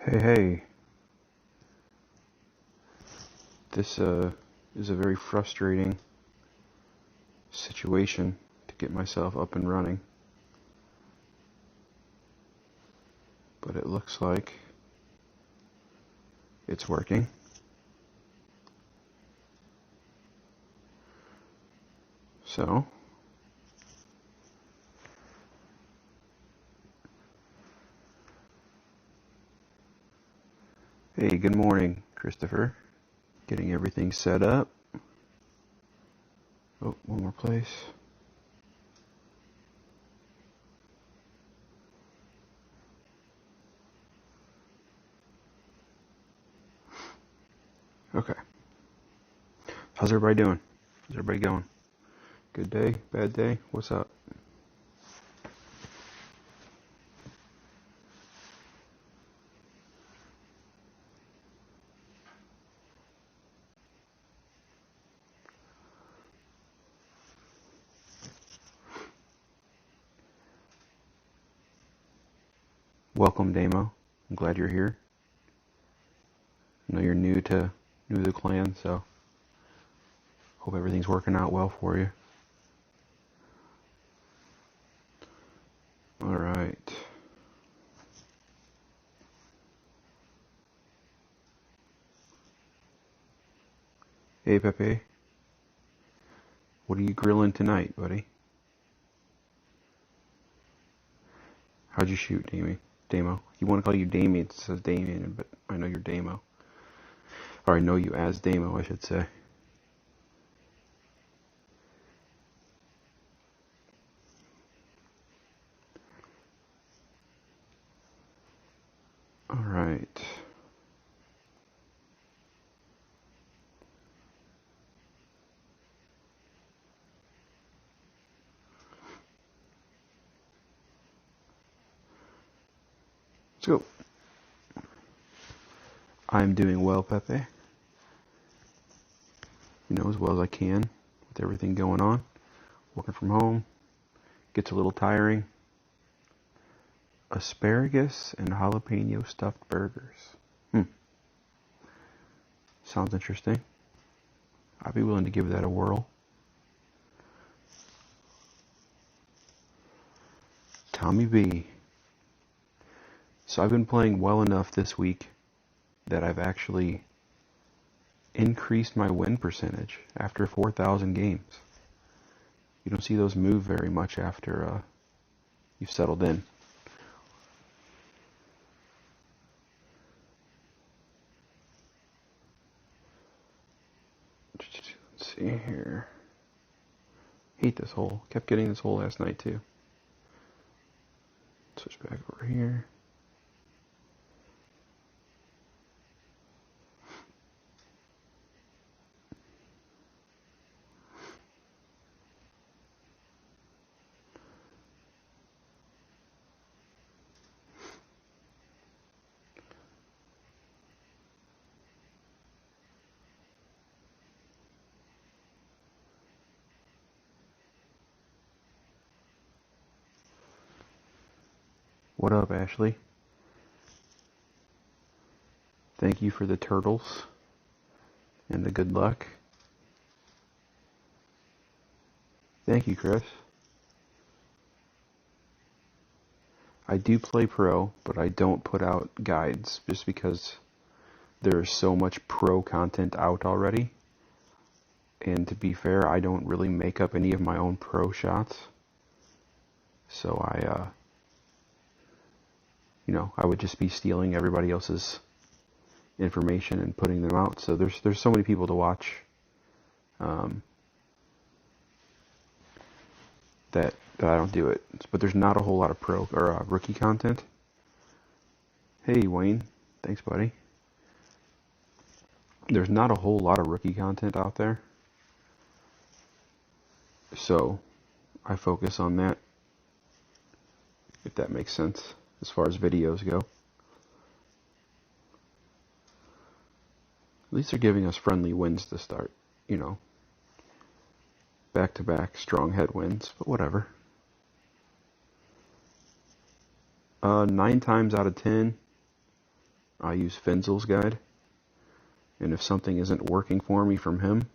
Hey, this is a very frustrating situation to get myself up and running, but it looks like it's working. So, hey, good morning, Christopher. Getting everything set up. Oh, one more place. Okay. How's everybody doing? How's everybody going? Good day? Bad day? What's up? Welcome, Damo. I'm glad you're here. I know you're new to the clan, so hope everything's working out well for you. All right. Hey, Pepe. What are you grilling tonight, buddy? How'd you shoot, Damo? You want to call you Damien? It says Damien, but I know you're Damo. Or I know you as Damo, I should say. Alright. Let's go. I'm doing well, Pepe. As well as I can with everything going on. Working from home. Gets a little tiring. Asparagus and jalapeno stuffed burgers. Sounds interesting. I'd be willing to give that a whirl. Tommy B. So I've been playing well enough this week that I've actually increased my win percentage after 4,000 games. You don't see those move very much after you've settled in. Let's see here. Hate this hole. Kept getting this hole last night too. Switch back over here. What up, Ashley? Thank you for the turtles and the good luck. Thank you, Chris. I do play pro, but I don't put out guides just because there's so much pro content out already. And to be fair, I don't really make up any of my own pro shots. So I would just be stealing everybody else's information and putting them out. So there's so many people to watch that I don't do it. But there's not a whole lot of pro or rookie content. Hey, Wayne. Thanks, buddy. There's not a whole lot of rookie content out there. So I focus on that, if that makes sense, as far as videos go. At least they're giving us friendly wins to start, back-to-back strong headwinds, but whatever. 9 times out of 10, I use Finzel's guide, and if something isn't working for me from him,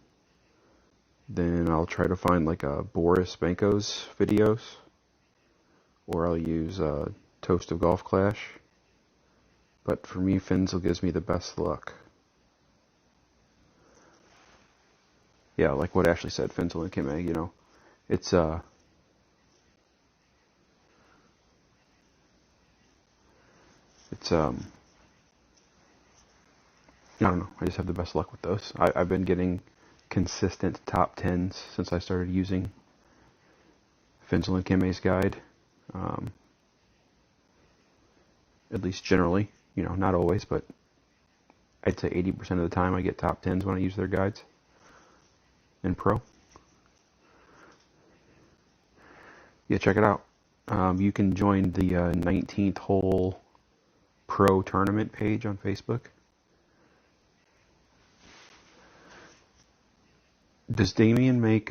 then I'll try to find like a Boris Benko's videos, or I'll use Toast of Golf Clash. But for me, Finzel gives me the best luck. Yeah, like what Ashley said, Finzel and Kimei, you know, it's I don't know, I just have the best luck with those. I've been getting consistent top 10s since I started using Finzel and Kimei's guide. At least generally, you know, not always, but I'd say 80% of the time I get top 10s when I use their guides in Pro. Yeah, check it out. You can join the 19th hole Pro tournament page on Facebook. Does Damien make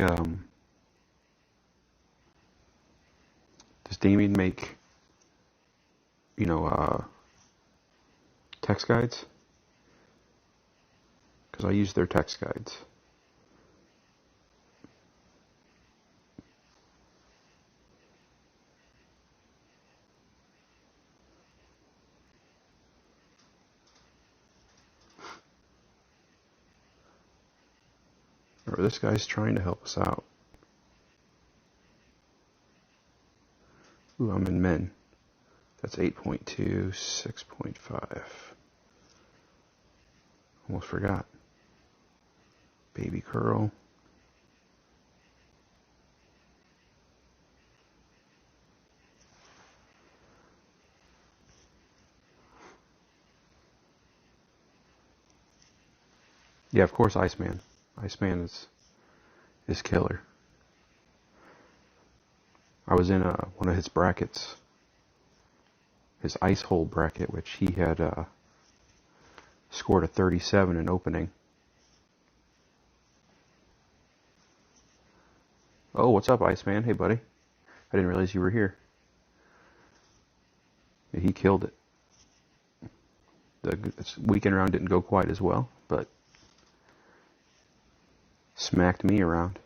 you know, text guides? Because I use their text guides. Or this guy's trying to help us out. Ooh, I'm in men. That's 8.2, 6.5. Almost forgot. Baby curl. Yeah, of course, Iceman. Iceman is killer. I was in one of his brackets, his ice hole bracket, which he had scored a 37 in opening. Oh, what's up, Iceman? Hey, buddy. I didn't realize you were here. Yeah, he killed it. The weekend round didn't go quite as well, but smacked me around.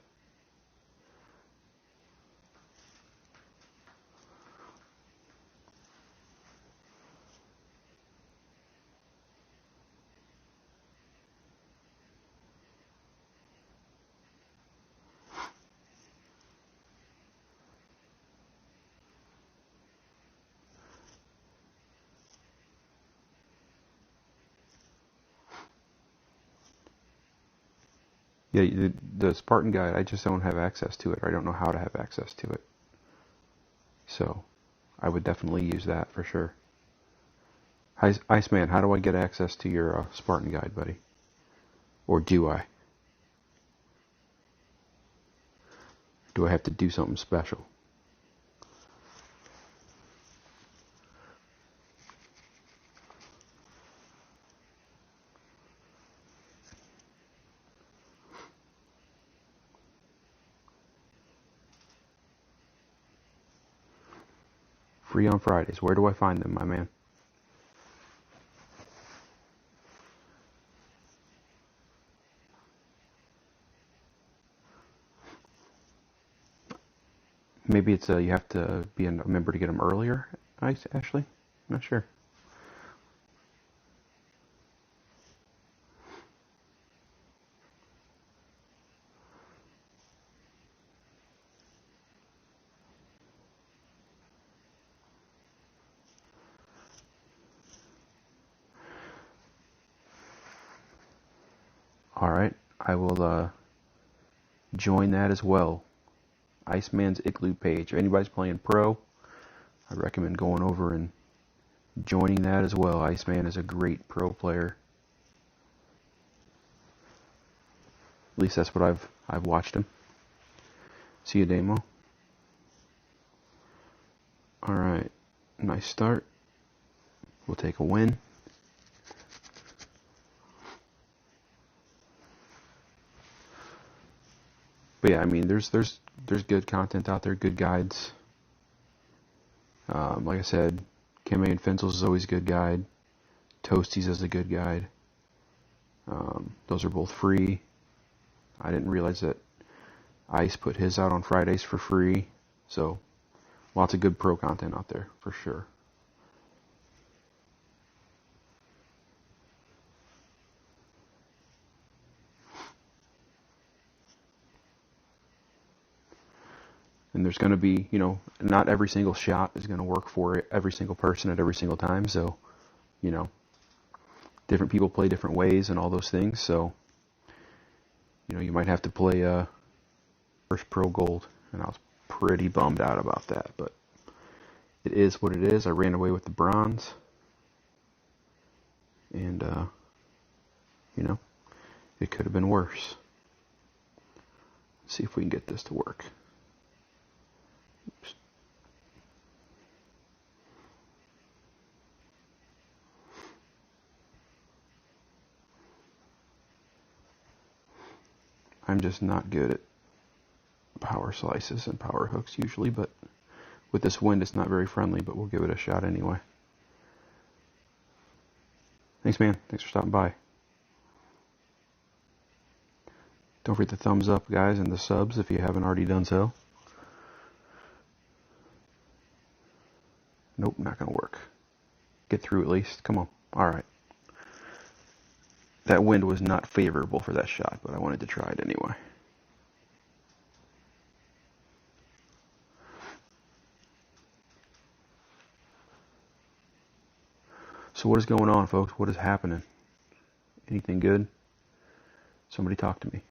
Yeah, the Spartan guide, I just don't have access to it, or I don't know how to have access to it. So, I would definitely use that for sure. Iceman, how do I get access to your Spartan guide, buddy? Or do I? Do I have to do something special? Free on Fridays. Where do I find them, my man? Maybe it's you have to be a member to get them earlier, Ashley? I'm not sure. Alright, I will join that as well. Iceman's Igloo page. If anybody's playing Pro, I recommend going over and joining that as well. Iceman is a great Pro player. At least that's what I've watched him. See you, Damo. Alright, nice start. We'll take a win. But yeah, I mean, there's good content out there, good guides. Like I said, Kimei and Finzel's is always a good guide. Toasties is a good guide. Those are both free. I didn't realize that Ice put his out on Fridays for free. So lots of good pro content out there for sure. And there's going to be, not every single shot is going to work for every single person at every single time. So, different people play different ways and all those things. So, you might have to play first pro gold. And I was pretty bummed out about that. But it is what it is. I ran away with the bronze. And, it could have been worse. Let's see if we can get this to work. Oops. I'm just not good at power slices and power hooks usually, but with this wind it's not very friendly, but we'll give it a shot anyway. Thanks, man. Thanks for stopping by. Don't forget the thumbs up, guys, and the subs if you haven't already done so. Nope, not going to work. Get through at least. Come on. All right. That wind was not favorable for that shot, but I wanted to try it anyway. So what is going on, folks? What is happening? Anything good? Somebody talk to me.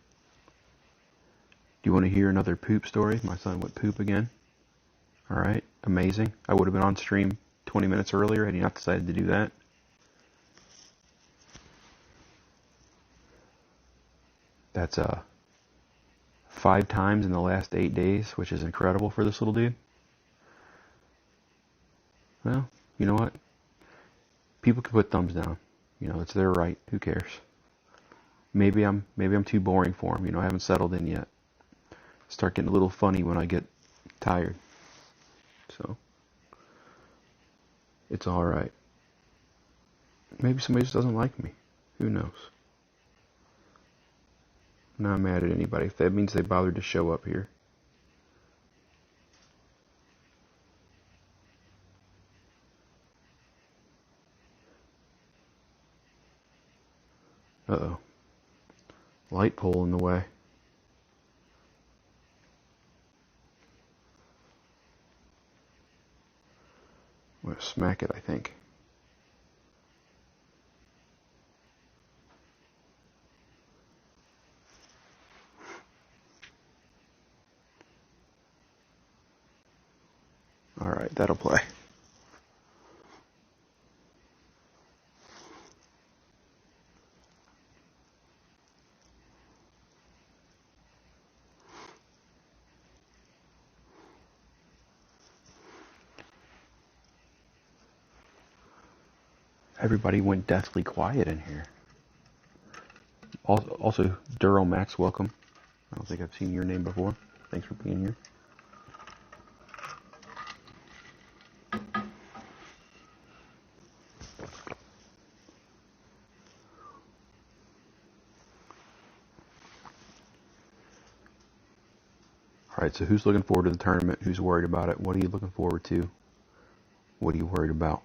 Do you want to hear another poop story? My son went poop again. All right. Amazing. I would have been on stream 20 minutes earlier had he not decided to do that. That's 5 times in the last 8 days, which is incredible for this little dude. Well, you know what? People can put thumbs down. It's their right. Who cares? Maybe I'm too boring for him. I haven't settled in yet. Start getting a little funny when I get tired. So it's all right. Maybe somebody just doesn't like me. Who knows? I'm not mad at anybody if that means they bothered to show up here. Uh-oh. Light pole in the way. I'm going to smack it, I think. All right, that'll play. Everybody went deathly quiet in here. Also, Duro Max, welcome. I don't think I've seen your name before. Thanks for being here. Alright, so who's looking forward to the tournament? Who's worried about it? What are you looking forward to? What are you worried about?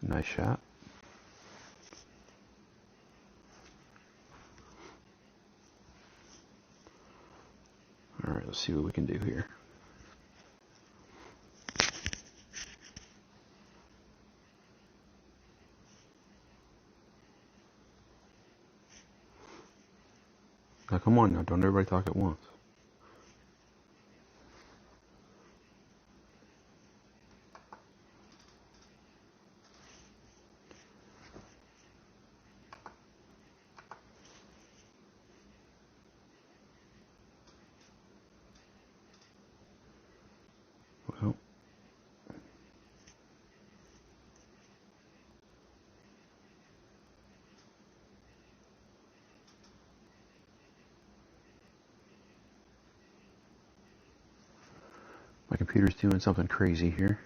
Nice shot. Alright, let's see what we can do here. Now come on now, don't everybody talk at once. Well, My computer's doing something crazy here.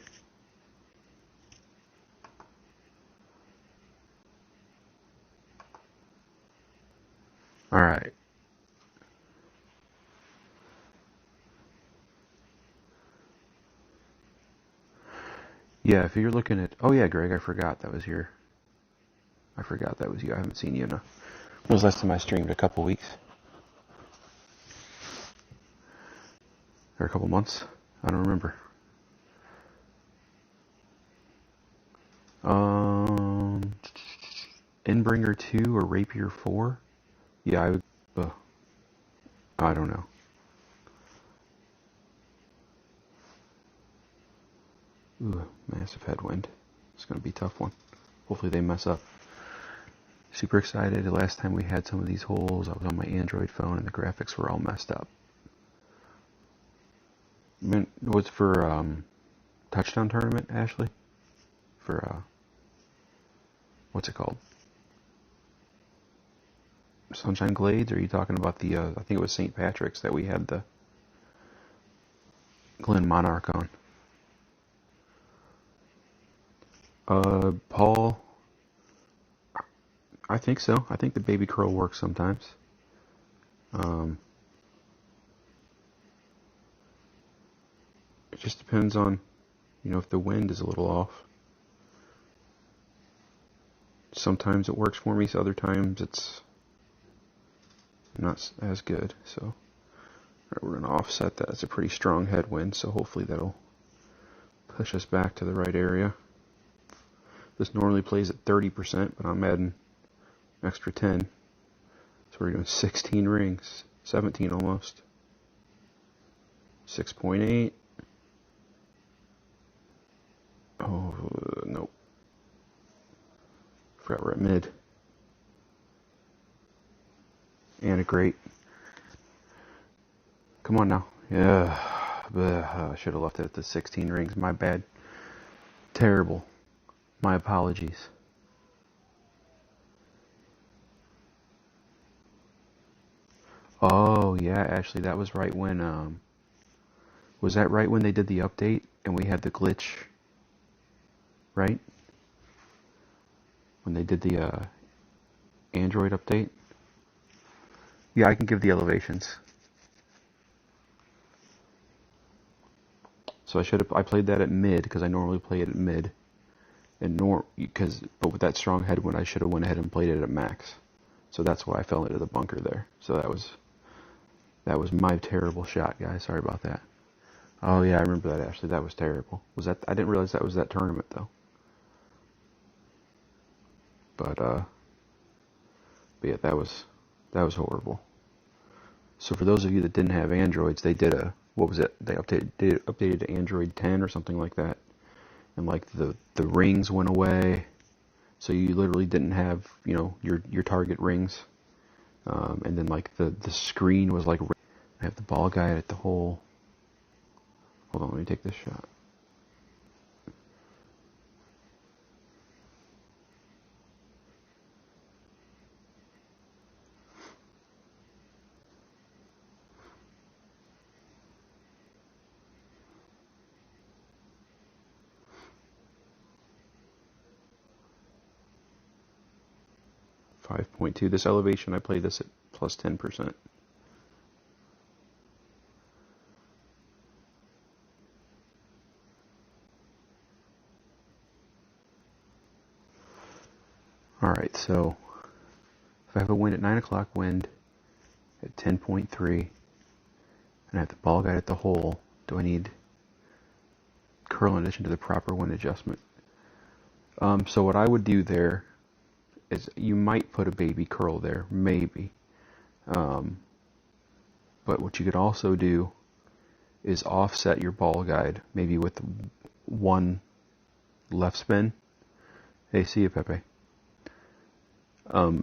Alright. Yeah, if you're looking at... Oh yeah, Greg, I forgot that was your... I forgot that was you. I haven't seen you in a... When was the last time I streamed? A couple weeks? Or a couple months? I don't remember. Endbringer 2 or Rapier 4? Yeah, I would... I don't know. Ooh, massive headwind. It's going to be a tough one. Hopefully they mess up. Super excited. The last time we had some of these holes, I was on my Android phone and the graphics were all messed up. What's for touchdown tournament, Ashley? For what's it called? Sunshine Glades? Or are you talking about the I think it was St. Patrick's that we had the Glen Monarch on? Paul, I think so. I think the baby curl works sometimes. It just depends on, if the wind is a little off. Sometimes it works for me, so other times it's not as good. So, all right, we're going to offset that. It's a pretty strong headwind, so hopefully that'll push us back to the right area. This normally plays at 30%, but I'm adding an extra 10. So we're doing 16 rings, 17 almost. 6.8. Oh, nope. Forgot we're at mid. And a great. Come on now. Yeah. I should have left it at the 16 rings. My bad. Terrible. My apologies. Oh, yeah, Ashley, that was right when, was that right when they did the update and we had the glitch, right? When they did the, Android update? Yeah, I can give the elevations. So I played that at mid, because I normally play it at mid. But with that strong headwind, I should have went ahead and played it at max. So that's why I fell into the bunker there. So that was my terrible shot, guys. Sorry about that. Oh yeah, I remember that, Ashley. That was terrible. I didn't realize that was that tournament though. But yeah, that was horrible. So for those of you that didn't have Androids, they did what was it? They updated to Android 10 or something like that. And like the rings went away, so you literally didn't have your target rings, and then like the screen was like, I have the ball guide at the hole. Hold on, let me take this shot. .2. This elevation, I played this at plus 10%. Alright, so if I have a wind at 9 o'clock, wind at 10.3, and I have the ball guide at the hole, do I need curl in addition to the proper wind adjustment? So what I would do there is you might put a baby curl there, maybe. But what you could also do is offset your ball guide, maybe with one left spin. Hey, see you, Pepe.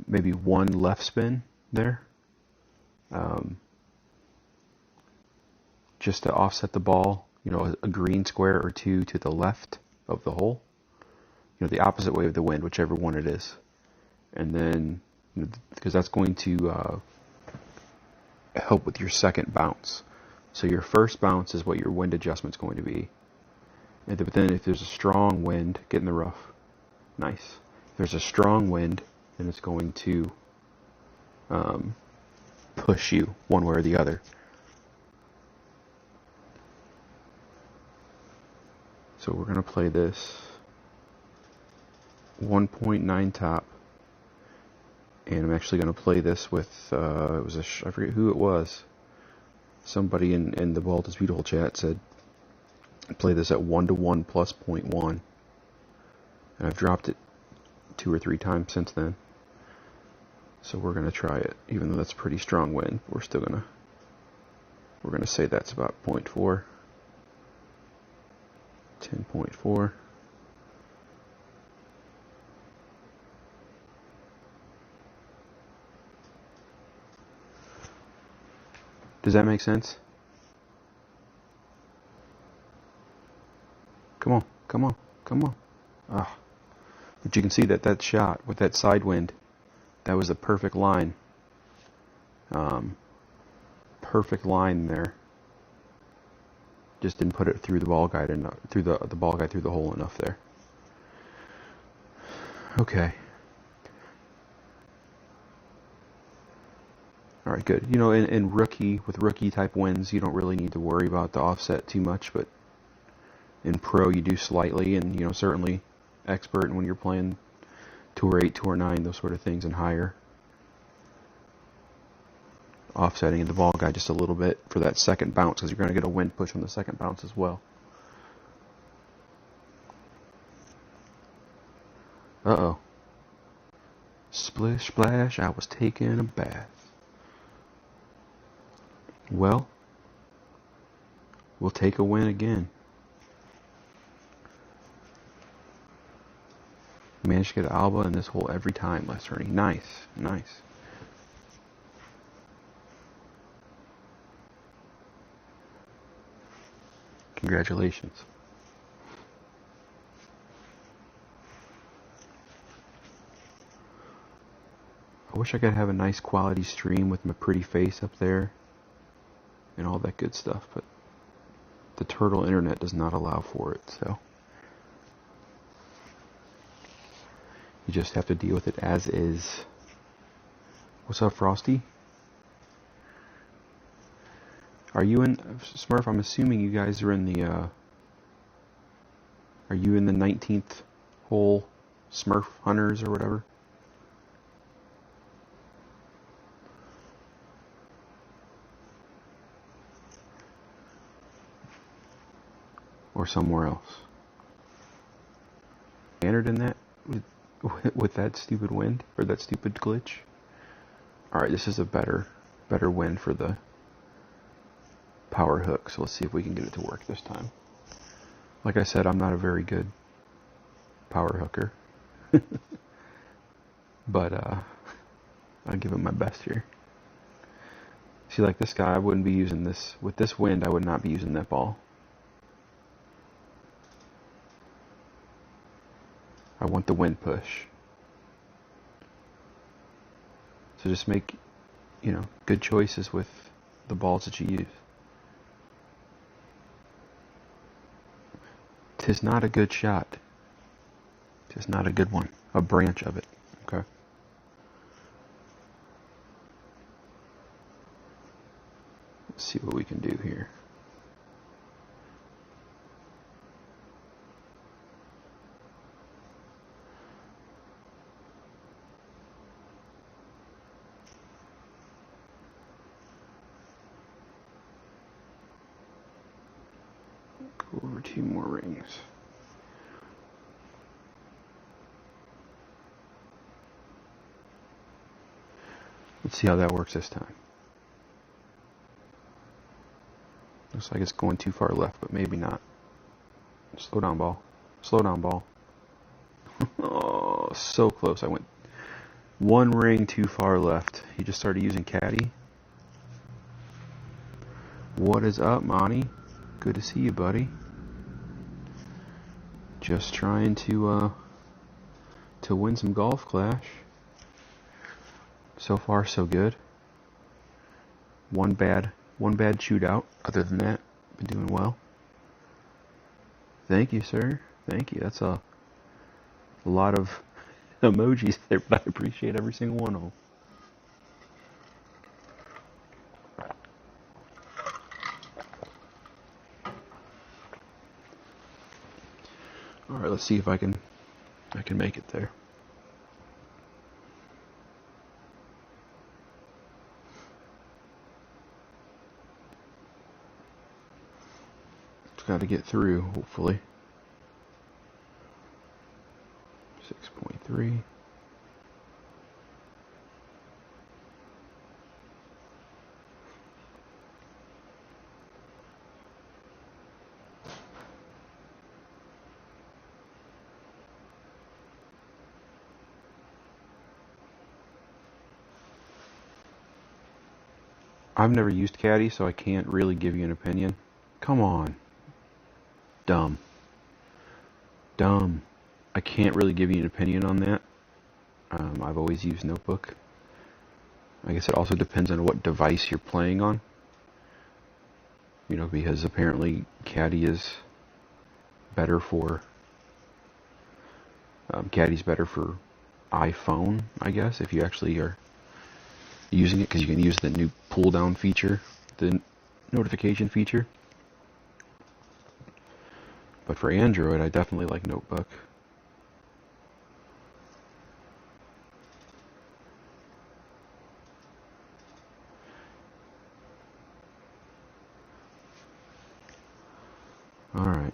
Maybe one left spin there. Just to offset the ball, a green square or two to the left of the hole. The opposite way of the wind, whichever one it is. And then, because that's going to help with your second bounce. So your first bounce is what your wind adjustment's going to be. But then if there's a strong wind, get in the rough. Nice. If there's a strong wind, then it's going to push you one way or the other. So we're going to play this 1.9 top. And I'm actually going to play this with, I forget who it was. Somebody in the Bald is Beautiful chat said, play this at 1:1 plus 0.1. And I've dropped it 2 or 3 times since then. So we're going to try it, even though that's pretty strong wind. We're going to say that's about 0.4, 10.4. Does that make sense? Come on, come on, come on. Ah. But you can see that shot with that side wind, that was the perfect line. Perfect line there. Just didn't put it through the ball guide enough, through the ball guide through the hole enough there. Okay. All right, good. You know, with rookie type wins, you don't really need to worry about the offset too much, but in pro you do slightly, and you know, certainly expert when you're playing Tour 8, Tour 9, those sort of things, and higher. Offsetting in the ball guide just a little bit for that second bounce, because you're going to get a wind push on the second bounce as well. Uh-oh. Splish splash, I was taking a bath. Well, we'll take a win again. Managed to get an Alba in this hole every time last turning. Nice, nice. Congratulations. I wish I could have a nice quality stream with my pretty face up there and all that good stuff, but the turtle internet does not allow for it, so you just have to deal with it as is. What's up, Frosty? Are you in Smurf? I'm assuming you guys are in the are you in the 19th hole Smurf Hunters or whatever? Or somewhere else? Entered in that with that stupid wind or that stupid glitch. All right, this is a better wind for the power hook. So let's see if we can get it to work this time. Like I said, I'm not a very good power hooker, but I'll give it my best here. See, like this guy, I wouldn't be using this with this wind. I would not be using that ball. I want the wind push. So just make, you know, good choices with the balls that you use. 'Tis not a good shot. 'Tis not a good one. A branch of it. Okay. Let's see what we can do here. Go over 2 more rings. Let's see how that works this time. Looks like it's going too far left, but maybe not. Slow down, ball. Slow down, ball. Oh, so close. I went 1 ring too far left. He just started using caddy. What is up, Monty? Good to see you, buddy. Just trying to win some Golf Clash. So far, so good. One bad One bad shootout. Other than that, been doing well. Thank you, sir. Thank you. That's a lot of emojis there, but I appreciate every single one of them. All right, let's see if I can make it there. Just got to get through, hopefully. 6.3. I've never used Caddy, so I can't really give you an opinion. Come on. Dumb. I can't really give you an opinion on that. I've always used Notebook. I guess it also depends on what device you're playing on. Because apparently Caddy is better for... Caddy's better for iPhone, I guess, if you actually are using it, because you can use the new pull down feature, the notification feature. But for Android, I definitely like Notebook. Alright.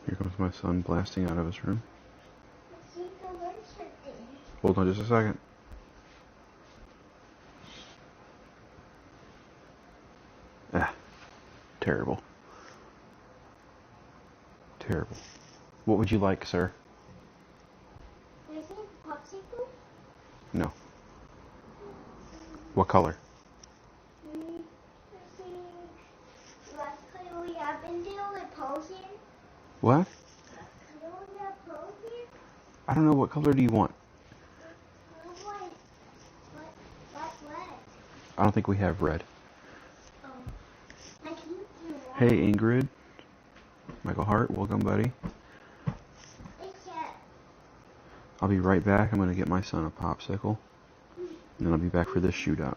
Here comes my son blasting out of his room. Hold on just a second. Terrible. Terrible. What would you like, sir? Is it popsicle? No. What color? Last color we have been doing posing. What? I don't know. What color do you want? What? I don't think we have red. Oh. I can't do that. Hey, Ingrid. Michael Hart, welcome, buddy. I'll be right back. I'm going to get my son a popsicle. And then I'll be back for this shootout.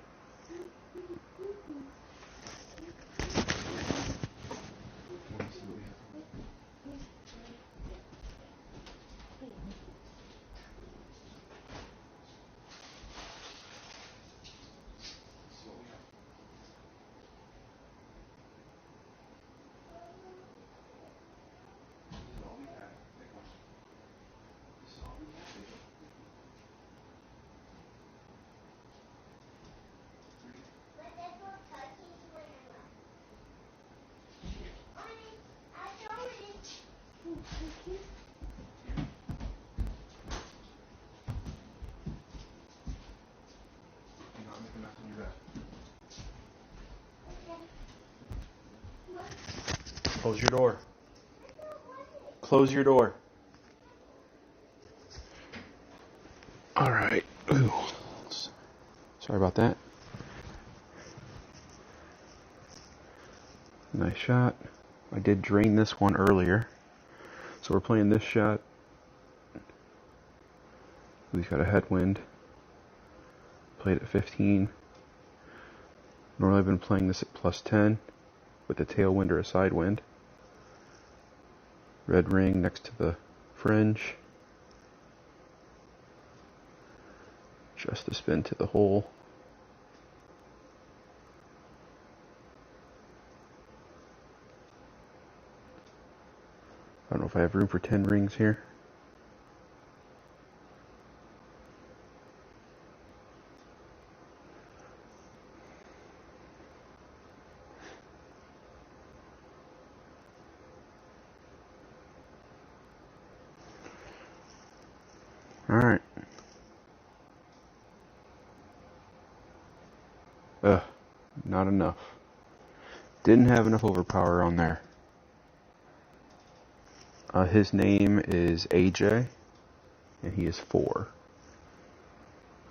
Close your door. Close your door. All right. Ooh. Sorry about that. Nice shot. I did drain this one earlier. So we're playing this shot. We've got a headwind. Played at 15. Normally I've been playing this at plus 10 with a tailwind or a side wind. Red ring next to the fringe. Just the spin to the hole. I don't know if I have room for 10 rings here. Alright. Not enough. Didn't have enough overpower on there. His name is AJ, and he is 4.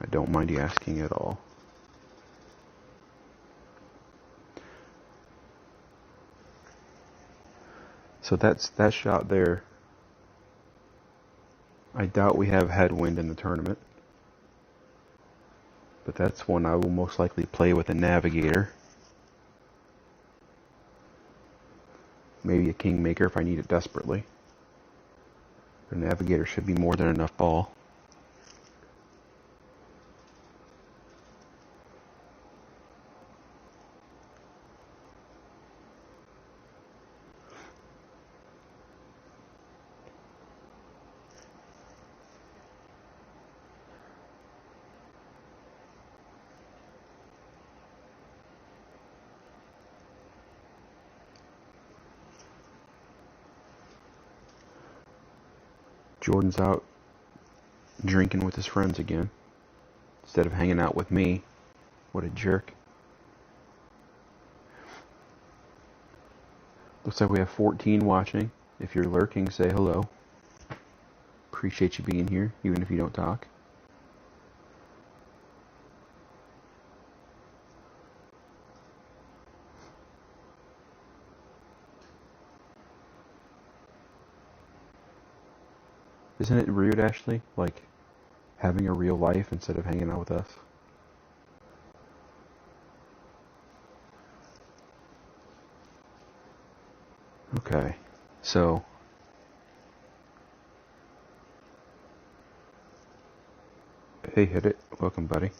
I don't mind you asking at all. So that shot there. I doubt we have headwind in the tournament, but that's one I will most likely play with a navigator. Maybe a kingmaker if I need it desperately. The navigator should be more than enough ball. Jordan's out drinking with his friends again instead of hanging out with me. What a jerk. Looks like we have 14 watching. If you're lurking, say hello. Appreciate you being here, even if you don't talk. Isn't it weird, Ashley? Like, having a real life instead of hanging out with us? Okay, so... Hey, hit it. Welcome, buddy.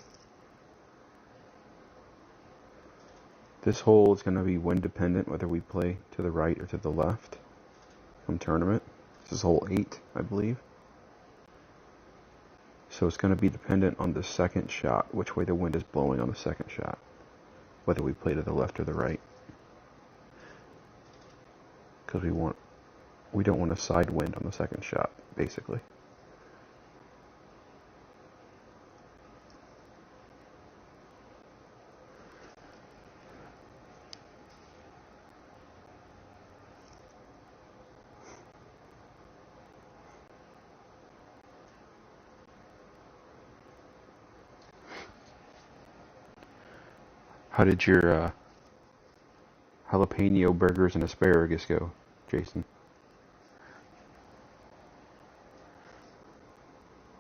This hole is going to be wind dependent, whether we play to the right or to the left from tournament. This is hole 8, I believe. So it's going to be dependent on the second shot, which way the wind is blowing on the second shot, whether we play to the left or the right. Because we don't want a side wind on the second shot, basically. How did your jalapeno burgers and asparagus go, Jason?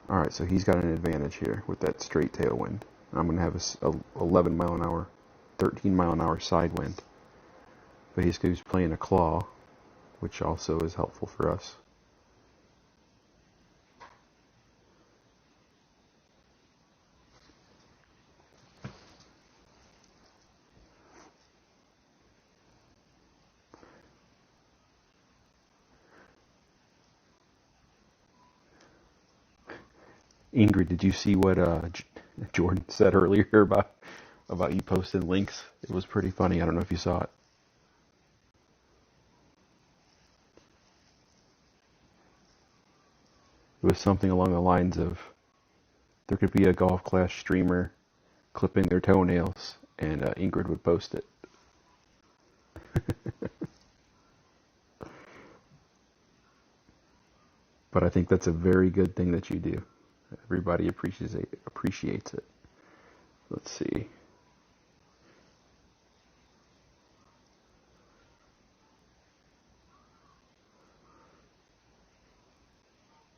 Alright, so he's got an advantage here with that straight tailwind. I'm going to have a 11 mile an hour, 13 mile an hour side wind. But he's playing a claw, which also is helpful for us. Ingrid, did you see what Jordan said earlier about you posting links? It was pretty funny. I don't know if you saw it. It was something along the lines of, there could be a golf class streamer clipping their toenails, and Ingrid would post it. But I think that's a very good thing that you do. Everybody appreciates it. Let's see.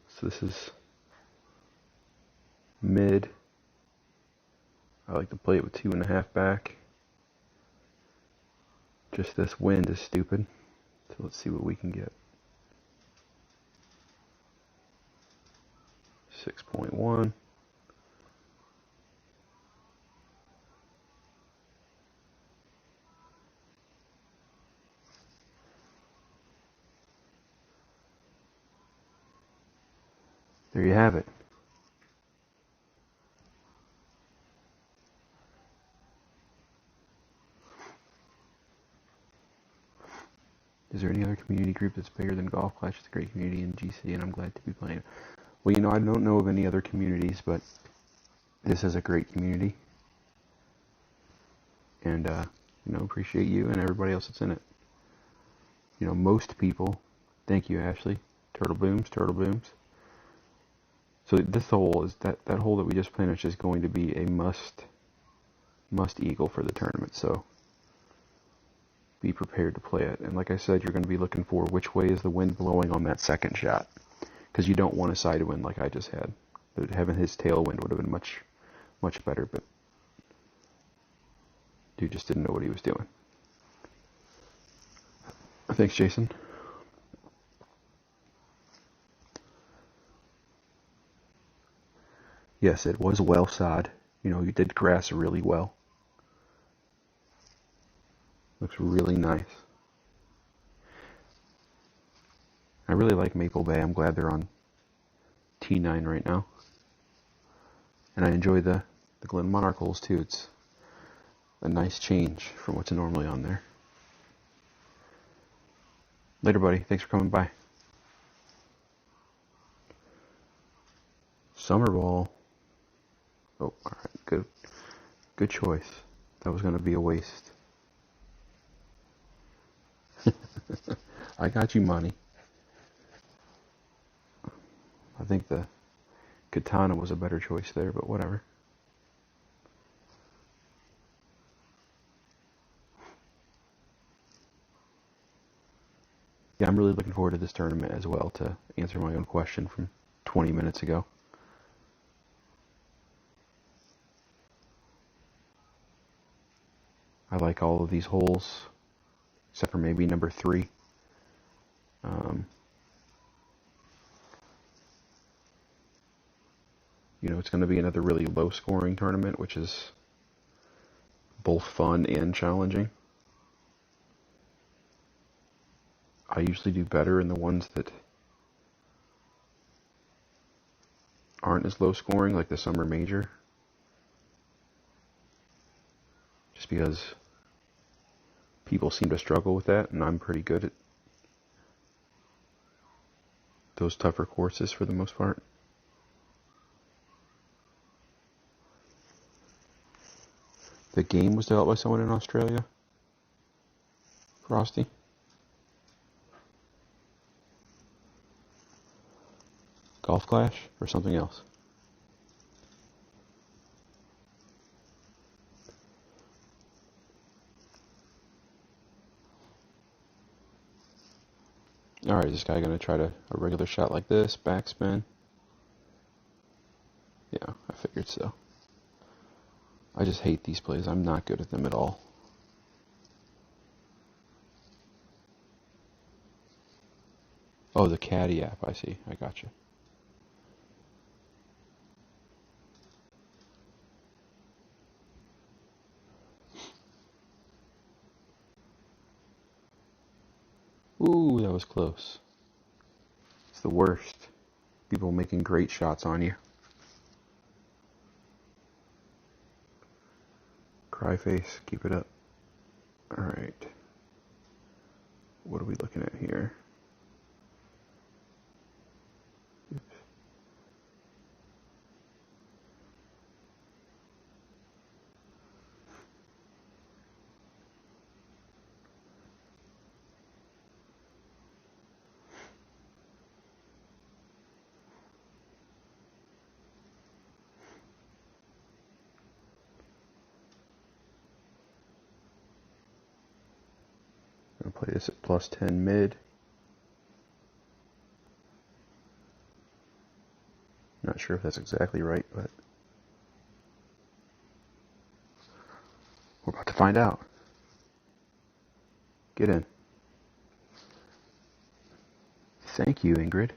So this is mid. I like to play it with 2.5 back. Just this wind is stupid. So let's see what we can get. 6.1. There you have it. Is there any other community group that's bigger than Golf Clash? It's a great community in GC, and I'm glad to be playing. Well, I don't know of any other communities, but this is a great community. And, appreciate you and everybody else that's in it. Most people, thank you, Ashley. Turtle booms. So this hole is that hole that we just played is just going to be a must eagle for the tournament. So be prepared to play it. And like I said, you're going to be looking for which way is the wind blowing on that second shot, because you don't want a side wind like I just had. Having his tailwind would have been much better, but dude just didn't know what he was doing. Thanks, Jason. Yes, it was well sod. You did grass really well. Looks really nice. I really like Maple Bay. I'm glad they're on T9 right now. And I enjoy the Glen Monarch holes too. It's a nice change from what's normally on there. Later, buddy. Thanks for coming by. Summer ball. Oh, alright. Good choice. That was going to be a waste. I got you, money. I think the katana was a better choice there, but whatever. Yeah, I'm really looking forward to this tournament as well, to answer my own question from 20 minutes ago. I like all of these holes, except for maybe number 3. It's going to be another really low-scoring tournament, which is both fun and challenging. I usually do better in the ones that aren't as low-scoring, like the Summer Major, just because people seem to struggle with that, and I'm pretty good at those tougher courses for the most part. The game was developed by someone in Australia? Frosty? Golf Clash? Or something else? Alright, is this guy going to try a regular shot like this? Backspin? Yeah, I figured so. I just hate these plays. I'm not good at them at all. Oh, the caddy app, I see. I gotcha. Ooh, that was close. It's the worst. People making great shots on you. Cry face, keep it up. Alright. What are we looking at here? Oops. I'm gonna play this at plus 10 mid. Not sure if that's exactly right, but we're about to find out. Get in. Thank you, Ingrid.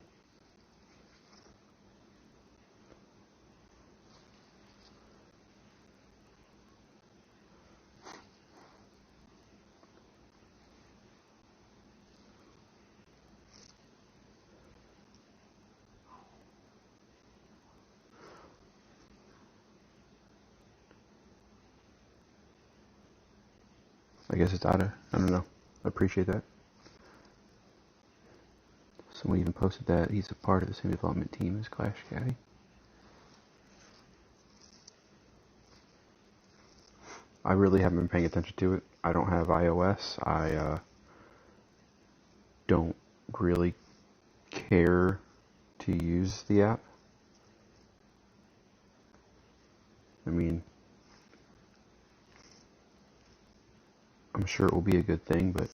I guess it's I don't know. I appreciate that. Someone even posted that he's a part of the same development team as Clash Caddy. I really haven't been paying attention to it. I don't have iOS. I don't really care to use the app. I mean, I'm sure it will be a good thing, but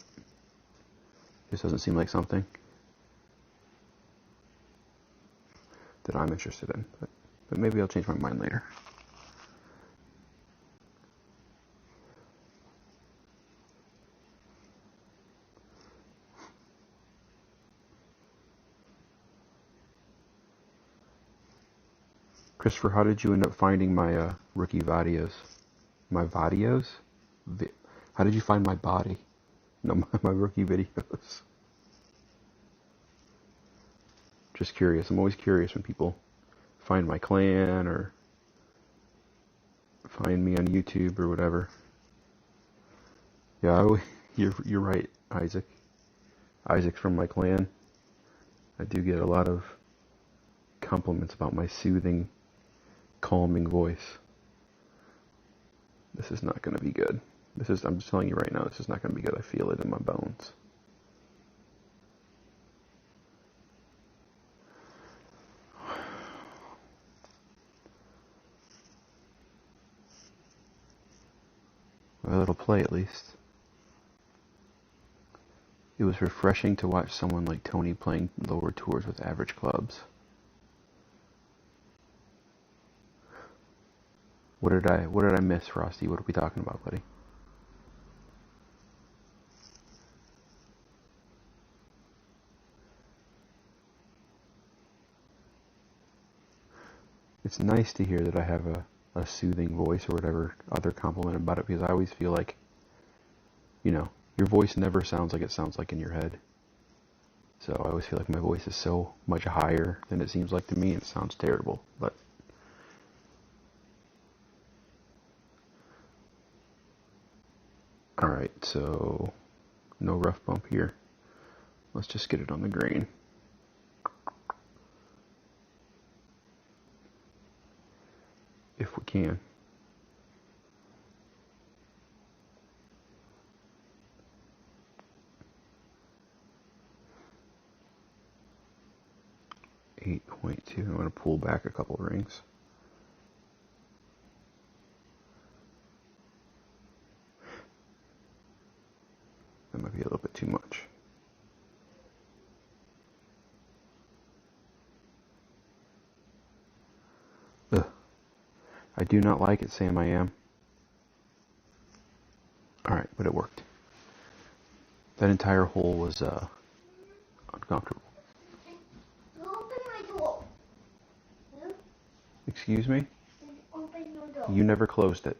this doesn't seem like something that I'm interested in. But maybe I'll change my mind later. Christopher, how did you end up finding my rookie videos? My videos? How did you find my body? No, my rookie videos. Just curious. I'm always curious when people find my clan or find me on YouTube or whatever. Yeah, you're right, Isaac. Isaac's from my clan. I do get a lot of compliments about my soothing, calming voice. This is not going to be good. I'm just telling you right now, this is not going to be good. I feel it in my bones. Well, it'll play at least. It was refreshing to watch someone like Tony playing lower tours with average clubs. What did I miss, Frosty? What are we talking about, buddy? It's nice to hear that I have a soothing voice or whatever other compliment about it, because I always feel like, your voice never sounds like it sounds like in your head. So I always feel like my voice is so much higher than it seems like to me. It sounds terrible, but alright, so no rough bump here. Let's just get it on the green. If we can. .2. I'm going to pull back a couple rings. That might be a little bit too much. Ugh. I do not like it, Sam. I am. Alright, but it worked. That entire hole was uncomfortable. Open my door. Excuse me? Open your door. You never closed it.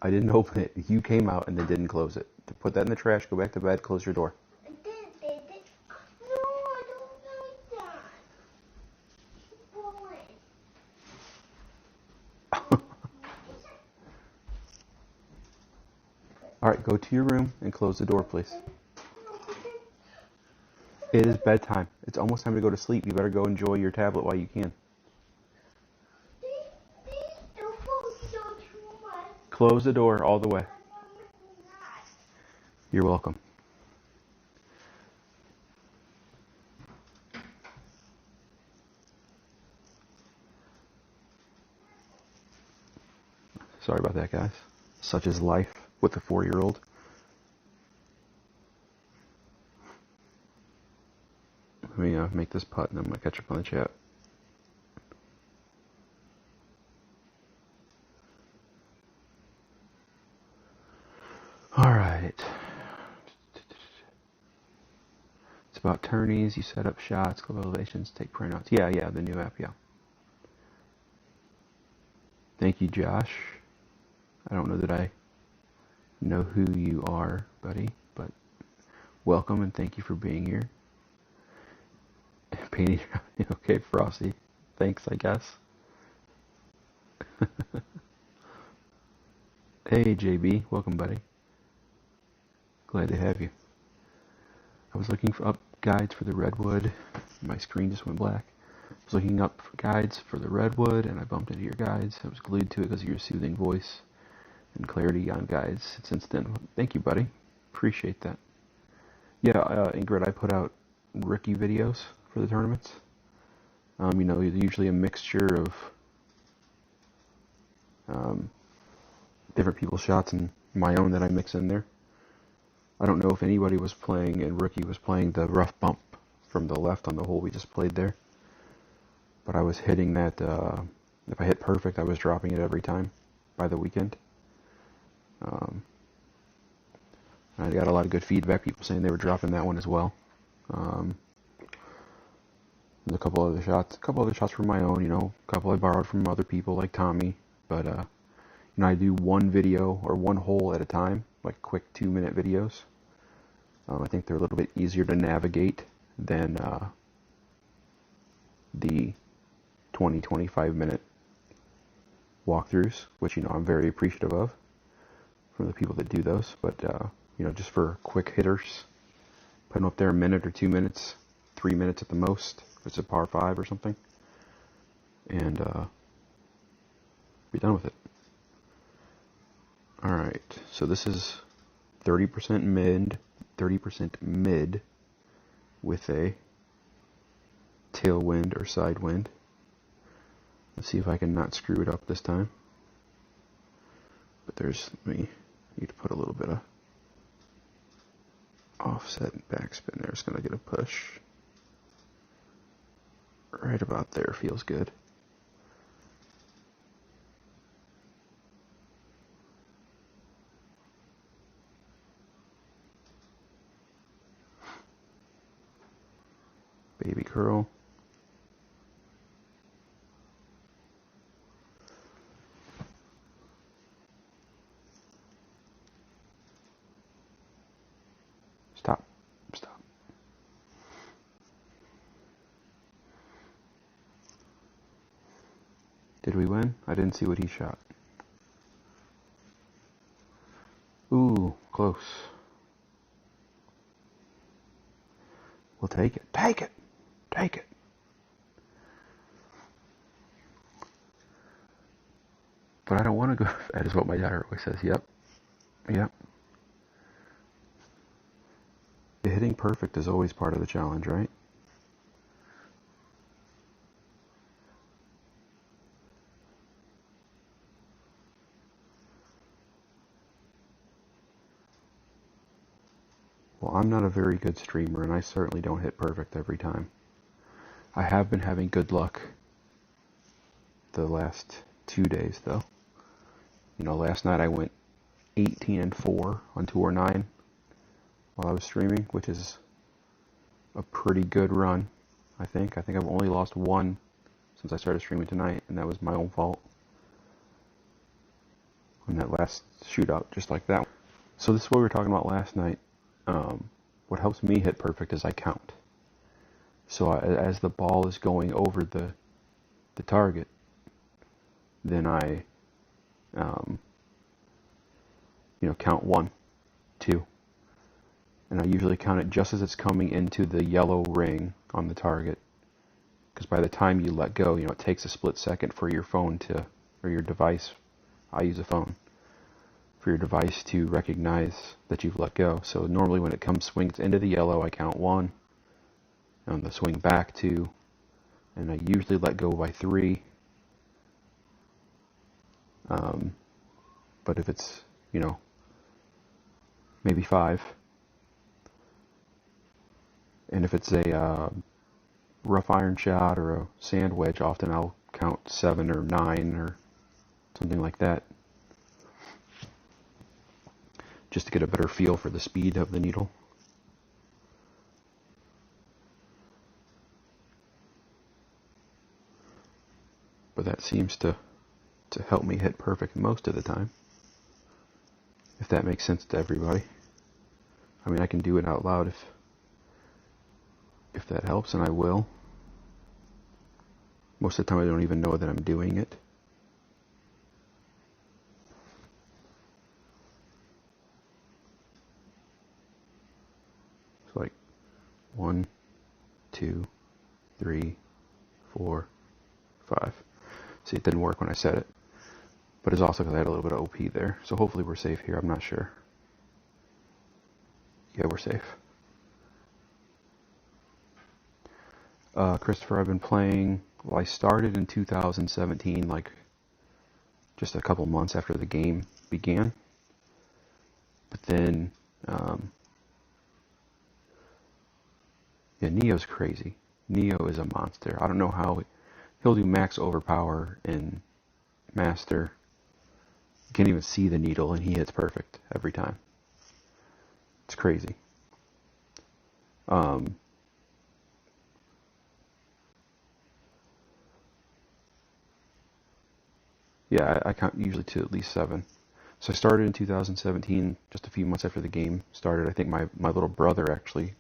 I didn't open it. You came out and then didn't close it. Put that in the trash, go back to bed, close your door. No, I don't like that. Alright, go to your room and close the door, please. It is bedtime. It's almost time to go to sleep. You better go enjoy your tablet while you can. Close the door all the way. You're welcome. Sorry about that, guys. Such is life with a 4-year-old. Let me make this putt and I'm going to catch up on the chat. Alright. It's about tourneys, you set up shots, club elevations, take printouts. Yeah, the new app, yeah. Thank you, Josh. I don't know that I know who you are, buddy, but welcome and thank you for being here. Painting, okay, Frosty. Thanks, I guess. Hey, JB, welcome, buddy. Glad to have you. I was looking for guides for the redwood. My screen just went black. I was looking up for guides for the redwood, and I bumped into your guides. I was glued to it because of your soothing voice and clarity on guides since then. Thank you, buddy. Appreciate that. Yeah, Ingrid, I put out rookie videos for the tournaments. Usually a mixture of different people's shots and my own that I mix in there. I don't know if anybody was playing, and Rookie was playing the rough bump from the left on the hole we just played there. But I was hitting that, if I hit perfect, I was dropping it every time by the weekend. I got a lot of good feedback, people saying they were dropping that one as well. There's a couple other shots from my own, a couple I borrowed from other people like Tommy. But, I do one video or one hole at a time, like quick 2-minute videos. I think they're a little bit easier to navigate than the 20-25 minute walkthroughs, which, I'm very appreciative of from the people that do those. But, just for quick hitters, put them up there a minute or 2 minutes, 3 minutes at the most, if it's a par 5 or something, and be done with it. Alright, so this is 30% mid with a tailwind or side wind. Let's see if I can not screw it up this time. But let me need to put a little bit of offset and backspin there. It's going to get a push. Right about there feels good. Baby curl. Stop. Did we win? I didn't see what he shot. Ooh, close. We'll take it. Take it! Take it! But I don't want to go. That is what my daughter always says. Yep. Hitting perfect is always part of the challenge, right? Well, I'm not a very good streamer, and I certainly don't hit perfect every time. I have been having good luck the last 2 days, though. Last night I went 18-4 on Tour 9 while I was streaming, which is a pretty good run, I think. I think I've only lost one since I started streaming tonight, and that was my own fault on that last shootout, just like that one. So this is what we were talking about last night. What helps me hit perfect is I count. So as the ball is going over the target, then I count 1, 2, and I usually count it just as it's coming into the yellow ring on the target, because by the time you let go, it takes a split second for your phone or your device, I use a phone, for your device to recognize that you've let go. So normally when it swings into the yellow, I count 1, and on the swing back 2, and I usually let go by 3. But if it's, maybe 5, and if it's a rough iron shot or a sand wedge, often I'll count 7 or 9 or something like that, just to get a better feel for the speed of the needle. But that seems to help me hit perfect most of the time, if that makes sense to everybody. I mean, I can do it out loud if that helps, and I will. Most of the time I don't even know that I'm doing it. So like 1, 2, 3, 4, 5. See, it didn't work when I said it. But it's also because I had a little bit of OP there. So hopefully we're safe here. I'm not sure. Yeah, we're safe. Christopher, I've been playing... Well, I started in 2017, like just a couple months after the game began. But then... yeah, Neo's crazy. Neo is a monster. I don't know how... He'll do max overpower in Master... You can't even see the needle, and he hits perfect every time. It's crazy. Yeah, I count usually to at least 7. So I started in 2017, just a few months after the game started. I think my little brother actually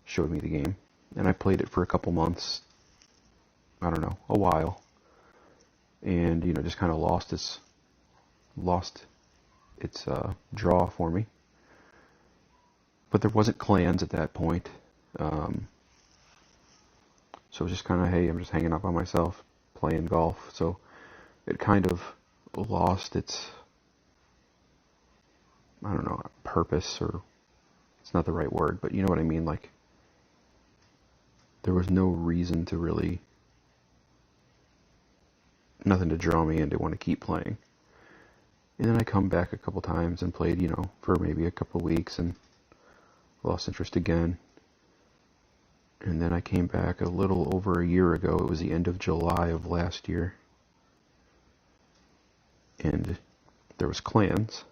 showed me the game, and I played it for a couple months. I don't know, a while, and just kind of lost its draw for me. But there wasn't clans at that point, so it was just kind of, hey, I'm just hanging out by myself playing golf. So it kind of lost its, I don't know, purpose, or it's not the right word, but you know what I mean. Like, there was no reason to really, nothing to draw me in to want to keep playing. And then I come back a couple times and played, for maybe a couple weeks and lost interest again. And then I came back a little over a year ago. It was the end of July of last year. And there was clans,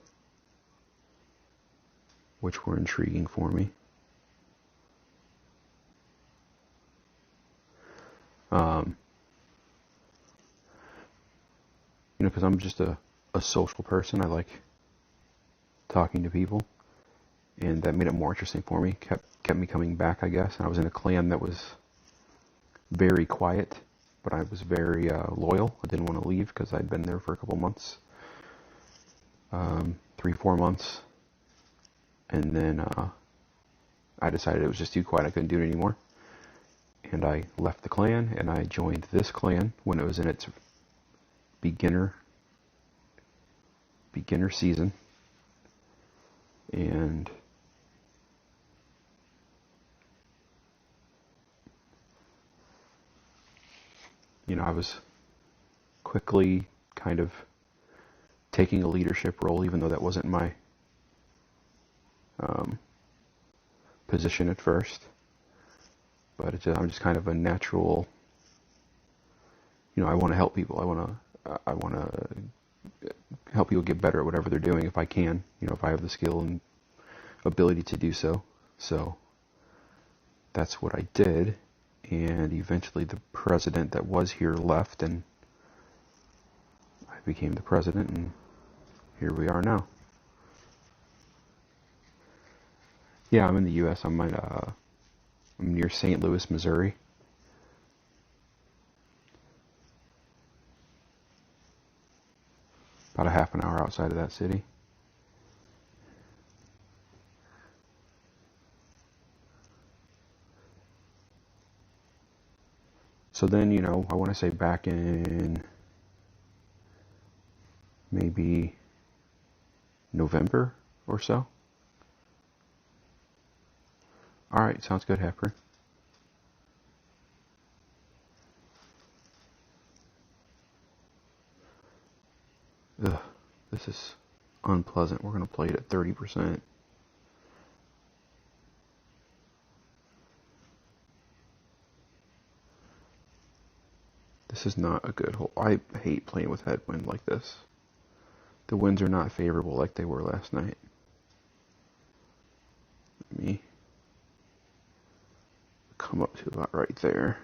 which were intriguing for me. Because I'm just a social person. I like talking to people, and that made it more interesting for me. Kept me coming back, I guess. And I was in a clan that was very quiet, but I was very loyal. I didn't want to leave because I'd been there for a couple months, 3-4 months, and then I decided it was just too quiet. I couldn't do it anymore, and I left the clan and I joined this clan when it was in its beginner season. And I was quickly kind of taking a leadership role, even though that wasn't my position at first. But I'm just kind of a natural. I want to help people. I want to help people get better at whatever they're doing if I can. If I have the skill and ability to do so. So that's what I did. And eventually the president that was here left, and I became the president, and here we are now. Yeah, I'm in the U.S. I'm near St. Louis, Missouri. About a half an hour outside of that city. So then, I want to say back in maybe November or so. Alright, sounds good, Hepburn. Ugh, this is unpleasant. We're going to play it at 30%. This is not a good hole. I hate playing with headwind like this. The winds are not favorable like they were last night. Let me come up to about right there.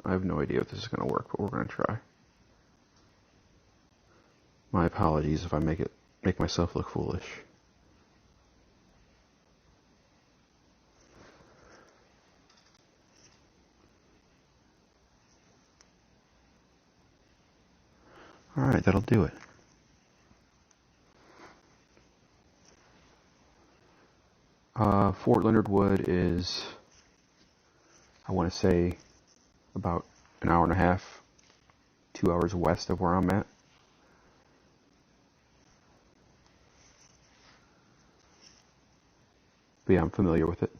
I have no idea if this is going to work, but we're going to try. My apologies if I make myself look foolish. Alright, that'll do it. Fort Leonard Wood is, I want to say, about an hour and a half, 2 hours west of where I'm at. But yeah, I'm familiar with it.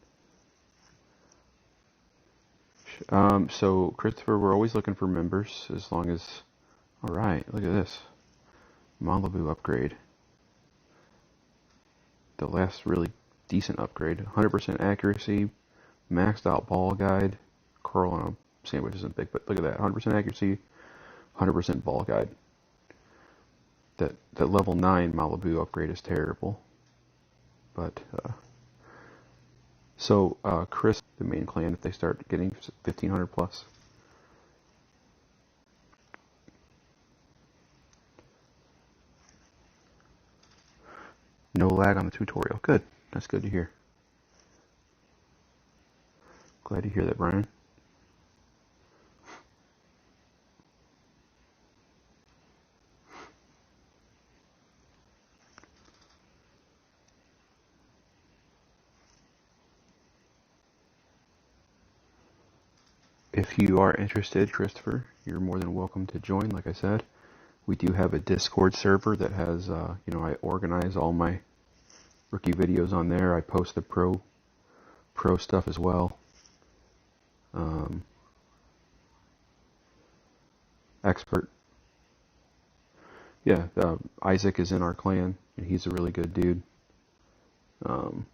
So Christopher, we're always looking for members as long as, alright, look at this. Malibu upgrade. The last really decent upgrade. 100% accuracy, maxed out ball guide. Curl on a sandwich isn't big, but look at that. 100% accuracy, 100% ball guide. That level 9 Malibu upgrade is terrible. But, Chris, the main clan, if they start getting 1500 plus. No lag on the tutorial. Good. That's good to hear. Glad to hear that, Brian. If you are interested, Christopher, you're more than welcome to join. Like I said, we do have a Discord server that has, I organize all my rookie videos on there. I post the pro stuff as well. Expert. Yeah, Isaac is in our clan, and he's a really good dude. And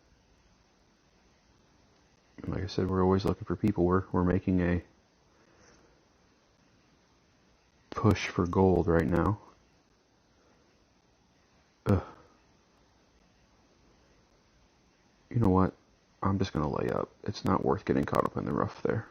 like I said, we're always looking for people. We're making a push for gold right now. Ugh. You know what? I'm just gonna lay up. It's not worth getting caught up in the rough there.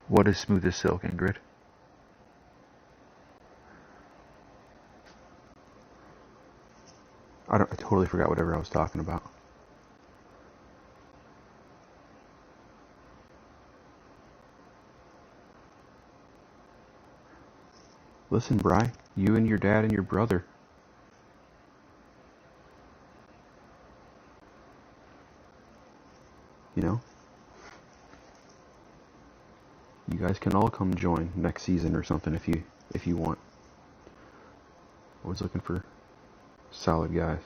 What is smooth as silk, Ingrid? I totally forgot whatever I was talking about. Listen, Bri, you and your dad and your brother. You know? You guys can all come join next season or something if you want. Always looking for solid guys.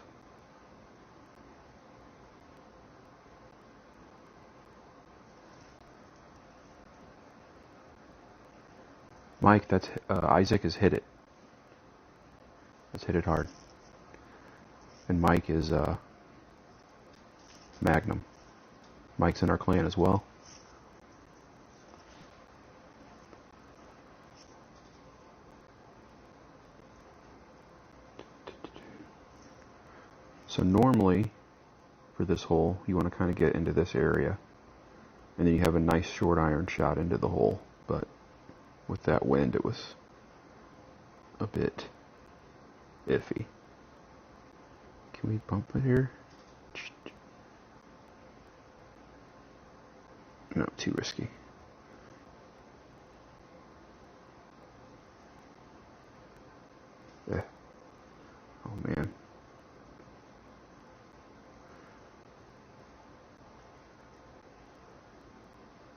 Mike, that's Isaac has hit it. Let's hit it hard. And Mike is Magnum. Mike's in our clan as well. So normally, for this hole, you want to kind of get into this area, and then you have a nice short iron shot into the hole, but with that wind it was a bit iffy. Can we bump it here? No, too risky. Yeah. Oh man.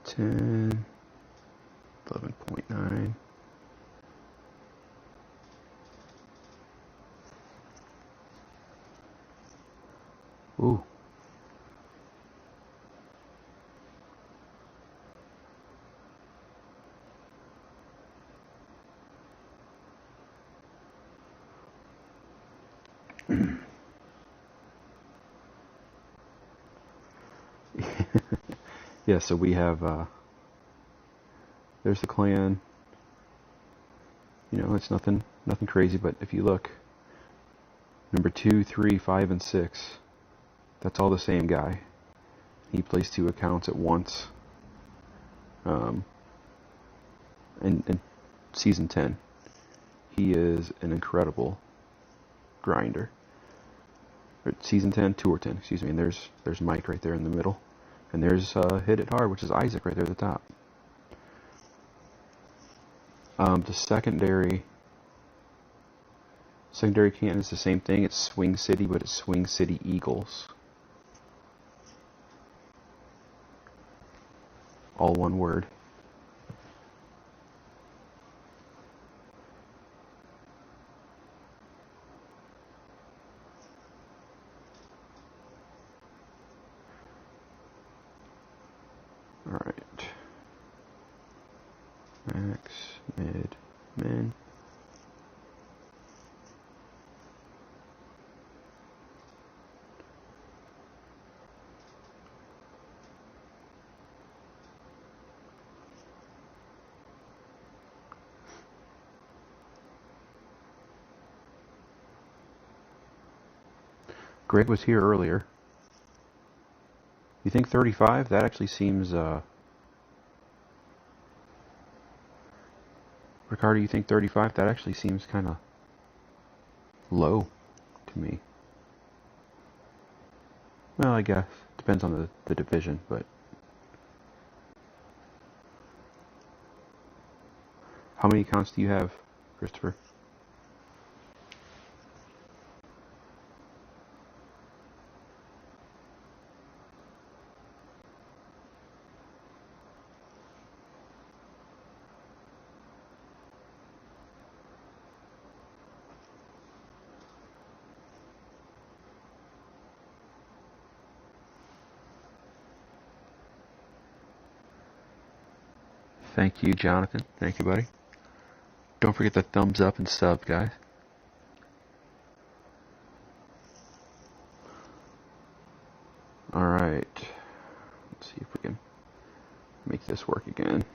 $10, 11.9. Ooh. Yeah, so we have, there's the clan. You know, it's nothing crazy, but if you look, Number 2, 3, 5, and 6. That's all the same guy. He plays 2 accounts at once. In Season 10. He is an incredible grinder. Season 10, Tour 10, excuse me. And there's Mike right there in the middle. And there's Hit It Hard, which is Isaac right there at the top. The secondary can is the same thing. It's Swing City, but it's Swing City Eagles. All one word. Alright. Max, mid, min. Greg was here earlier. You think 35? That actually seems, Ricardo, you think 35? That actually seems kind of low to me. Well, I guess. Depends on the division, but... How many accounts do you have, Christopher? Thank you, Jonathan. Thank you, buddy. Don't forget the thumbs up and sub, guys. Alright. Let's see if we can make this work again.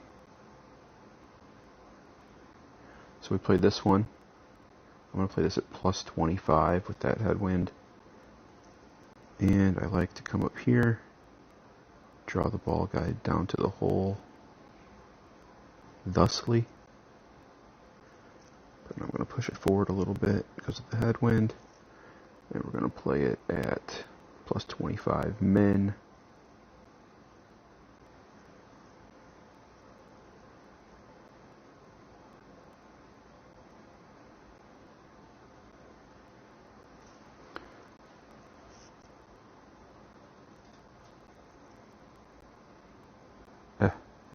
So we played this one. I'm going to play this at plus 25 with that headwind. And I like to come up here, draw the ball guide down to the hole thusly. But I'm going to push it forward a little bit because of the headwind. And we're going to play it at plus 25 min.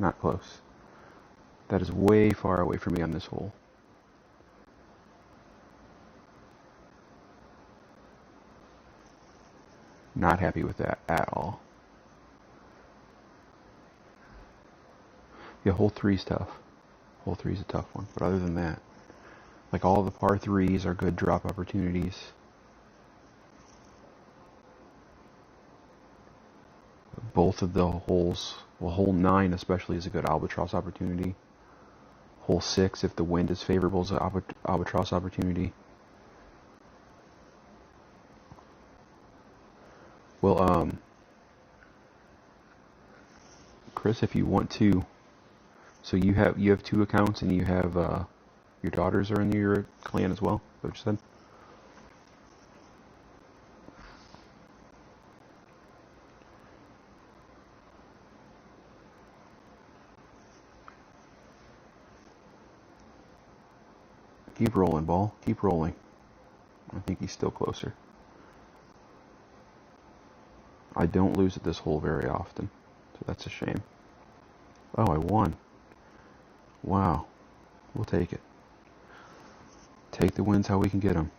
Not close. That is way far away from me on this hole. Not happy with that at all. Yeah, hole 3's tough. Hole 3's a tough one. But other than that, like all the par 3s are good drop opportunities. Both of the holes, well, hole 9 especially is a good albatross opportunity. Hole 6, if the wind is favorable, is an albatross opportunity. Well, Chris, if you want to, so you have 2 accounts and you have your daughters are in your clan as well. Is that what you said? Keep rolling, ball. Keep rolling. I think he's still closer. I don't lose at this hole very often, so that's a shame. Oh, I won. Wow. We'll take it. Take the wins how we can get them.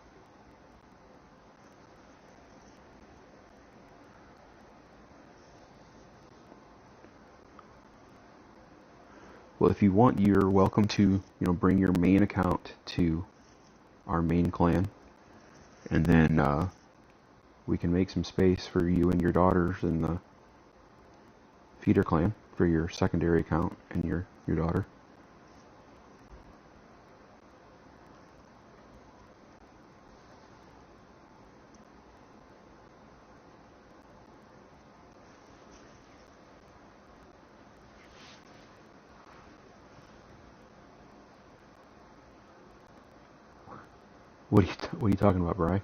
Well, if you want, you're welcome to, bring your main account to our main clan, and then we can make some space for you and your daughters in the feeder clan for your secondary account and your daughter. What are you talking about, Bri?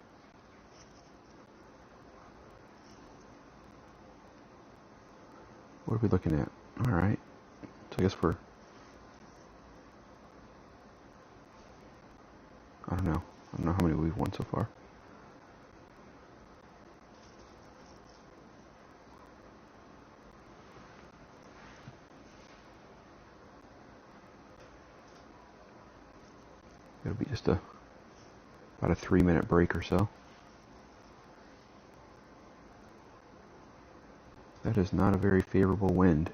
What are we looking at? All right. So I guess I don't know. I don't know how many we've won so far. It'll be just about a 3-minute break or so. That is not a very favorable wind.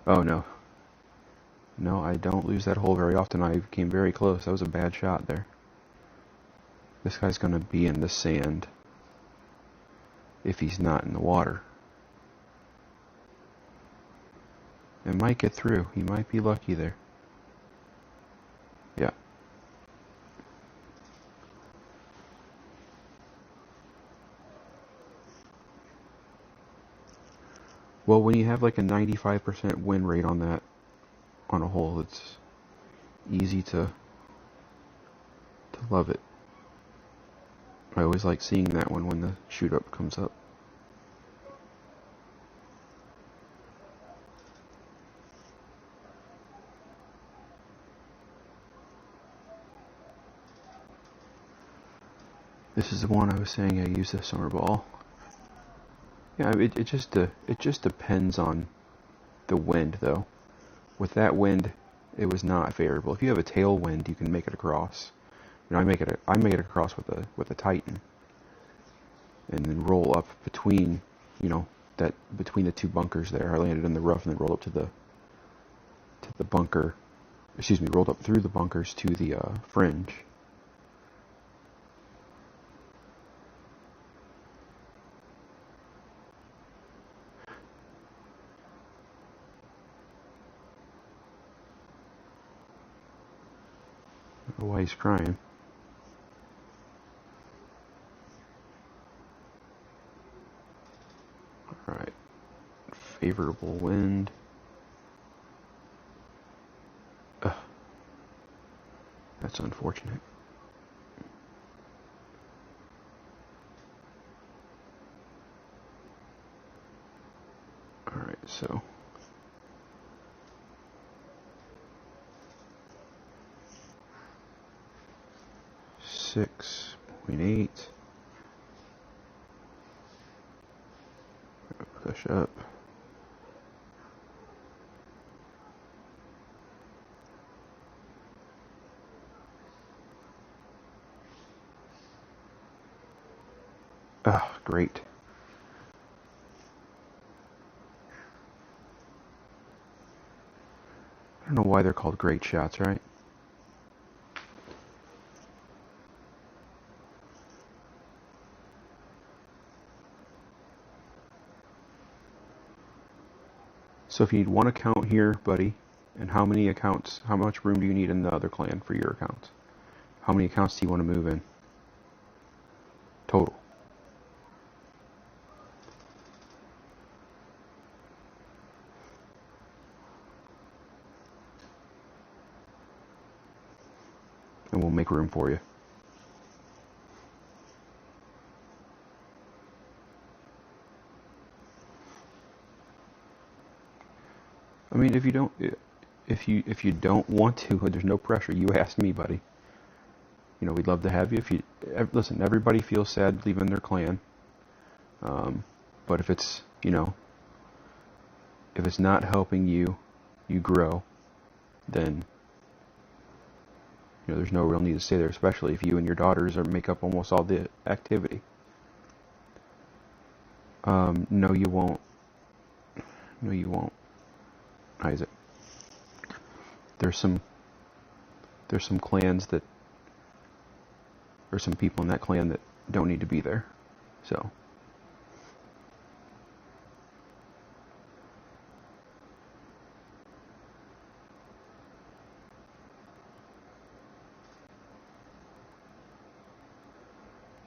Oh no. No, I don't lose that hole very often. I came very close. That was a bad shot there. This guy's going to be in the sand if he's not in the water. It might get through. He might be lucky there. Yeah. Well, when you have like a 95% win rate on a hole, it's easy to love it. I always like seeing that one when the shoot up comes up. This is the one I was saying I use this summer ball. Yeah, it just depends on the wind though. With that wind, it was not favorable. If you have a tailwind, you can make it across. You know, I make it across with a Titan, and then roll up between, between the two bunkers there. I landed in the rough and then rolled up to the bunker. Excuse me, rolled up through the bunkers to the fringe. I don't know why he's crying. Alright. Favorable wind. Ugh. That's unfortunate. Alright, so 6.8. Push up. Ah, great. I don't know why they're called great shots, right? So if you need one account here, buddy, and how much room do you need in the other clan for your accounts? How many accounts do you want to move in? Total. And we'll make room for you. I mean, if you don't want to, there's no pressure. You asked me, buddy. You know, we'd love to have you. Listen, everybody feels sad leaving their clan. But if it's not helping you grow, then there's no real need to stay there. Especially if you and your daughters make up almost all the activity. No, you won't. No, you won't, Isaac. There's some clans that, or some people in that clan that don't need to be there. So.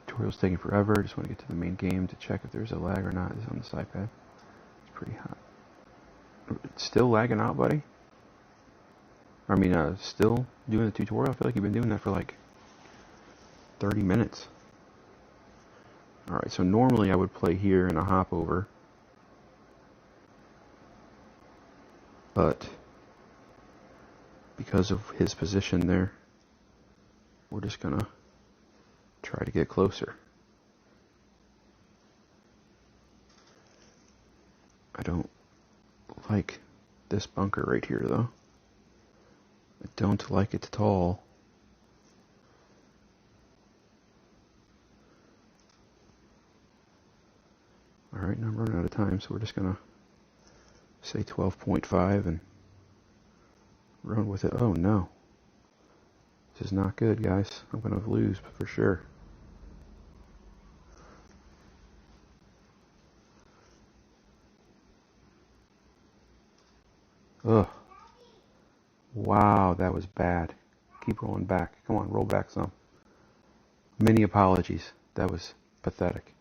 Tutorial's taking forever. Just want to get to the main game to check if there's a lag or not. It's on this iPad. It's pretty hot. It's still lagging out, buddy? I mean, still doing the tutorial? I feel like you've been doing that for like 30 minutes. Alright, so normally I would play here in a hop over. But because of his position there, we're just gonna try to get closer. I don't like this bunker right here though. I don't like it at all. Alright, now I'm running out of time, so we're just gonna say 12.5 and run with it. Oh no. This is not good, guys. I'm gonna lose for sure. Ugh. Wow, that was bad. Keep rolling back. Come on, roll back some. Many apologies. That was pathetic.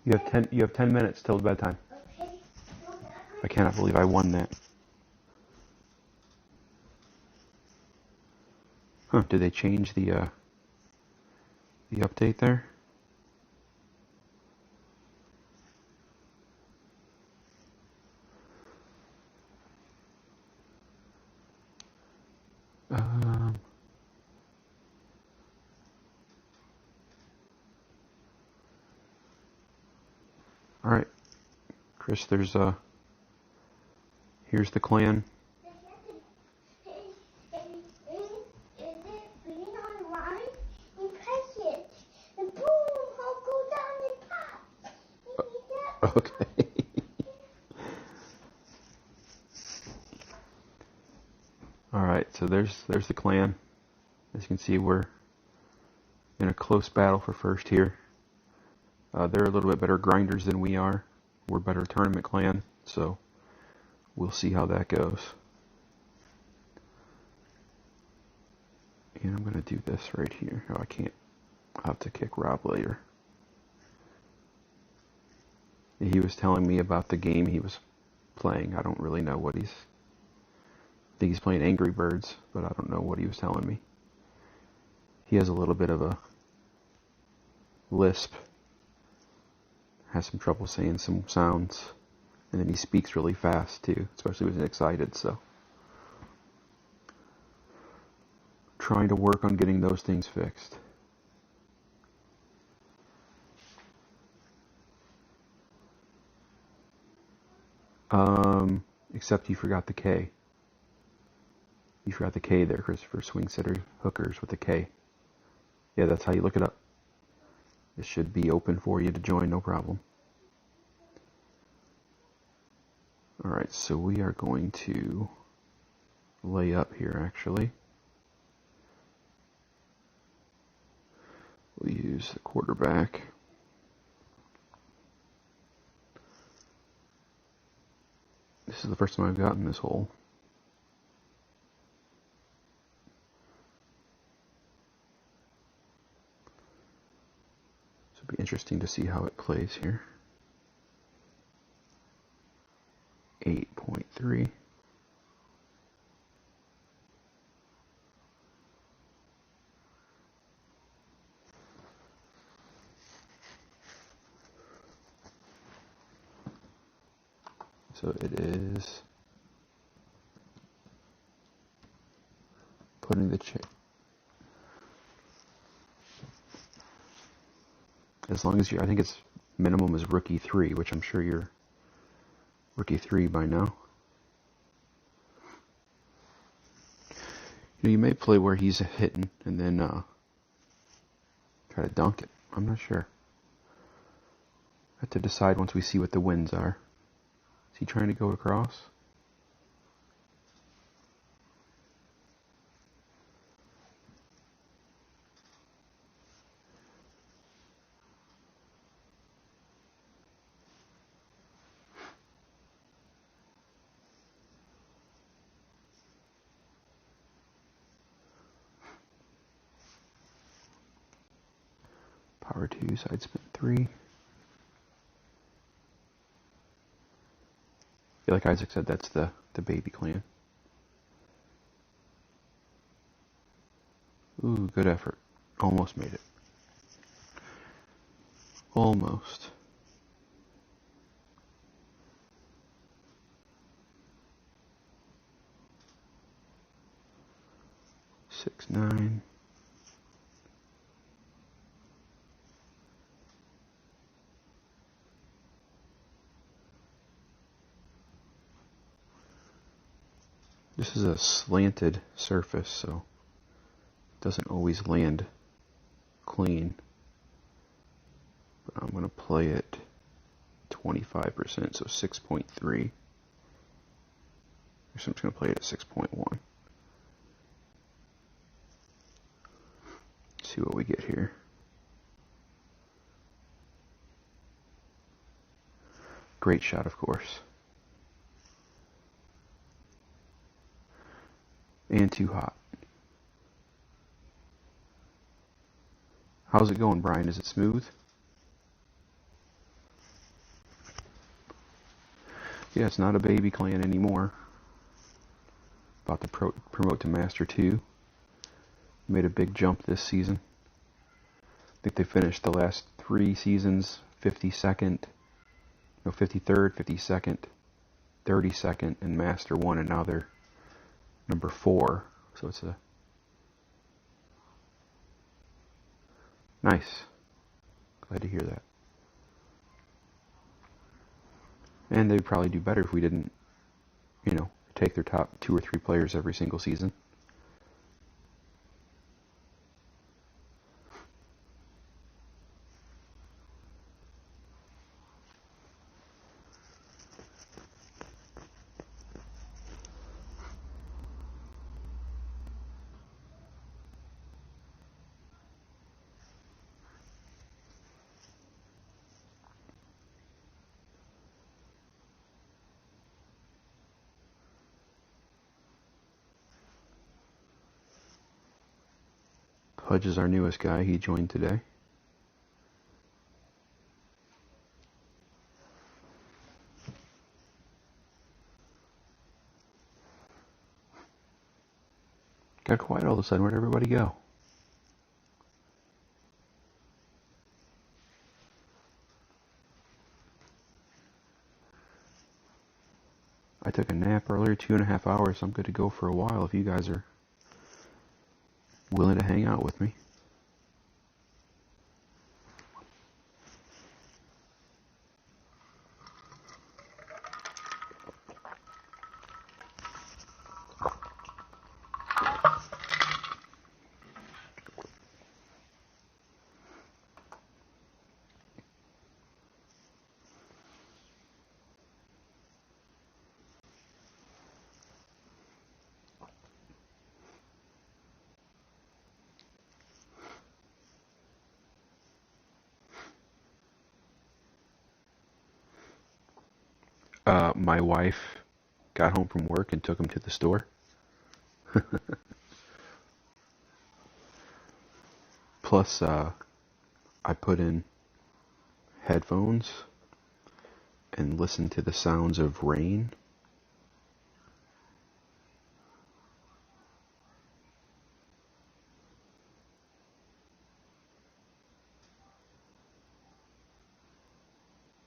You have 10 minutes till bedtime. I cannot believe I won that. Huh, did they change the update there? Alright. Chris, here's the clan. Okay. Alright, so there's the clan. As you can see, we're in a close battle for first here. They're a little bit better grinders than we are. We're a better tournament clan, so we'll see how that goes. And I'm going to do this right here. Oh, I can't. I'll have to kick Rob later. He was telling me about the game he was playing. I don't really know what I think he's playing Angry Birds, but I don't know what he was telling me. He has a little bit of a lisp. Has some trouble saying some sounds. And then he speaks really fast too, especially when he's excited, so. Trying to work on getting those things fixed. Except you forgot the K. You forgot the K there, Christopher. Swing setter hookers with the K. Yeah, that's how you look it up. It should be open for you to join, no problem. Alright, so we are going to lay up here, actually. We'll use the quarterback. This is the first time I've gotten this hole. So it'll be interesting to see how it plays here. 8.3. So it is putting the chip. As long as I think it's minimum is rookie 3, which I'm sure you're rookie 3 by now. You may play where he's hitting and then try to dunk it. I'm not sure. I have to decide once we see what the winds are. Is he trying to go across? Tour-toise, side spin 3. I feel like Isaac said that's the baby clan. Ooh, good effort. Almost made it. Almost. Six, 9. This is a slanted surface, so it doesn't always land clean. But I'm going to play it 25%, so 6.3. I'm just going to play it at 6.1. See what we get here. Great shot, of course. And too hot. How's it going, Brian? Is it smooth? Yeah, it's not a baby clan anymore. About to promote to Master 2. Made a big jump this season. I think they finished the last 3 seasons 52nd, 53rd, 52nd, 32nd, and Master 1, and now they're number 4. So it's a nice. Glad to hear that. And they'd probably do better if we didn't, take their top 2 or 3 players every single season. Pudge is our newest guy. He joined today. Got quiet all of a sudden. Where'd everybody go? I took a nap earlier, 2.5 hours. So I'm good to go for a while if you guys are willing to hang out with me. My wife got home from work and took him to the store. Plus, I put in headphones and listened to the sounds of rain.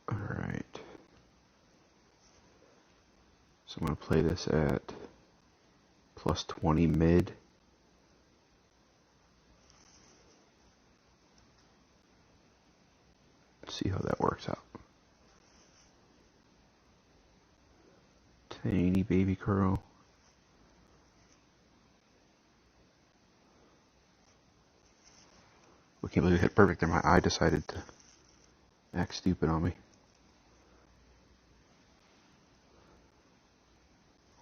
Alright. So I'm going to play this at plus 20 mid. See how that works out. Tiny baby curl. I can't believe it hit perfect there. My eye decided to act stupid on me.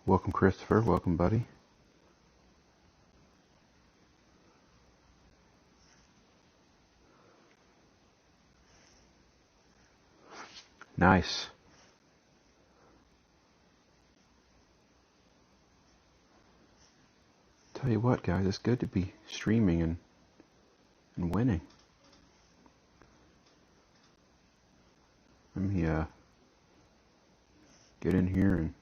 Welcome, Christopher. Welcome, buddy. Nice. Tell you what, guys, it's good to be streaming and winning. get in here and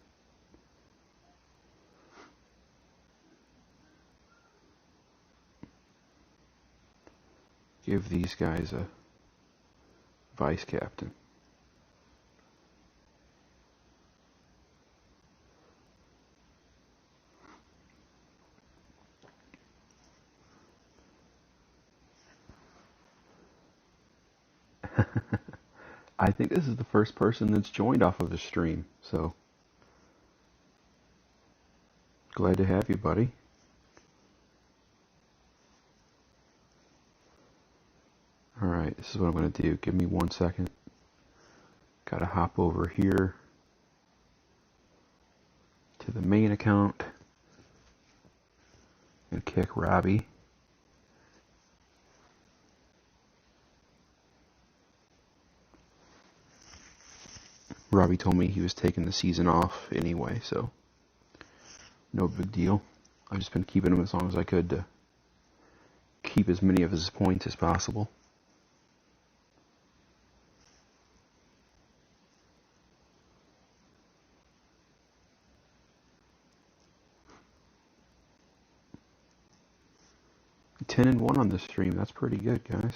give these guys a vice captain. I think this is the first person that's joined off of the stream, so glad to have you, buddy. Alright, this is what I'm going to do. Give me 1 second. Gotta hop over here to the main account and kick Robbie. Robbie told me he was taking the season off anyway, so no big deal. I've just been keeping him as long as I could to keep as many of his points as possible. $10-1 on this stream. That's pretty good, guys.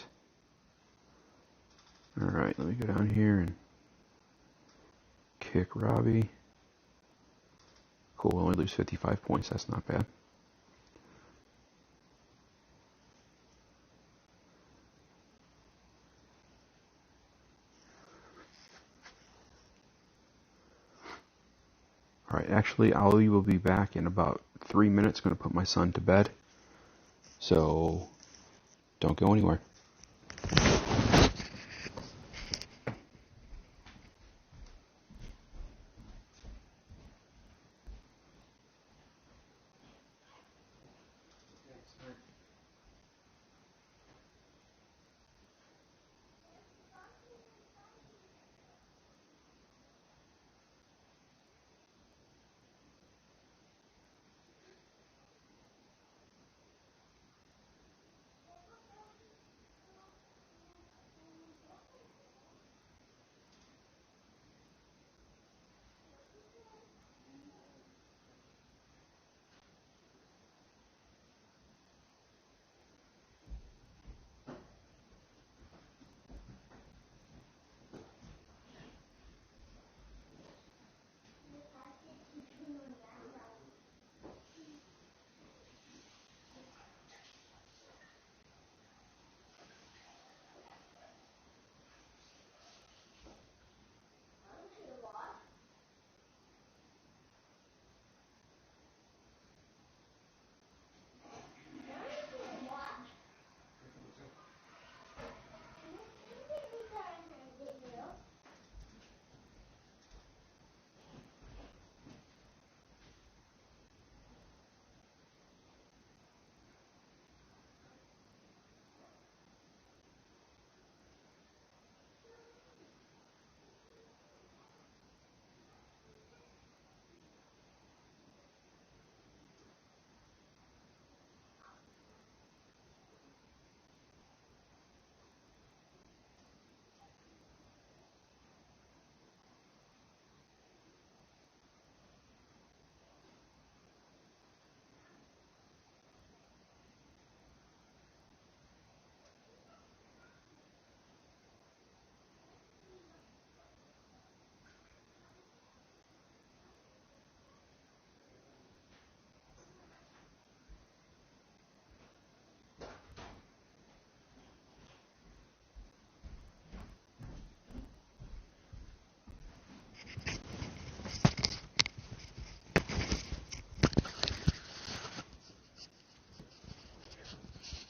Alright, let me go down here and kick Robbie. Cool, we'll only lose 55 points. That's not bad. Alright, actually, Ali will be back in about 3 minutes. Going to put my son to bed. So, don't go anywhere.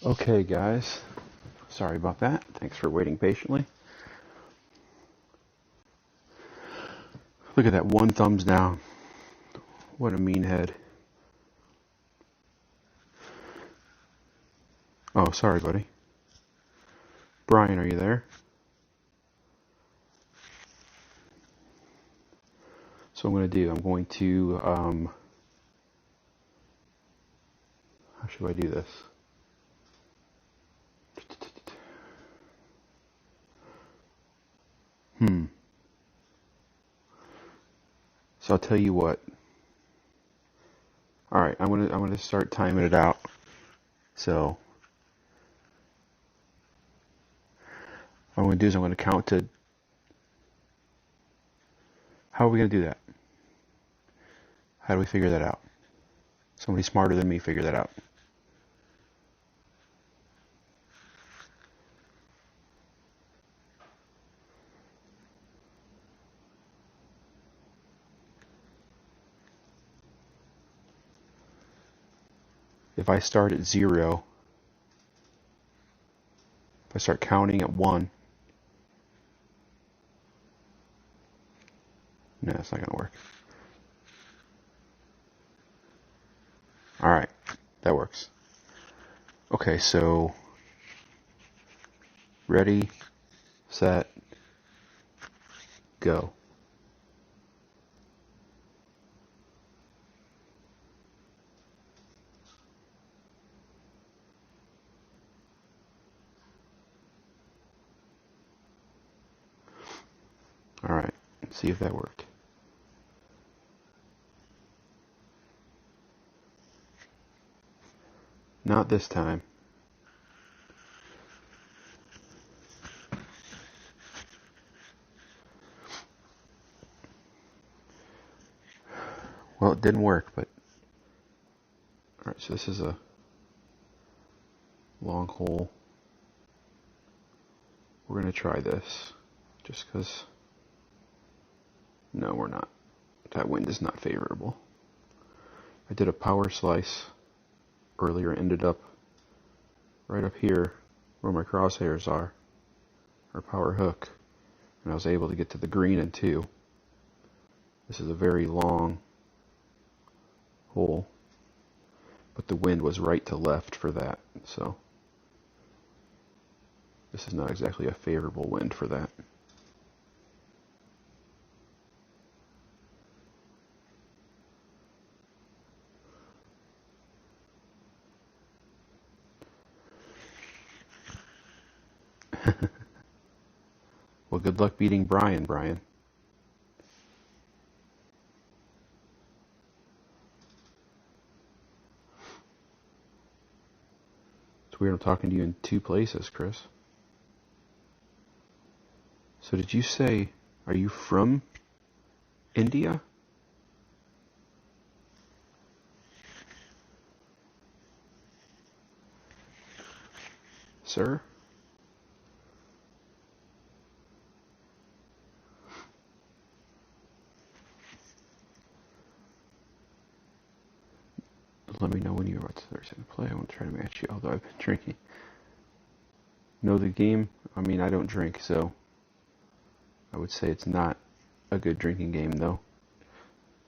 Okay, guys. Sorry about that. Thanks for waiting patiently. Look at that, 1 thumbs down. What a mean head. Oh, sorry, buddy. Brian, are you there? So I'm going to, how should I do this? So I'll tell you what. All right, I'm gonna start timing it out. So what I'm gonna do is I'm gonna count to. How are we gonna do that? How do we figure that out? Somebody smarter than me figure that out. If I start at 0, if I start counting at 1, no, it's not going to work. Alright, that works. Okay, so ready, set, go. Alright, let's see if that worked. Not this time. Well, it didn't work, but... Alright, so this is a long hole. We're going to try this, just because... No, we're not. That wind is not favorable. I did a power slice earlier, ended up right up here where my crosshairs are, or power hook, and I was able to get to the green in 2. This is a very long hole, but the wind was right to left for that, so this is not exactly a favorable wind for that. Well, good luck beating Brian. It's weird I'm talking to you in 2 places, Chris. So did you say, are you from India? Sir? Let me know when you're about to start to play. I won't try to match you, although I've been drinking. Know the game? I mean, I don't drink, so I would say it's not a good drinking game, though.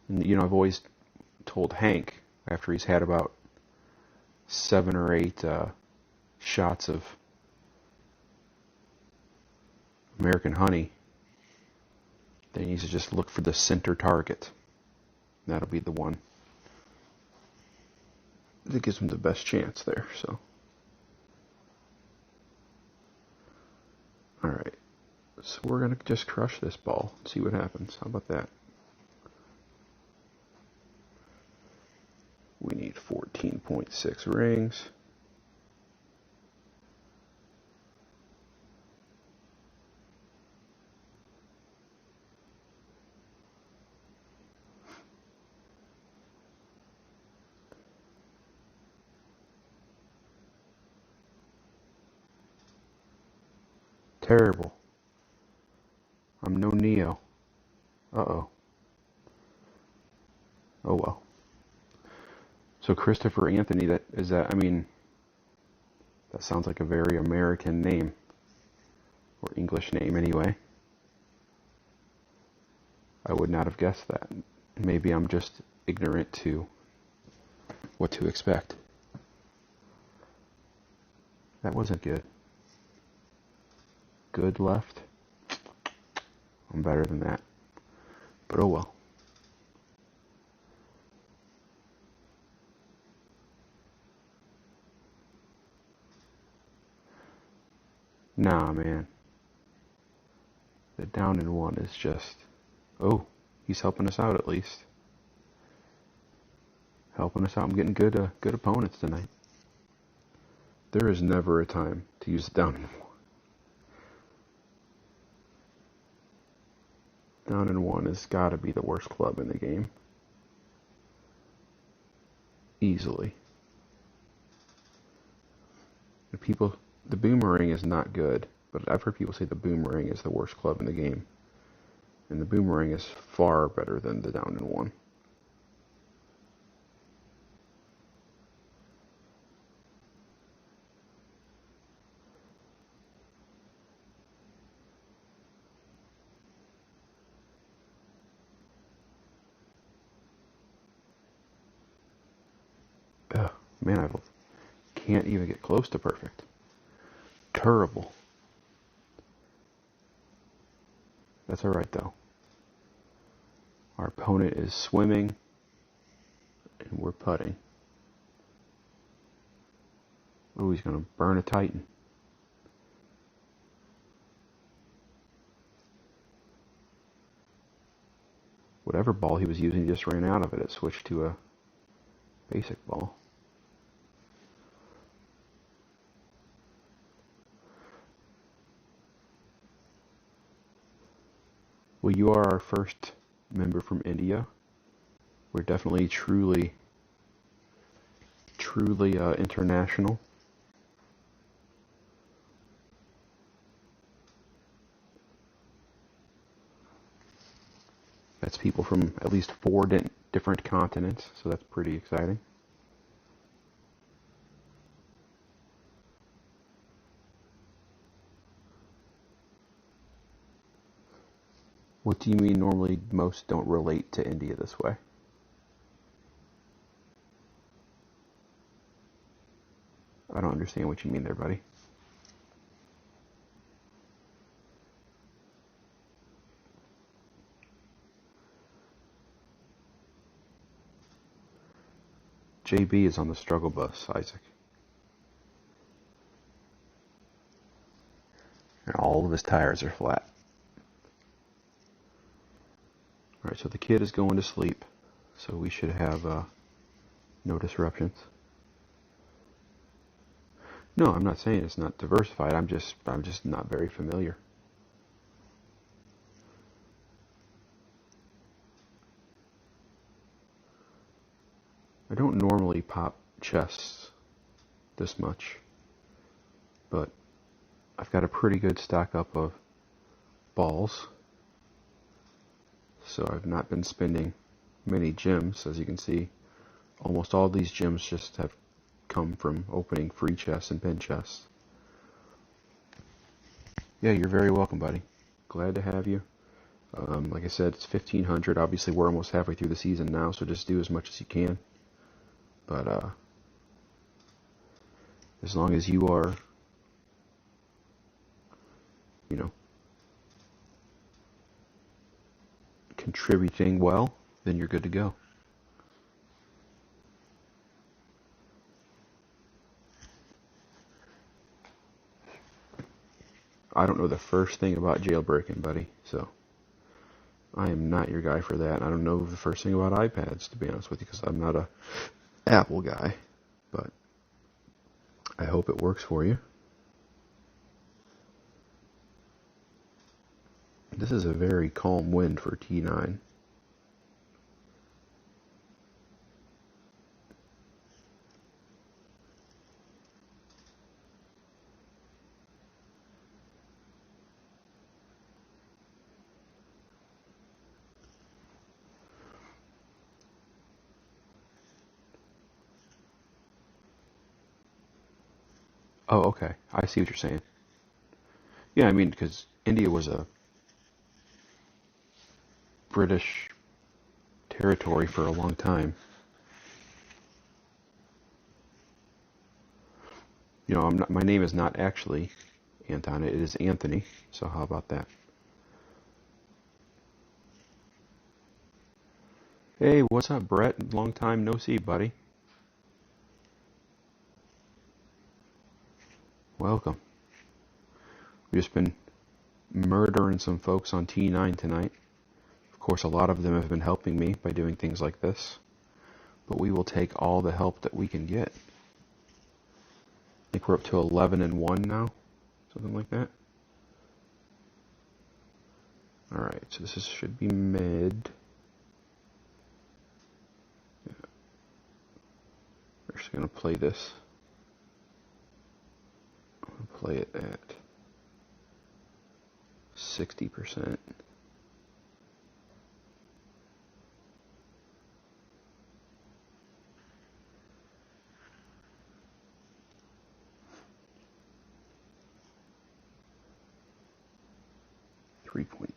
And, you know, I've always told Hank, after he's had about 7 or 8 shots of American honey, that he needs to just look for the center target. That'll be the one that gives him the best chance there, so. Alright, so we're going to just crush this ball and see what happens. How about that? We need 14.6 rings. Terrible. I'm no Neo. Uh-oh. Oh well. So Christopher Anthony, that I mean, that sounds like a very American name. Or English name anyway. I would not have guessed that. Maybe I'm just ignorant to what to expect. That wasn't good. Good left. I'm better than that. But oh well. Nah, man. The down in 1 is just... Oh, He's helping us out at least. Helping us out. I'm getting good opponents tonight. There is never a time to use the down and one. Down and one has got to be the worst club in the game. Easily. The boomerang is not good, but I've heard people say the boomerang is the worst club in the game. And the boomerang is far better than the down and one. Ugh, man, I can't even get close to perfect. Terrible. That's alright though. Our opponent is swimming, and we're putting. Oh, he's going to burn a Titan. Whatever ball he was using, he just ran out of it. It switched to a basic ball. Well, you are our first member from India. We're definitely truly international. That's people from at least 4 different continents, so that's pretty exciting. What do you mean normally most don't relate to India this way? I don't understand what you mean there, buddy. JB is on the struggle bus, Isaac. And all of his tires are flat. Alright, so the kid is going to sleep, so we should have no disruptions. No, I'm not saying it's not diversified. I'm just not very familiar. I don't normally pop chests this much, but I've got a pretty good stack up of balls, so I've not been spending many gems. As you can see, almost all these gems just have come from opening free chests and pin chests. Yeah, you're very welcome, buddy. Glad to have you. Like I said, it's 1,500. Obviously, we're almost halfway through the season now, so just do as much as you can. But as long as you are, contributing well, then you're good to go. I don't know the first thing about jailbreaking, buddy, so I am not your guy for that. I don't know the first thing about iPads, to be honest with you, because I'm not a Apple guy, but I hope it works for you. This is a very calm wind for T9. Oh, okay. I see what you're saying. Yeah, I mean, because India was a British territory for a long time. My name is not actually Anton, it is Anthony, so how about that? Hey, what's up, Brett? Long time no see, buddy. Welcome. We've just been murdering some folks on T9 tonight. Of course, a lot of them have been helping me by doing things like this, but we will take all the help that we can get. I think we're up to 11-1 now, something like that. Alright, so this should be mid. Yeah. We're just going to play this. I'm going to play it at 60%.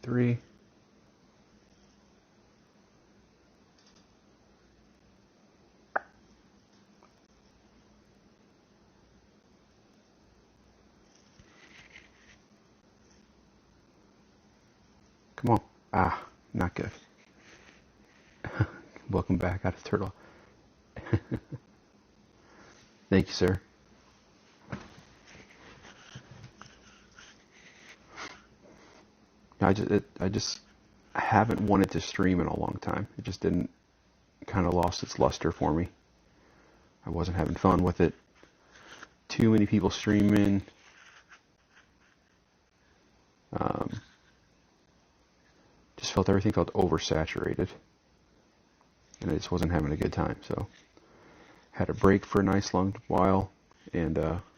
.3. Come on. Ah, not good. Welcome back out of turtle. Thank you, sir. I just haven't wanted to stream in a long time. It just didn't, kind of lost its luster for me. I wasn't having fun with it. Too many people streaming. Just everything felt oversaturated, and I just wasn't having a good time. So had a break for a nice long while, and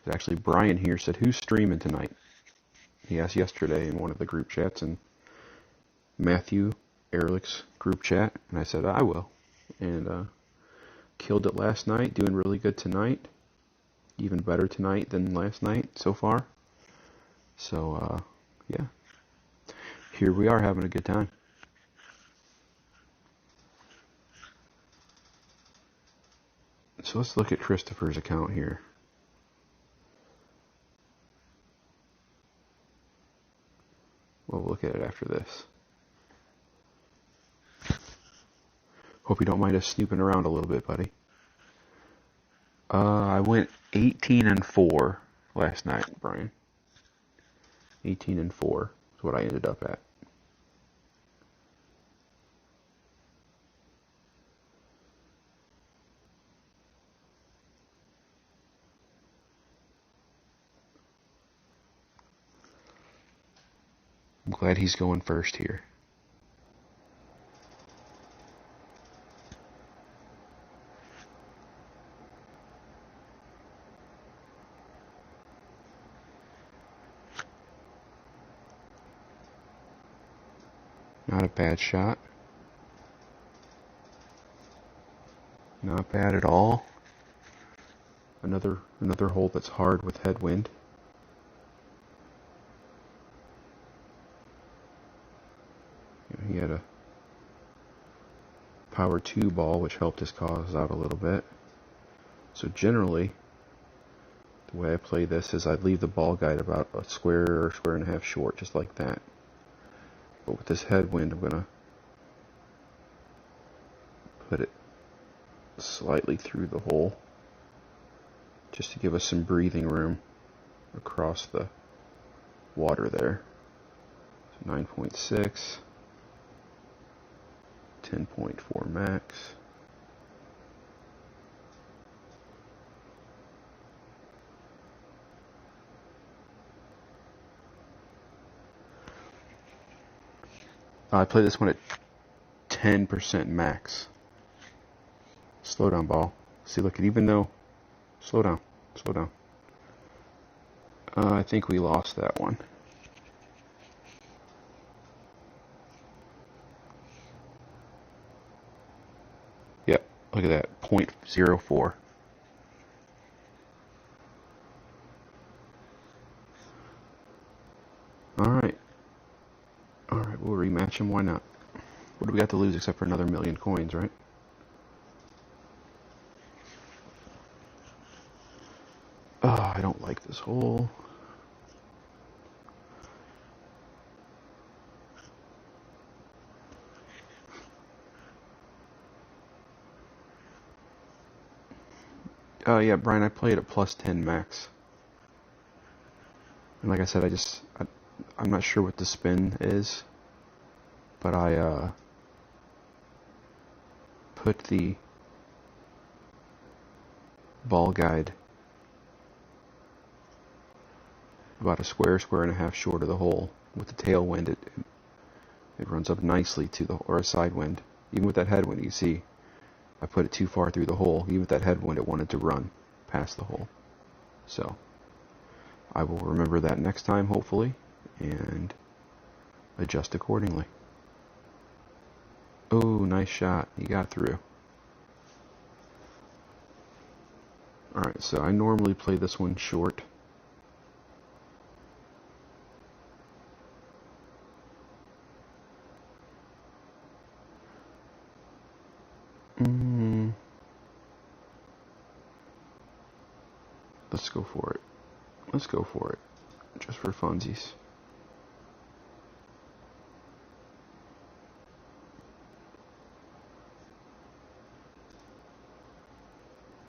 actually Brian here said, "Who's streaming tonight?" He asked yesterday in one of the group chats, and Matthew Ehrlich's group chat, and I said I will, and killed it last night. Doing really good tonight, even better tonight than last night so far. So yeah, here we are having a good time. So let's look at Christopher's account here. We'll look at it after this. Hope you don't mind us snooping around a little bit, buddy. I went 18-4 last night, Brian. 18-4 is what I ended up at. I'm glad he's going first here. Not a bad shot. Not bad at all. Another hole that's hard with headwind. He had a power 2 ball, which helped his cause out a little bit. So generally, the way I play this is I leave the ball guide about a square or square and a half short, just like that. But with this headwind, I'm going to put it slightly through the hole, just to give us some breathing room across the water there. So 9.6. 10.4 max. I play this one at 10% max. Slow down, ball. See, look, even though... Slow down. Slow down. I think we lost that one. Yep, look at that. 0.04. Alright. Alright, we'll rematch him. Why not? What do we got to lose except for another 1,000,000 coins, right? Oh, I don't like this hole. Yeah, Brian, I played at plus 10 max. And like I said, I'm not sure what the spin is, but I put the ball guide about a square and a half short of the hole. With the tailwind, it runs up nicely to the, or a side wind. Even with that headwind, you see, I put it too far through the hole. Even with that headwind, it wanted to run past the hole. So, I will remember that next time, hopefully, and adjust accordingly. Oh, nice shot. You got through. Alright, so I normally play this one short. Let's go for it. Let's go for it. Just for funsies.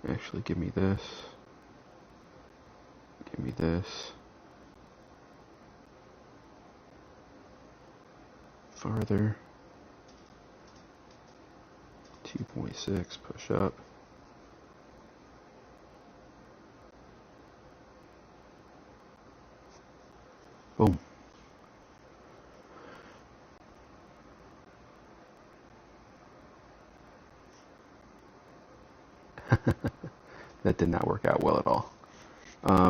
Actually, give me this. Give me this. Farther. 2.6, push up. Boom. That did not work out well at all.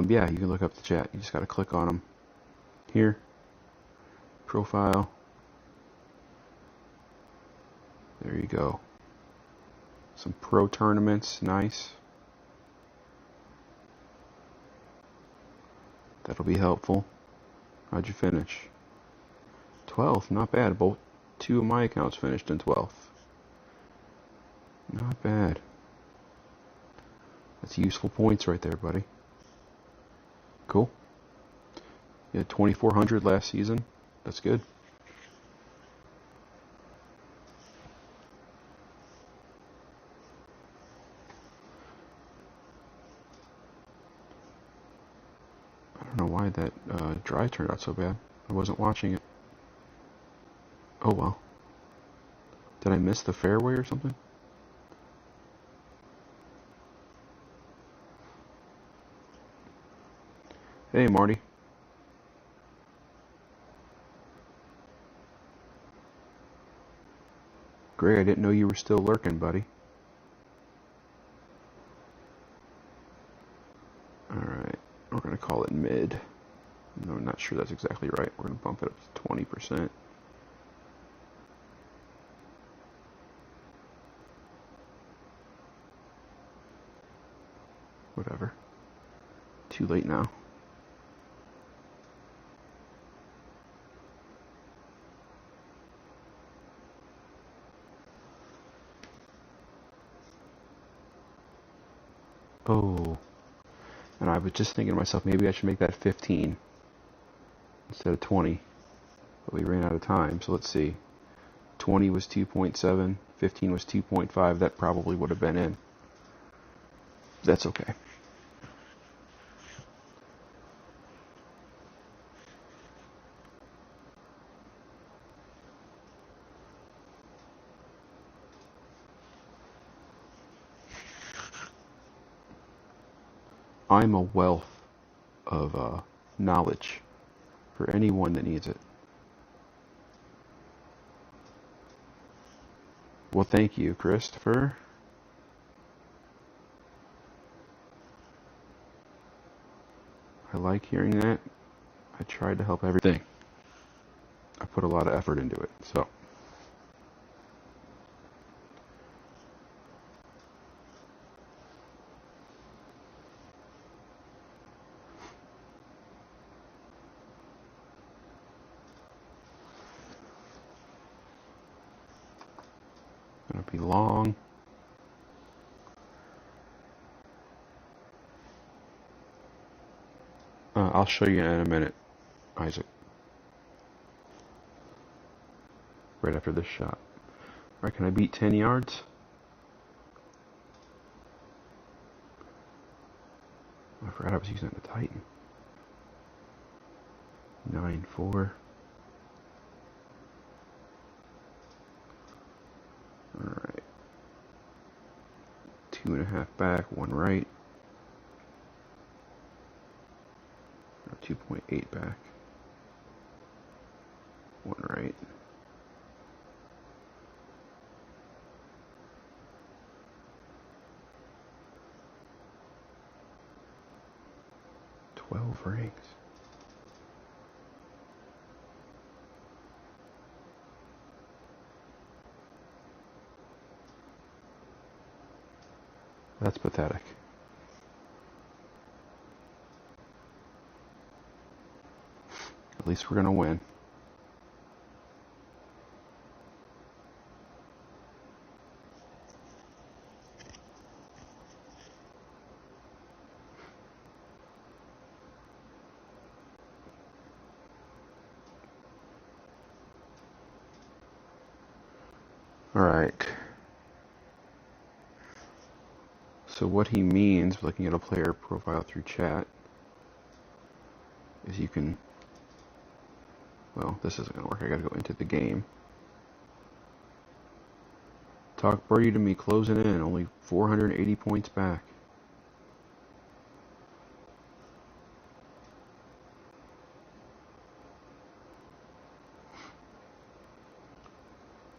Yeah, you can look up the chat. You just got to click on them. Here. Profile. There you go. Some pro tournaments. Nice. That'll be helpful. How'd you finish? 12th. Not bad. Both two of my accounts finished in 12th. Not bad. That's useful points right there, buddy. Cool. You had 2,400 last season. That's good. I don't know why that dry turned out so bad. I wasn't watching it. Oh well. Did I miss the fairway or something? Hey, Marty. Greg, I didn't know you were still lurking, buddy. Alright, we're going to call it mid. No, I'm not sure that's exactly right. We're going to bump it up to 20%. Whatever. Too late now. Oh. And I was just thinking to myself, maybe I should make that 15 instead of 20. But we ran out of time, so let's see. 20 was 2.7, 15 was 2.5. That probably would have been in. That's okay. I'm a wealth of knowledge for anyone that needs it. Well, thank you, Christopher. I like hearing that. I tried to help everything. I put a lot of effort into it, so. Gonna be long. I'll show you in a minute, Isaac. Right after this shot. Alright, can I beat 10 yards? I forgot I was using the Titan. 9-4. Alright. 2.5 back, 1 right. Or 2.8 back, 1 right. Rings. That's pathetic. At least we're gonna win. Alright. So what he means, looking at a player profile through chat, is you can... Well, this isn't going to work. I got to go into the game. Talk birdie to me, closing in. Only 480 points back.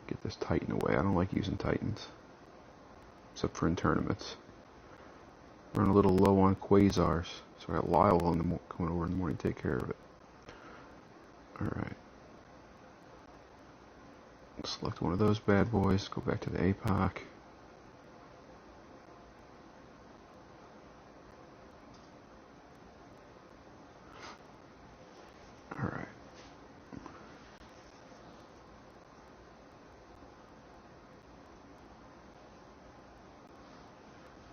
Get this Titan away. I don't like using Titans. Except for in tournaments. Run a little low on quasars. So I got Lyle coming over in the morning to take care of it. Alright. Select one of those bad boys. Go back to the APOC. Alright.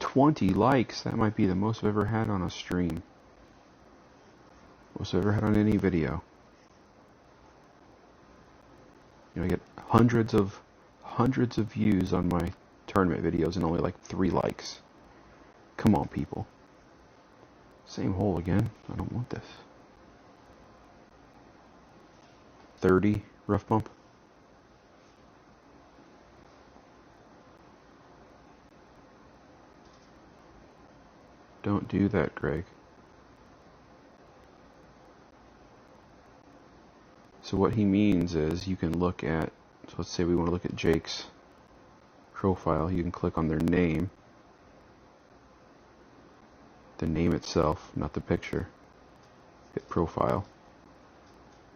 $20 likes. That might be the most I've ever had on a stream. Most I've ever had on any video. You know, I get hundreds of views on my tournament videos and only like 3 likes. Come on, people. Same hole again. I don't want this. 30 rough bump. Don't do that, Greg. So what he means is you can look at, so let's say we want to look at Jake's profile. You can click on their name. The name itself, not the picture. Hit profile.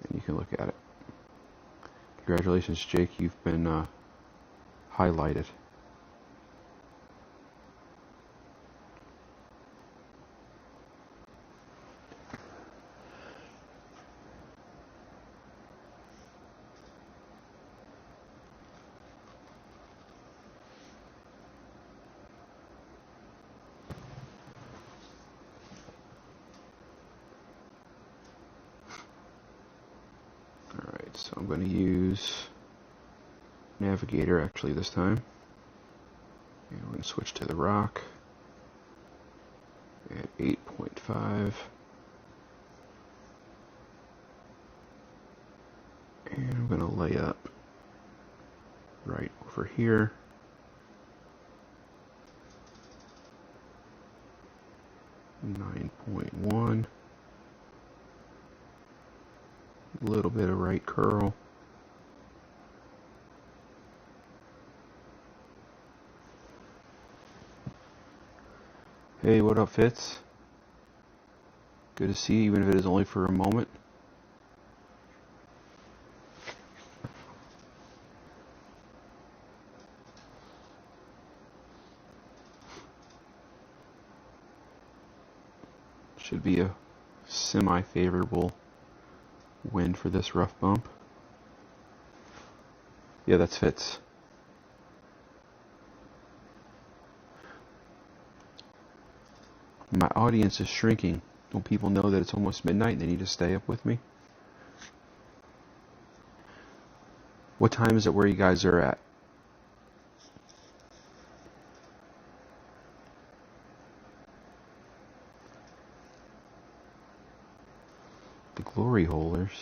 And you can look at it. Congratulations, Jake. You've been highlighted. So I'm going to use Navigator actually this time. And we're going to switch to the rock at 8.5. And I'm going to lay up right over here. .1. A little bit of right curl. Hey, what up, Fitz? Good to see you, even if it is only for a moment. Should be a semi-favorable wind for this rough bump. Yeah, that's Fitz. My audience is shrinking. Don't people know that it's almost midnight and they need to stay up with me? What time is it where you guys are at? The glory holders.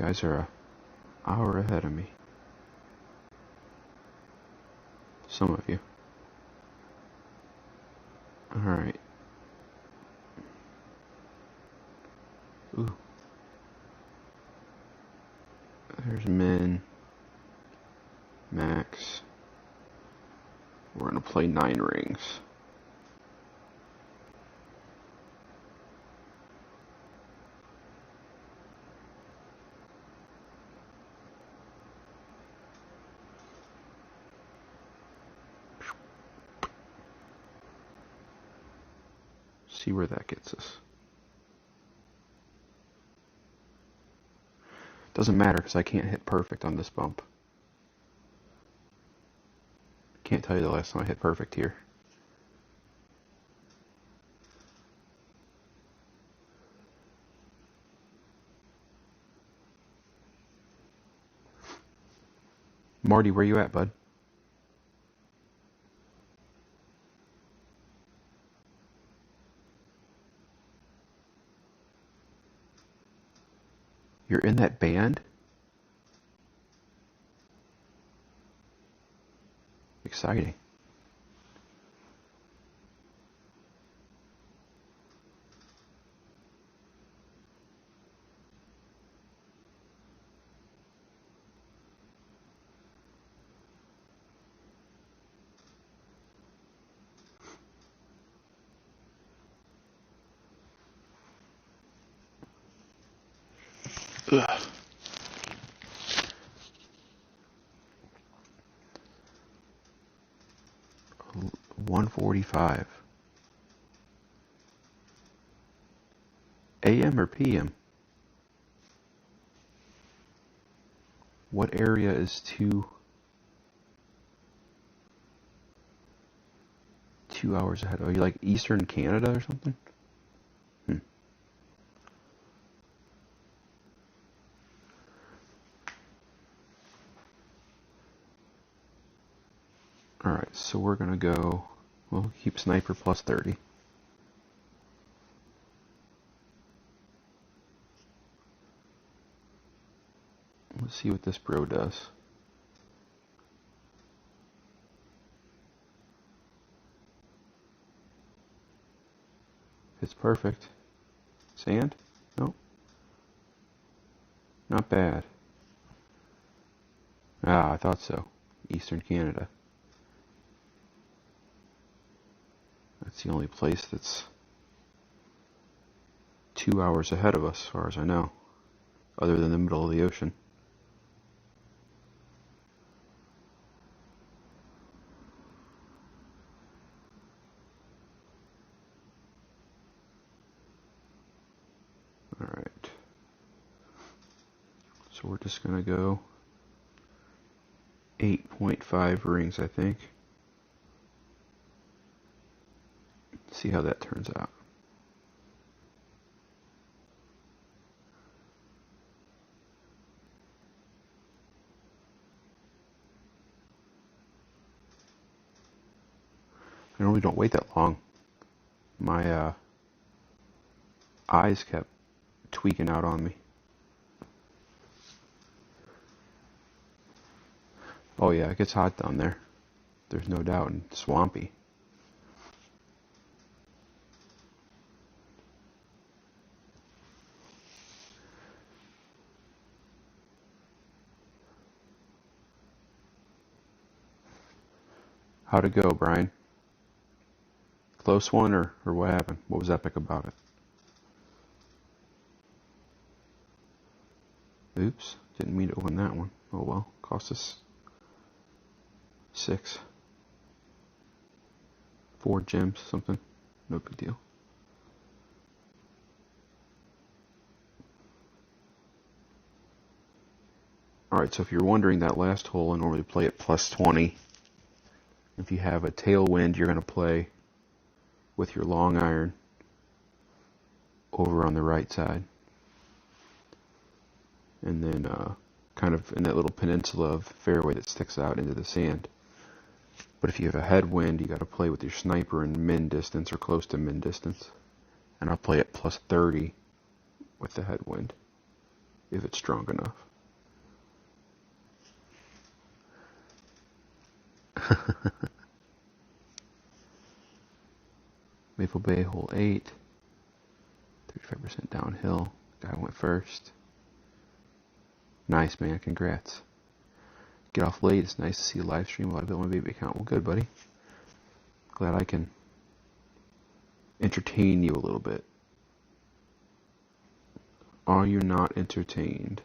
Guys are an hour ahead of me. Some of you. Alright. Ooh. There's min. Max. We're going to play 9 rings. See where that gets us. Doesn't matter because I can't hit perfect on this bump. Can't tell you the last time I hit perfect here. Marty, where you at, bud? You're in that band? Exciting. Ugh. 1:45. AM or PM? What area is 2 hours ahead? Are you like Eastern Canada or something? Alright, so we're gonna go, we'll keep sniper plus 30. Let's see what this bro does. It's perfect. Sand? Nope. Not bad. Ah, I thought so. Eastern Canada. That's the only place that's 2 hours ahead of us, as far as I know, other than the middle of the ocean. Alright. So we're just going to go 8.5 rings, I think. See how that turns out. I normally don't wait that long. My eyes kept tweaking out on me. Oh yeah, it gets hot down there. There's no doubt, and swampy. How'd it go, Brian? Close one, or what happened? What was epic about it? Oops, didn't mean to win that one. Oh well, cost us 4 gems, something. No big deal. Alright, so if you're wondering, that last hole, I normally play at plus 20. If you have a tailwind, you're going to play with your long iron over on the right side. And then kind of in that little peninsula of fairway that sticks out into the sand. But if you have a headwind, you got to play with your sniper in min distance or close to min distance. And I'll play at plus 30 with the headwind. if it's strong enough. Maple Bay, hole 8. 35% downhill. Guy went first. Nice, man. Congrats. Get off late. It's nice to see a live stream while I build my baby account. Well, good, buddy. Glad I can entertain you a little bit. Are you not entertained?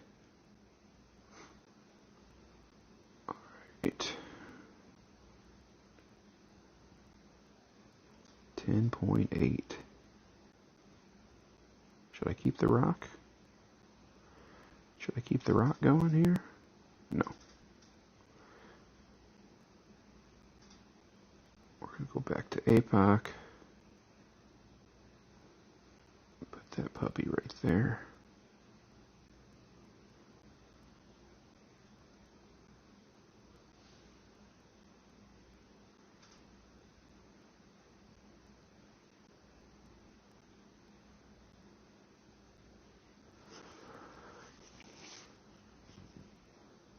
Alright. 10.8. Should I keep the rock? Should I keep the rock going here? No. We're going to go back to APOC. Put that puppy right there.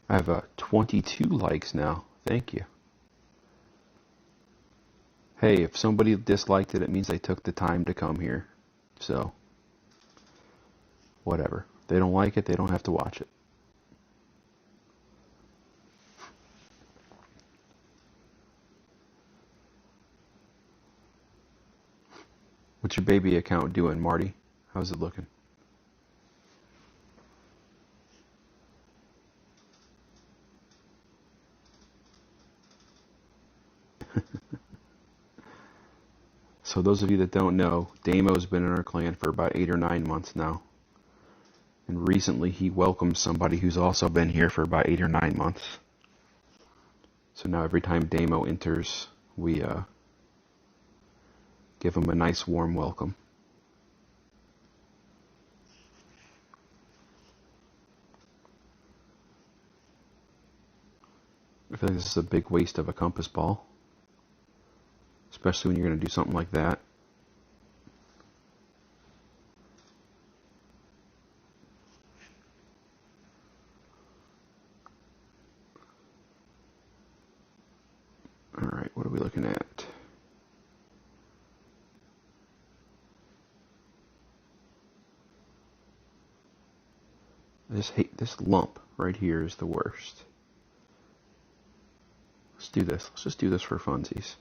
I have 22 likes now. Thank you. Hey, if somebody disliked it, it means they took the time to come here. So, whatever. If they don't like it, they don't have to watch it. What's your baby account doing, Marty? How's it looking? So those of you that don't know, Damo's been in our clan for about 8 or 9 months now. And recently he welcomed somebody who's also been here for about 8 or 9 months. So now every time Damo enters, we give him a nice warm welcome. I feel like this is a big waste of a compass ball. Especially when you're going to do something like that. Alright, what are we looking at? This lump right here is the worst. Let's do this. Let's just do this for funsies.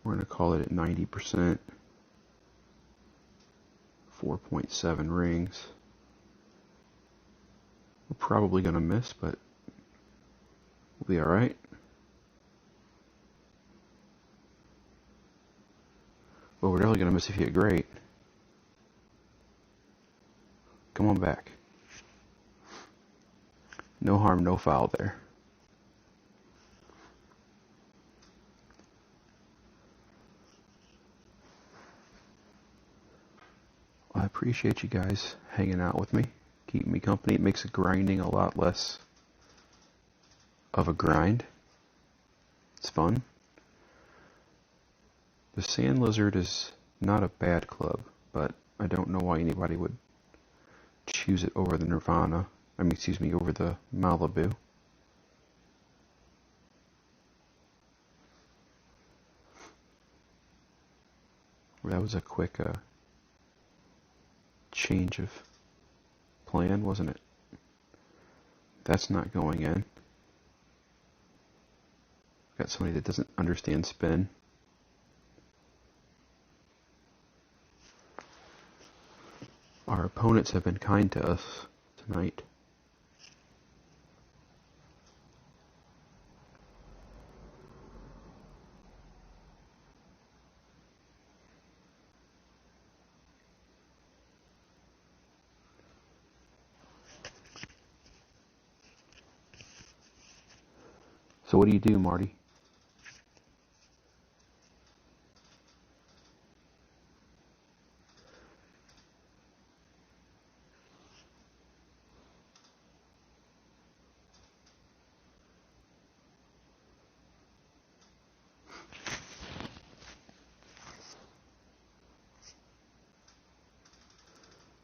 We're going to call it at 90%. 4.7 rings. We're probably going to miss, but we'll be alright. Well, we're definitely going to miss if you hit great. Come on back. No harm, no foul there. I appreciate you guys hanging out with me, keeping me company. It makes grinding a lot less of a grind. It's fun. The Sand Lizard is not a bad club, but I don't know why anybody would choose it over the Nirvana. Over the Malibu. That was a quick change of plan, wasn't it? That's not going in. Got somebody that doesn't understand spin. Our opponents have been kind to us tonight. So what do you do, Marty?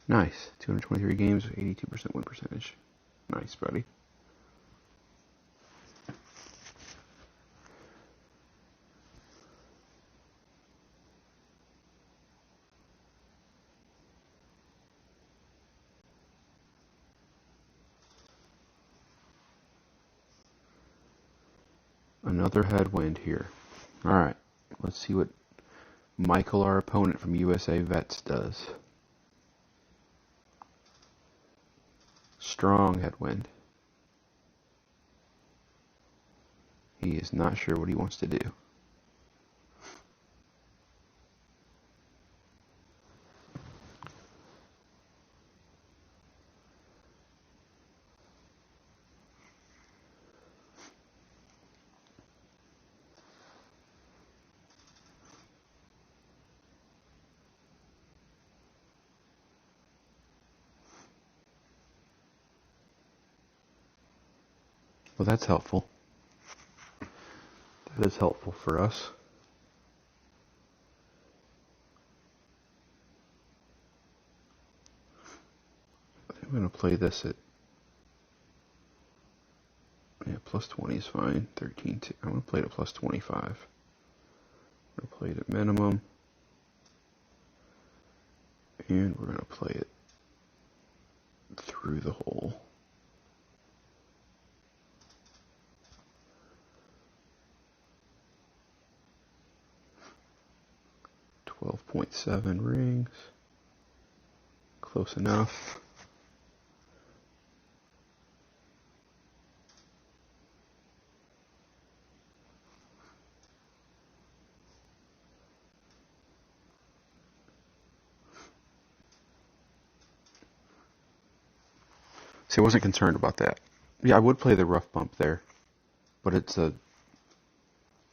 Nice. 223 games, 82% win percentage. Nice, buddy. Another headwind here. Alright, let's see what Michael, our opponent from USA Vets, does. Strong headwind. He is not sure what he wants to do. Well, that's helpful. That is helpful for us. I'm going to play this at, plus 20 is fine. 13, I'm going to play it at plus 25. I'm going to play it at minimum. And we're going to play it through the hole. 12.7 rings. Close enough. See, I wasn't concerned about that. Yeah, I would play the rough bump there, but it's a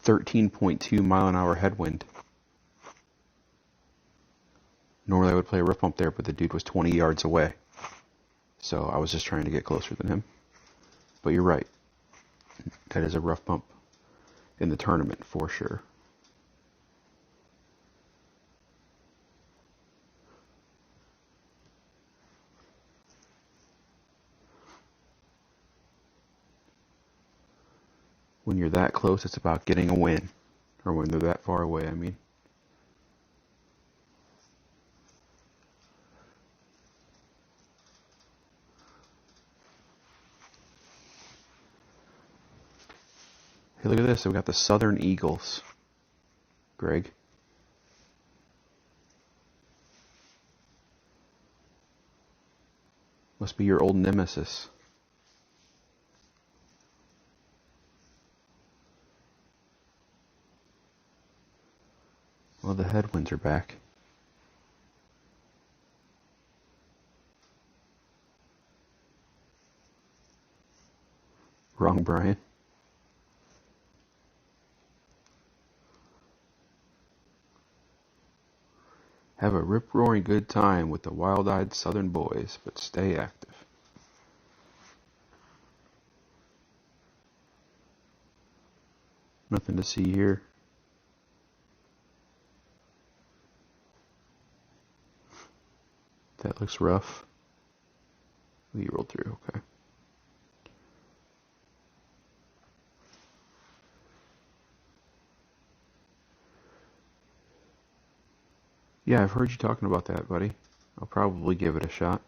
13.2 mile an hour headwind. Normally I would play a rough bump there, but the dude was 20 yards away. So I was just trying to get closer than him. But you're right. That is a rough bump in the tournament for sure. When you're that close, it's about getting a win. Or when they're that far away, I mean. Hey, look at this. We got the Southern Eagles. Greg. Must be your old nemesis. Well, the headwinds are back. Wrong, Brian. Have a rip-roaring good time with the wild-eyed Southern boys, but stay active. Nothing to see here. That looks rough. You rolled through, okay. Yeah, I've heard you talking about that, buddy. I'll probably give it a shot.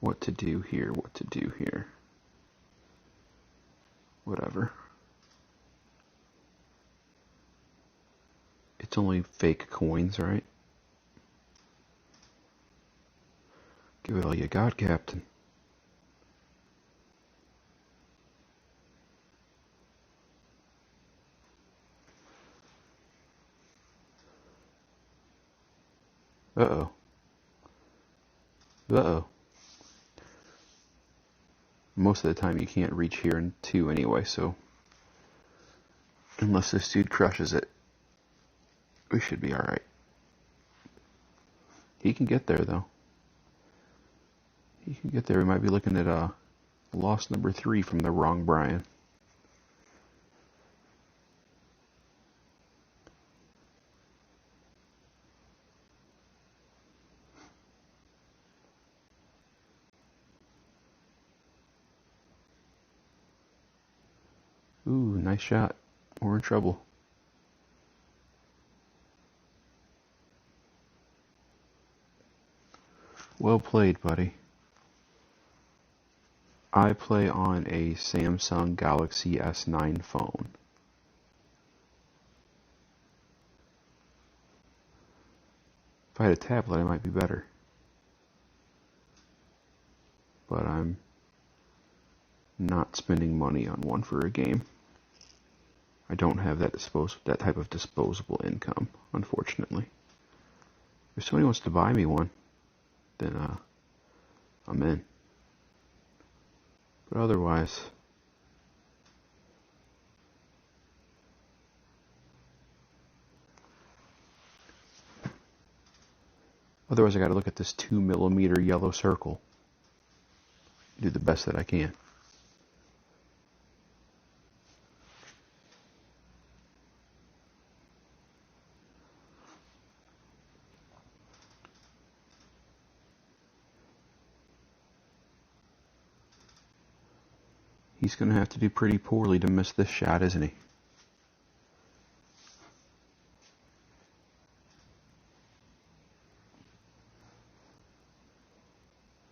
What to do here, what to do here. Whatever. It's only fake coins, right? Give it all you got, Captain. Uh-oh. Uh-oh. Most of the time you can't reach here in 2 anyway, so unless this dude crushes it, we should be alright. He can get there, though. You can get there. We might be looking at loss number 3 from the wrong Brian. Ooh, nice shot. We're in trouble. Well played, buddy. I play on a Samsung Galaxy S9 phone. If I had a tablet, I might be better. But I'm not spending money on one for a game. I don't have that type of disposable income, unfortunately. If somebody wants to buy me one, then I'm in. But otherwise, I got to look at this 2mm yellow circle. Do the best that I can. He's going to have to do pretty poorly to miss this shot, isn't he?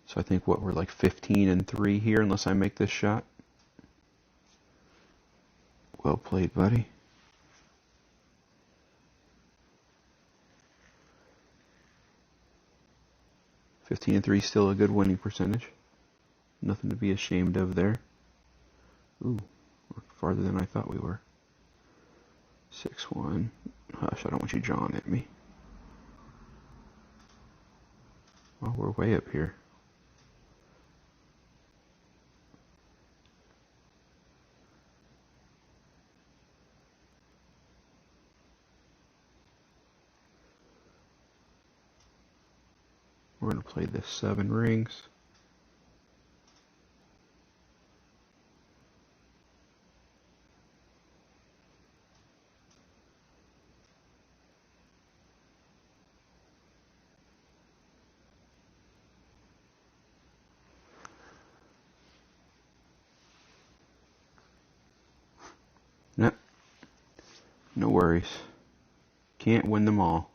So I think, we're like 15-3 here unless I make this shot. Well played, buddy. $15 and 3 is still a good winning percentage. Nothing to be ashamed of there. Ooh, we're farther than I thought we were. 6-1. Hush, I don't want you jawing at me. Oh, we're way up here. We're going to play this 7 rings. Nope. No worries. Can't win them all.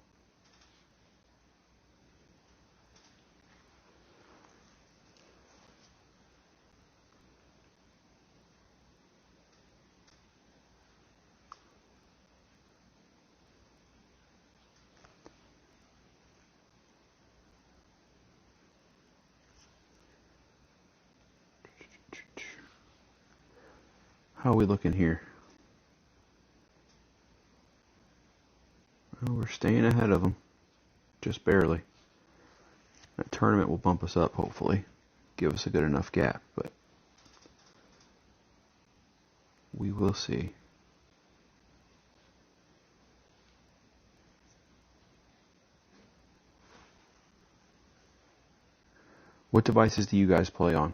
How are we looking here? Well, we're staying ahead of them. Just barely. That tournament will bump us up, hopefully. Give us a good enough gap, but we will see. What devices do you guys play on?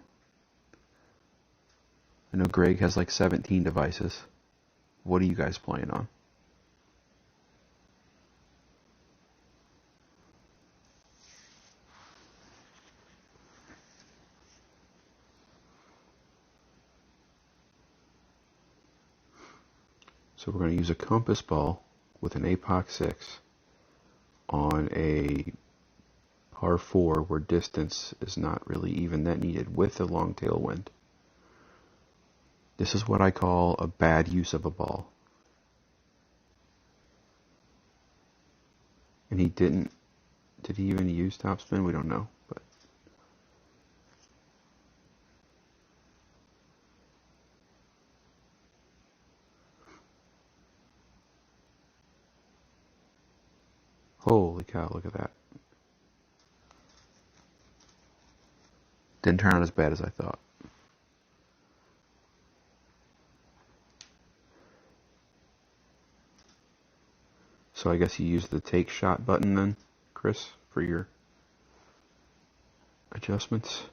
I know Greg has like 17 devices. What are you guys playing on? So we're going to use a compass ball with an APOC 6 on a par 4 where distance is not really even that needed with a long tailwind. This is what I call a bad use of a ball. And he did he even use topspin? We don't know, but holy cow, look at that. Didn't turn out as bad as I thought. So I guess you use the take shot button then, Chris, for your adjustments.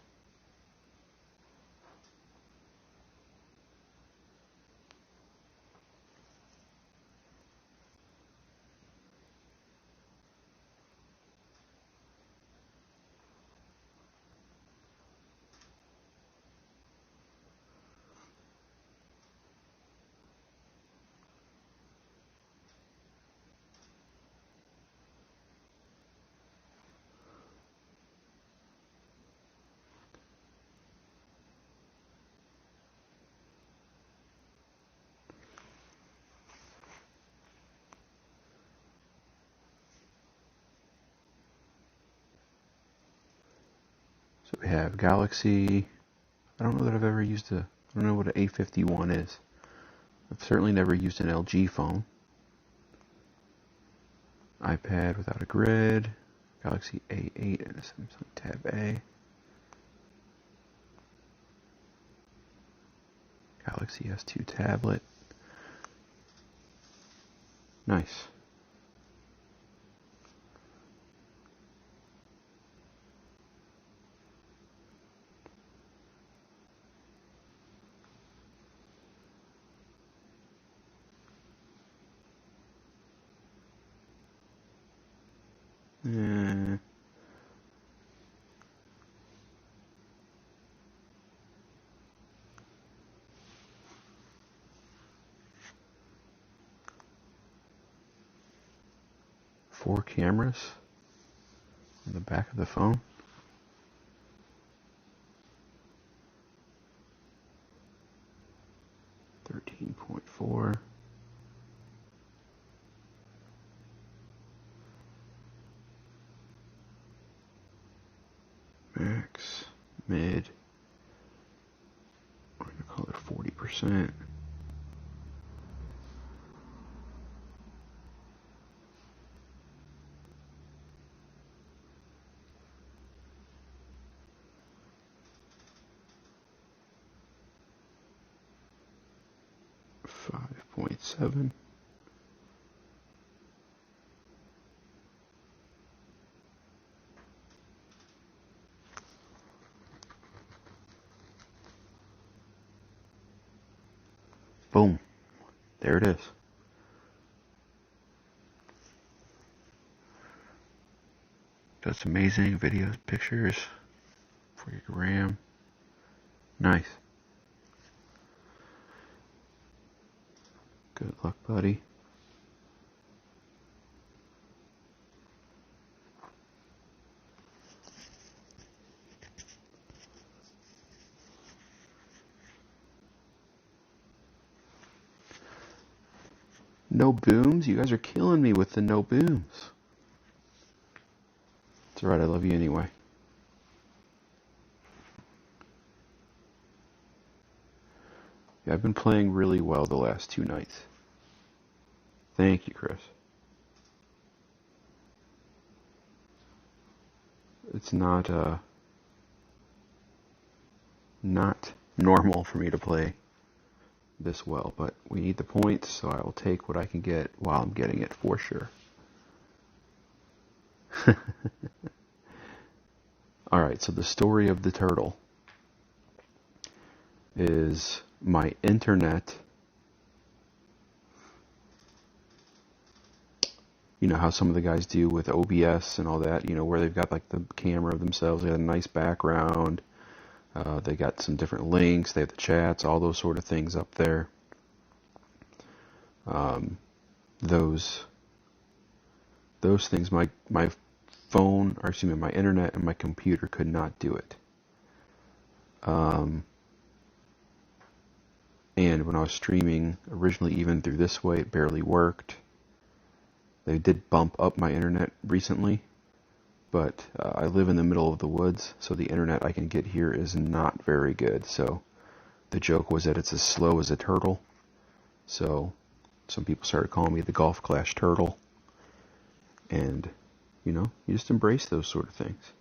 So we have Galaxy. I don't know that I've ever used I don't know what an A51 is. I've certainly never used an LG phone. iPad without a grid. Galaxy A8 and a Samsung Tab A. Galaxy S2 tablet. Nice. Eh. Four cameras on the back of the phone. .4. Max, mid. I'm gonna call it 40%. .7. Boom. There it is. That's amazing. Videos, pictures for your gram. Nice. Good luck, buddy. No booms? You guys are killing me with the no booms. It's alright, I love you anyway. Yeah, I've been playing really well the last 2 nights. Thank you, Chris. It's not normal for me to play this well, but we need the points, so I will take what I can get while I'm getting it for sure. Alright, so the story of the turtle is my internet. You know how some of the guys do with OBS and all that, you know, where they've got like the camera of themselves, they got a nice background, they got some different links, they have the chats, all those sort of things up there. Those things, my phone, or excuse me, my internet and my computer could not do it. And when I was streaming originally, even through this way, it barely worked. They did bump up my internet recently, but I live in the middle of the woods, so the internet I can get here is not very good. So the joke was that it's as slow as a turtle. So some people started calling me the Golf Clash Turtle. And, you know, you just embrace those sort of things.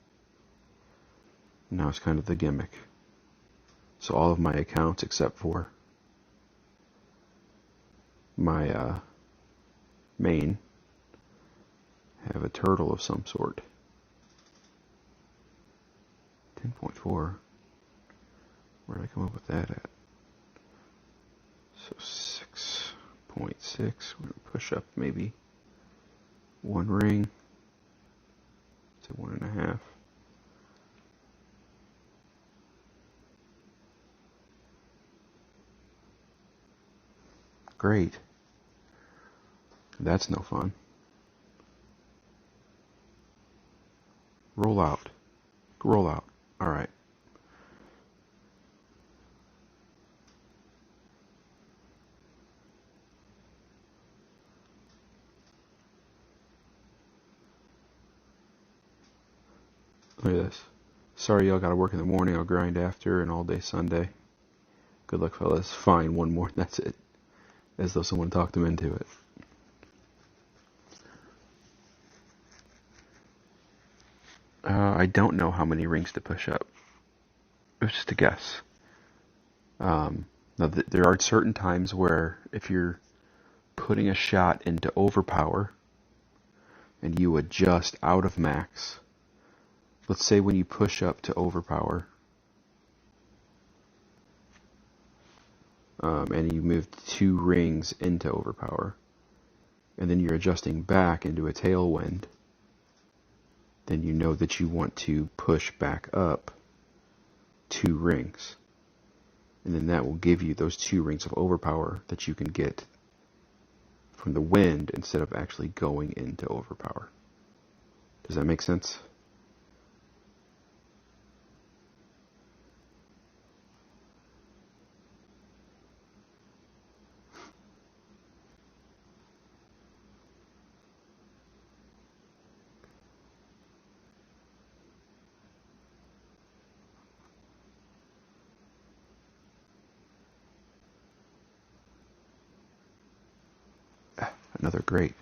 Now it's kind of the gimmick. So all of my accounts, except for my main, have a turtle of some sort. 10.4. Where did I come up with that at? So 6.6. We're going to push up maybe 1 ring to 1.5. Great. That's no fun. Roll out. Roll out. All right. Look at this. Sorry y'all gotta work in the morning, I'll grind after, and all day Sunday. Good luck, fellas. Fine, one more, that's it. As though someone talked them into it. I don't know how many rings to push up. It was just a guess. Now, there are certain times where if you're putting a shot into overpower and you adjust out of max, let's say when you push up to overpower and you move 2 rings into overpower, and then you're adjusting back into a tailwind, then you know that you want to push back up 2 rings. And then that will give you those 2 rings of overpower that you can get from the wind instead of actually going into overpower. Does that make sense? Another great.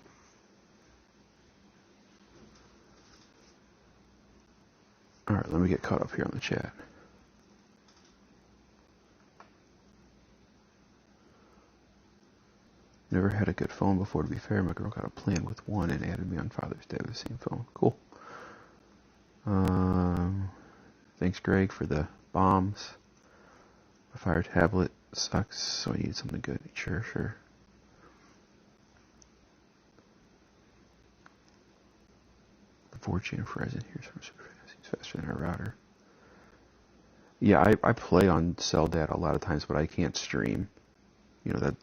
Alright, let me get caught up here on the chat. Never had a good phone before, to be fair. My girl got a plan with one and added me on Father's Day with the same phone. Cool. Thanks, Greg, for the bombs. My Fire tablet sucks, so I need something good. Sure. The 4G and Verizon here is super fast. It's faster than our router. Yeah, I play on cell data a lot of times, but I can't stream. You know, that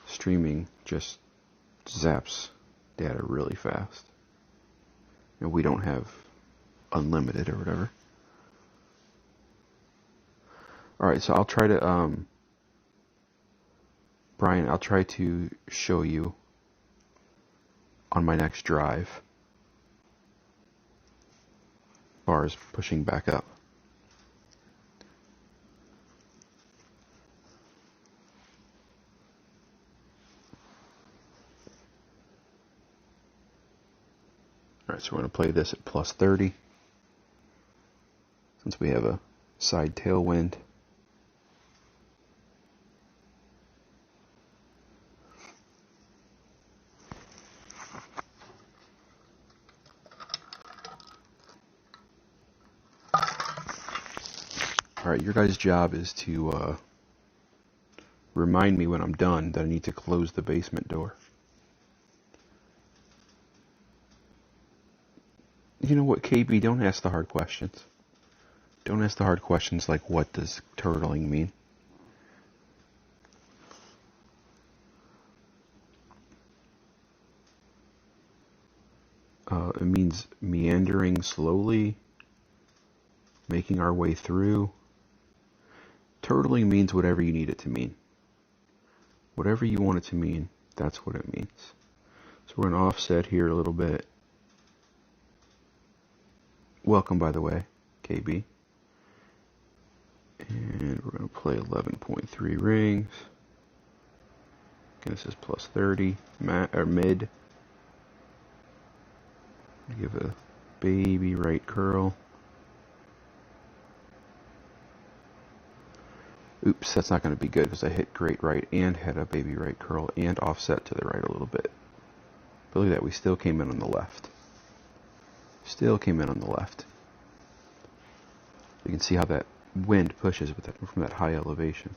streaming just zaps data really fast. And we don't have unlimited or whatever. Alright, so I'll try to, Brian, I'll try to show you on my next drive bars pushing back up. Alright, so we're going to play this at plus 30 since we have a side tailwind. Alright, your guys' job is to remind me when I'm done that I need to close the basement door. You know what, KB, don't ask the hard questions. Don't ask the hard questions like, what does turtling mean? It means meandering slowly, making our way through. Turtling means whatever you need it to mean. Whatever you want it to mean, that's what it means. So we're going to offset here a little bit. Welcome, by the way, KB. And we're going to play 11.3 rings. Again, this is plus 30, mid. Give a baby right curl. Oops, that's not going to be good because I hit great right and had a baby right curl and offset to the right a little bit. But look at that, we still came in on the left. Still came in on the left. You can see how that wind pushes with that, from that high elevation.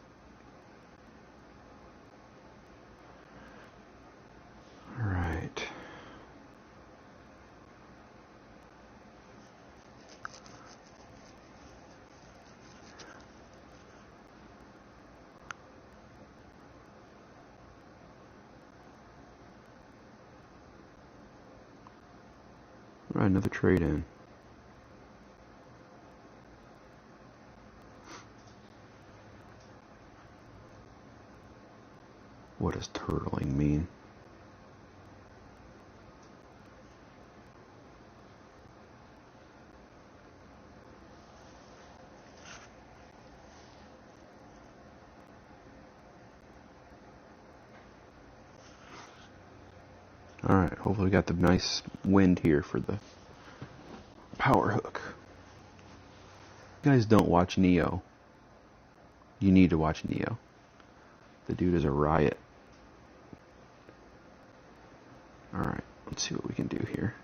All right. All right, another trade in. What does turtling mean? Alright, hopefully we got the nice wind here for the power hook. You guys don't watch Neo. You need to watch Neo. The dude is a riot. Alright, let's see what we can do here.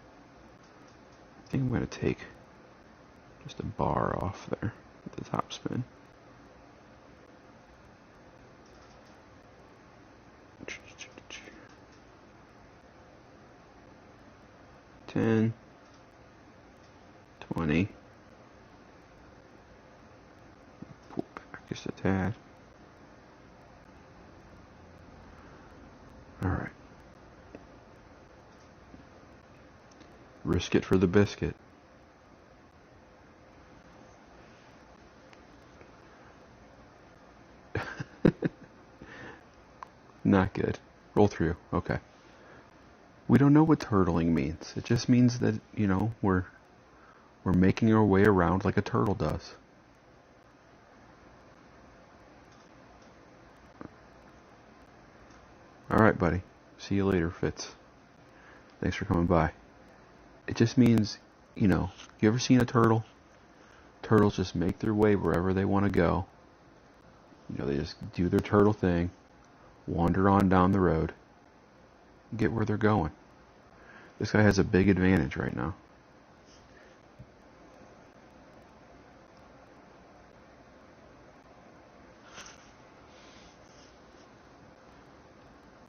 I think I'm going to take just a bar off there at the top spin. $10, $20. Pull back just a tad. Alright. Risk it for the biscuit. Not good. Roll through. Okay. We don't know what turtling means. It just means that, you know, we're making our way around like a turtle does. Alright, buddy. See you later, Fitz. Thanks for coming by. It just means, you know, you ever seen a turtle? Turtles just make their way wherever they want to go. You know, they just do their turtle thing, wander on down the road, get where they're going. This guy has a big advantage right now.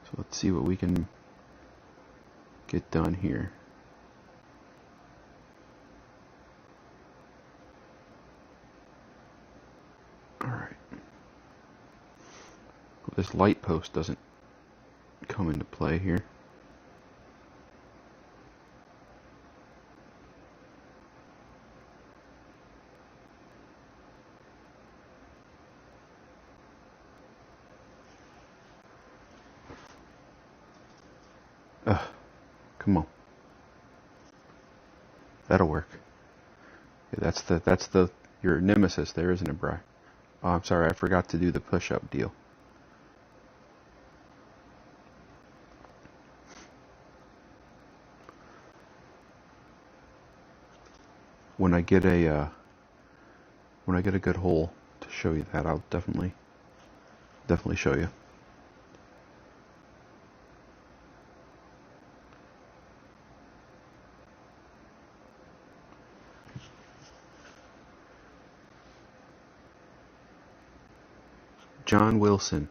So let's see what we can get done here. Alright. Well, this light post doesn't come into play here. Ugh, come on. That'll work. Yeah, that's your nemesis there, isn't it, Bri? Oh, I'm sorry, I forgot to do the push-up deal. When I get a good hole to show you that, I'll definitely show you. John Wilson.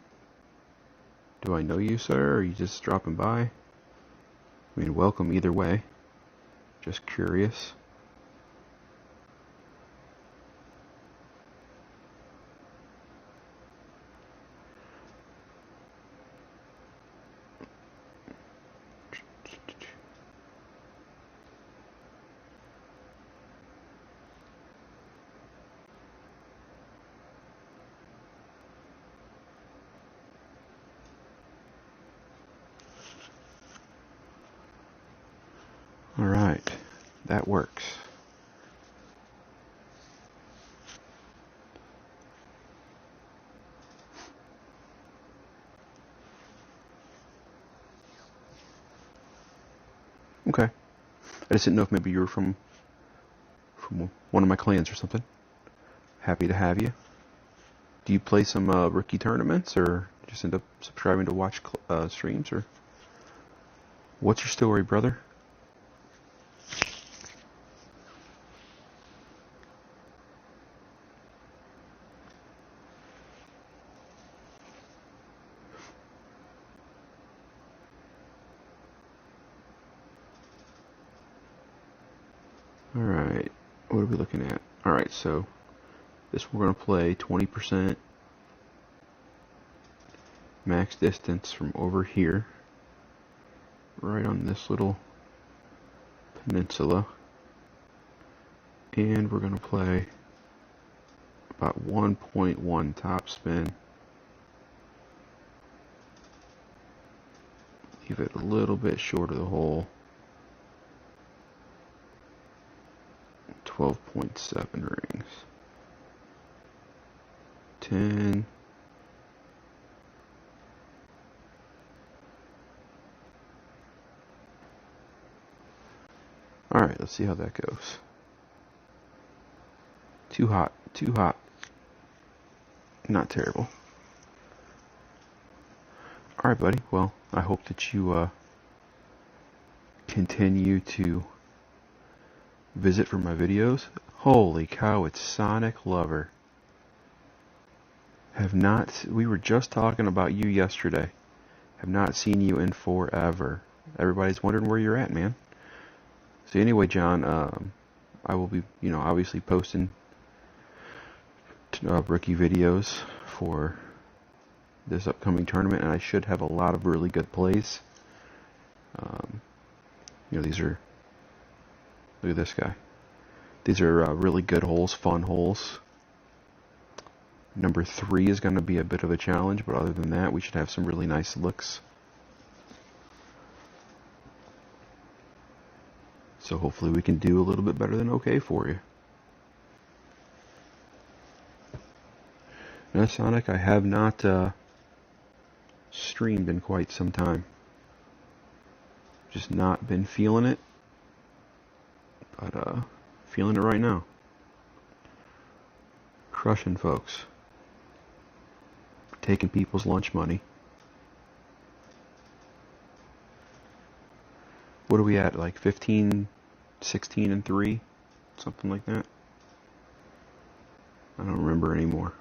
Do I know you, sir, or are you just dropping by? I mean, welcome either way. Just curious. Alright, that works. Okay. I just didn't know if maybe you were from one of my clans or something. Happy to have you. Do you play some rookie tournaments, or just end up subscribing to watch streams, or what's your story, brother? Alright, what are we looking at? Alright, so this we're going to play 20% max distance from over here, right on this little peninsula, and we're going to play about 1.1 top spin. Leave it a little bit short of the hole. 12.7 rings. 10. Alright, let's see how that goes. Too hot, too hot. Not terrible. Alright, buddy. Well, I hope that you continue to visit for my videos. Holy cow, it's Sonic Lover. We were just talking about you yesterday. Have not seen you in forever. Everybody's wondering where you're at, man. So anyway, John, I will be, obviously posting rookie videos for this upcoming tournament, and I should have a lot of really good plays. These are, look at this guy. These are really good holes, fun holes. Number 3 is going to be a bit of a challenge, but other than that, we should have some really nice looks. So hopefully we can do a little bit better than okay for you. Now, Sonic, I have not streamed in quite some time. Just not been feeling it, but feeling it right now. Crushing folks. Taking people's lunch money. What are we at? Like 15, 16 and 3? Something like that? I don't remember anymore.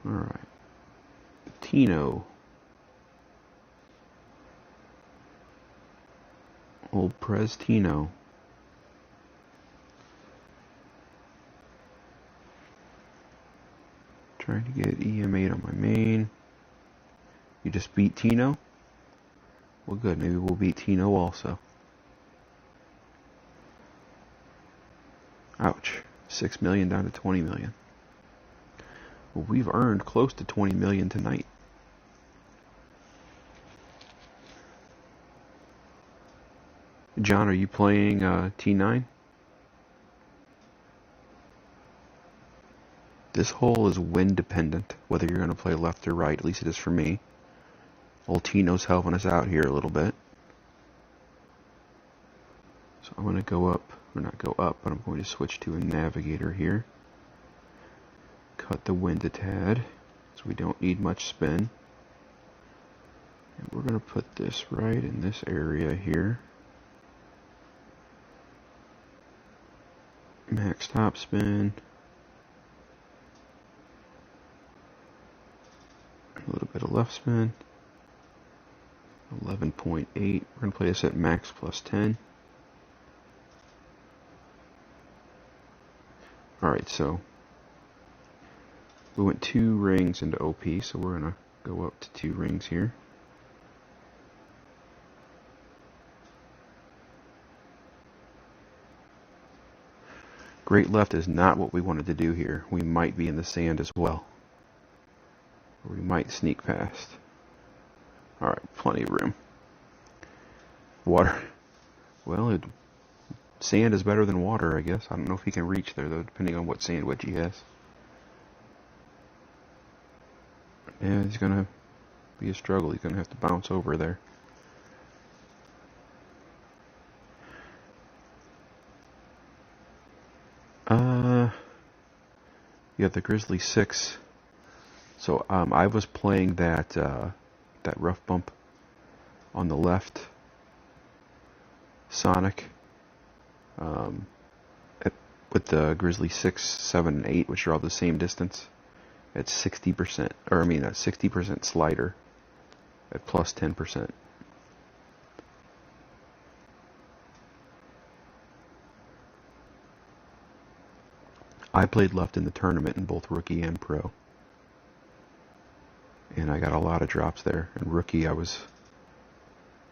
Alright. Tino. Old Prez Tino. Trying to get EM8 on my main. You just beat Tino? Well, good. Maybe we'll beat Tino also. Ouch. 6 million down to 20 million. Well, we've earned close to 20 million tonight. John, are you playing T9? This hole is wind dependent, whether you're going to play left or right. At least it is for me. Old Tino's helping us out here a little bit. So I'm going to go up, or not go up, but I'm going to switch to a navigator here. Cut the wind a tad, so we don't need much spin. And we're going to put this right in this area here. Max top spin. A little bit of left spin. 11.8. We're going to play this at max plus 10. Alright, so we went 2 rings into OP, so we're going to go up to 2 rings here. Great left is not what we wanted to do here. We might be in the sand as well. Or we might sneak past. Alright, plenty of room. Water. Well, sand is better than water, I guess. I don't know if he can reach there, though, depending on what sand wedge he has. Yeah, it's going to be a struggle. He's going to have to bounce over there. You have the Grizzly 6. So I was playing that rough bump on the left, Sonic, with the Grizzly 6, 7, and 8, which are all the same distance, at 60%, or I mean a 60% slider at plus 10%. I played left in the tournament in both rookie and pro. And I got a lot of drops there. And rookie, I was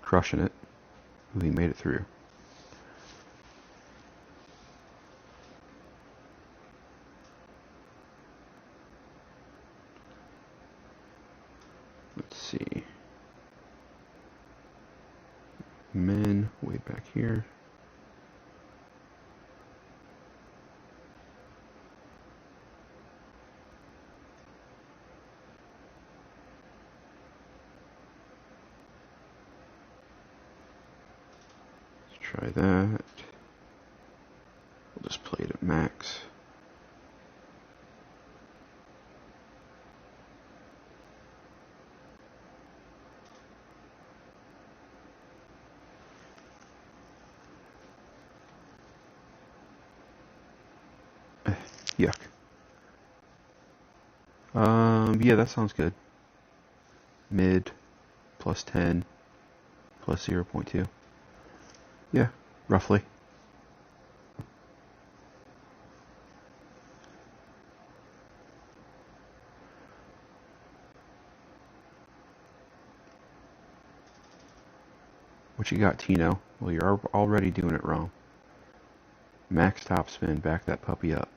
crushing it. We made it through. Let's see. Men, way back here. Try that. We'll just play it at max. Yuck. Yeah, that sounds good. Mid, plus 10, plus 0.2. Yeah, roughly. What you got, Tino? Well, you're already doing it wrong. Max top spin, back that puppy up.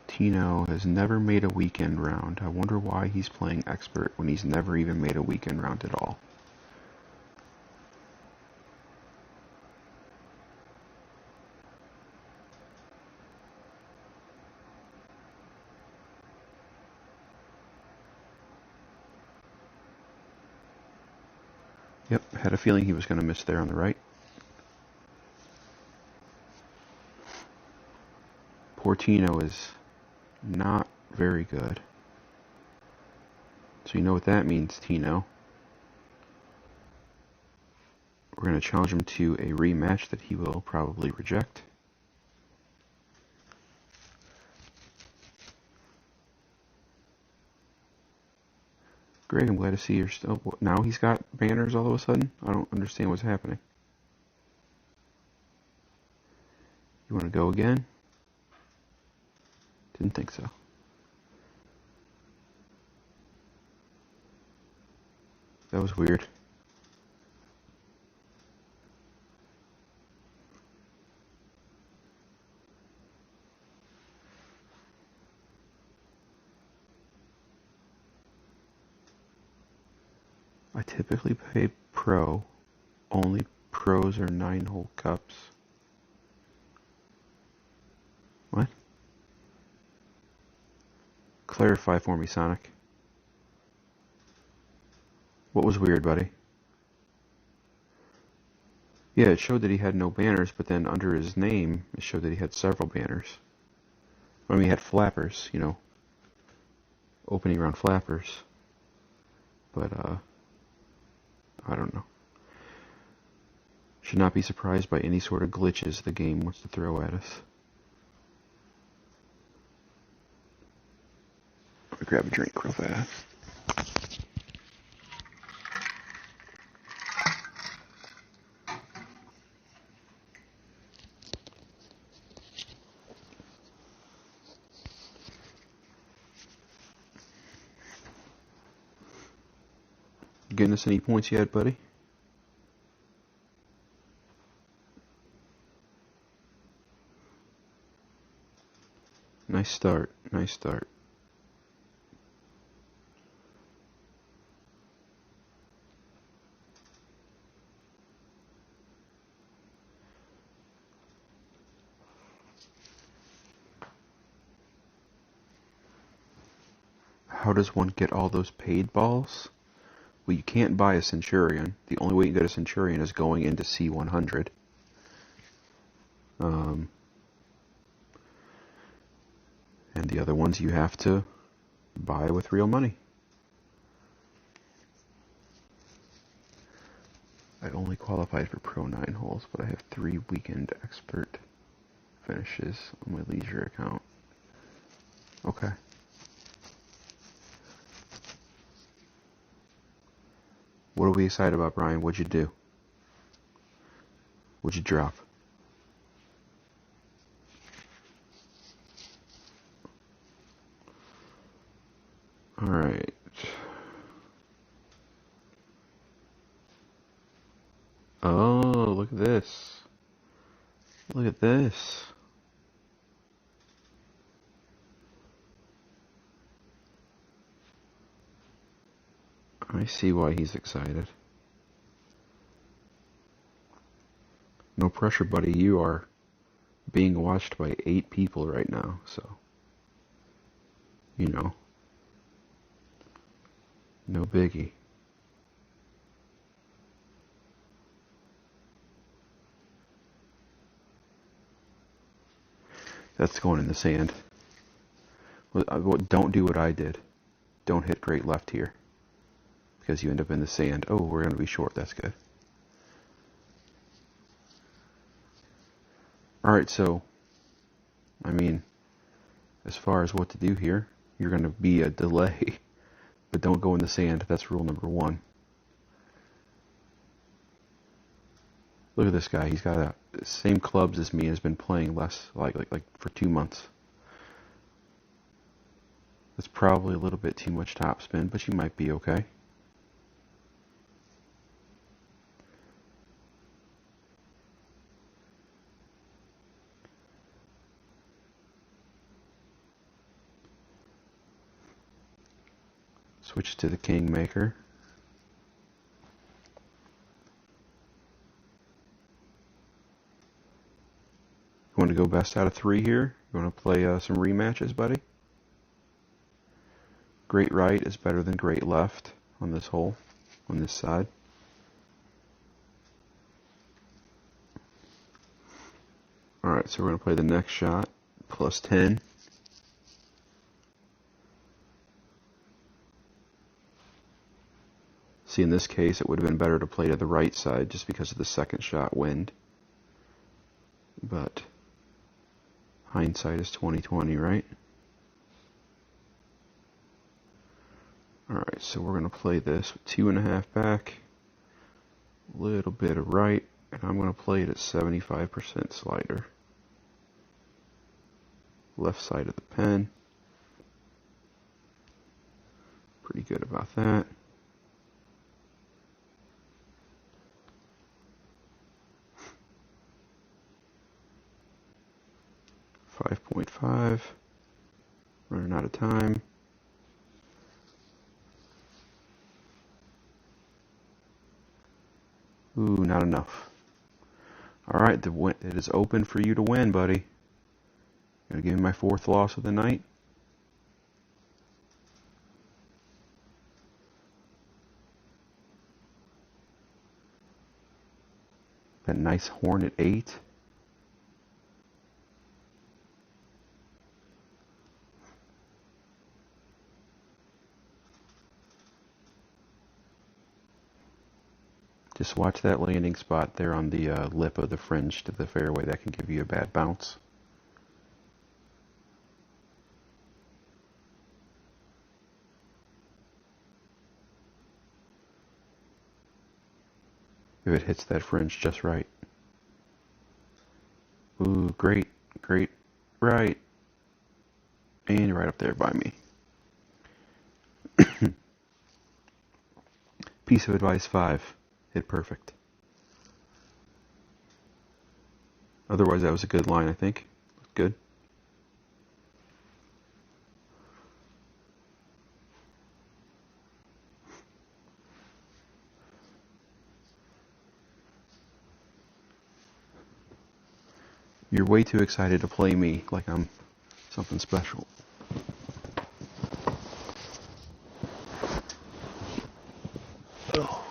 Tino has never made a weekend round. I wonder why he's playing expert when he's never even made a weekend round at all. Yep, had a feeling he was going to miss there on the right. Poor Tino is not very good. So you know what that means, Tino. We're going to challenge him to a rematch that he will probably reject. Great, I'm glad to see you're still... Now he's got banners all of a sudden? I don't understand what's happening. You want to go again? Didn't think so. That was weird. I typically play pro. Only pros are 9-hole cups. What? Clarify for me, Sonic. What was weird, buddy? Yeah, it showed that he had no banners, but then under his name, it showed that he had several banners. I mean, he had flappers, you know. Opening round flappers. But, I don't know. Should not be surprised by any sort of glitches the game wants to throw at us. Let me grab a drink real fast. Getting us any points yet, buddy? Nice start. Nice start. How does one get all those paid balls? Well, you can't buy a Centurion. The only way you get a Centurion is going into C100. And the other ones you have to buy with real money. I only qualified for Pro 9 holes, but I have 3 weekend expert finishes on my leisure account. Okay. What are we excited about, Brian? What'd you do? What'd you drop? Alright. Oh, look at this. Look at this. I see why he's excited. No pressure, buddy. You are being watched by 8 people right now, so, you know. No biggie. That's going in the sand. Don't do what I did. Don't hit great left here, because you end up in the sand. Oh, we're going to be short. That's good. Alright, so, I mean, as far as what to do here, you're going to be a delay, but don't go in the sand. That's rule number 1. Look at this guy. He's got the same clubs as me and has been playing less, like for 2 months. That's probably a little bit too much topspin, but you might be okay. Switch to the Kingmaker. You want to go best out of 3 here? You want to play some rematches, buddy? Great right is better than great left on this hole, on this side. Alright, so we're going to play the next shot, plus 10. See, in this case, it would have been better to play to the right side just because of the second shot wind. But hindsight is 20/20, right? Alright, so we're going to play this with 2.5 back, a little bit of right, and I'm going to play it at 75% slider. Left side of the pen. Pretty good about that. .5. Running out of time. Ooh, not enough. Alright, it is open for you to win, buddy. Gonna give me my 4th loss of the night. That nice horn at 8. Just watch that landing spot there on the lip of the fringe to the fairway. That can give you a bad bounce. If it hits that fringe just right. Ooh, great, great, right. And you're right up there by me. Piece of advice 5. Hit perfect. Otherwise, that was a good line, I think. Good. You're way too excited to play me like I'm something special. Oh.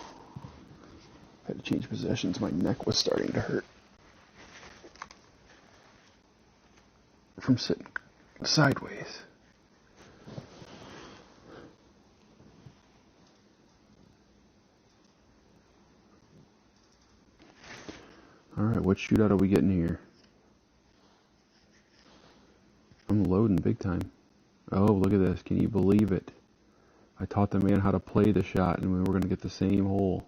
Had to change positions. My neck was starting to hurt from sitting sideways. Alright, what shootout are we getting here? I'm loading big time. Oh, look at this. Can you believe it? I taught the man how to play the shot, and we were going to get the same hole.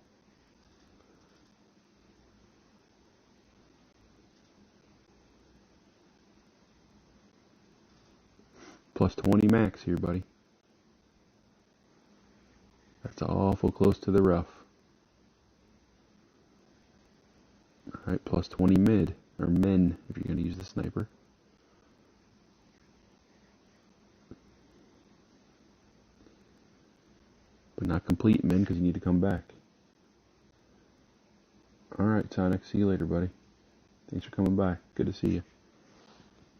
Plus 20 max here, buddy. That's awful close to the rough. Alright, plus 20 mid, or men, if you're going to use the sniper. But not complete men, because you need to come back. Alright, Sonic, see you later, buddy. Thanks for coming by. Good to see you.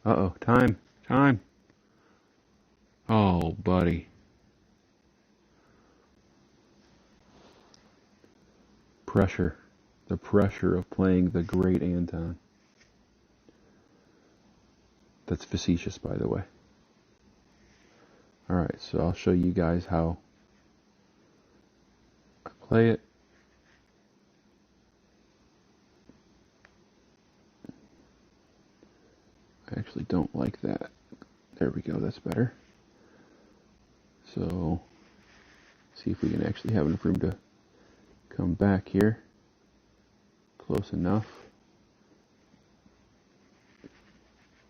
Uh-oh, time, time. Oh, buddy. pressure of playing the great Anton. That's facetious, by the way. Alright, so I'll show you guys how I play it. I actually don't like that. There we go, that's better. So, see if we can actually have enough room to come back here. Close enough.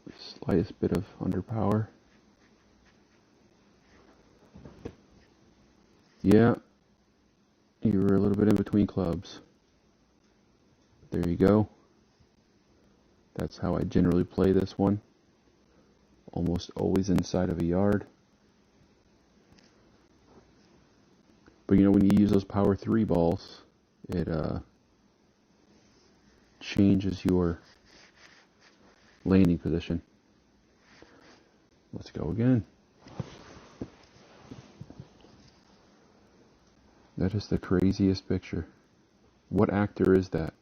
The slightest bit of underpower. Yeah, you were a little bit in between clubs. There you go. That's how I generally play this one. Almost always inside of a yard. But you know, when you use those power 3 balls, it changes your landing position. Let's go again. That is the craziest picture. What actor is that?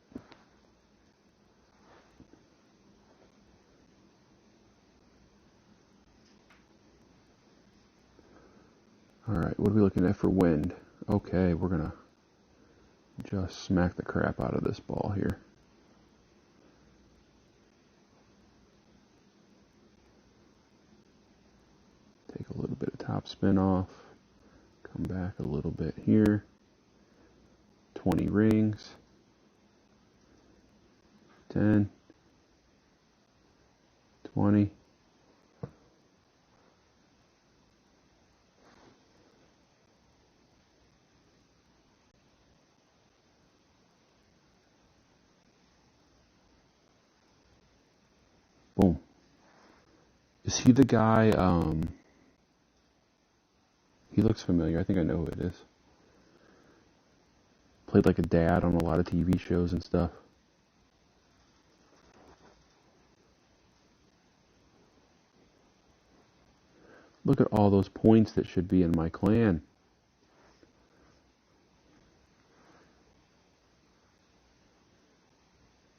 Alright, what are we looking at for wind? Okay, we're gonna just smack the crap out of this ball here. Take a little bit of top spin off. Come back a little bit here. 20 rings. 10. 20. Boom. Is he the guy, he looks familiar. I think I know who it is. Played like a dad on a lot of TV shows and stuff. Look at all those points that should be in my clan.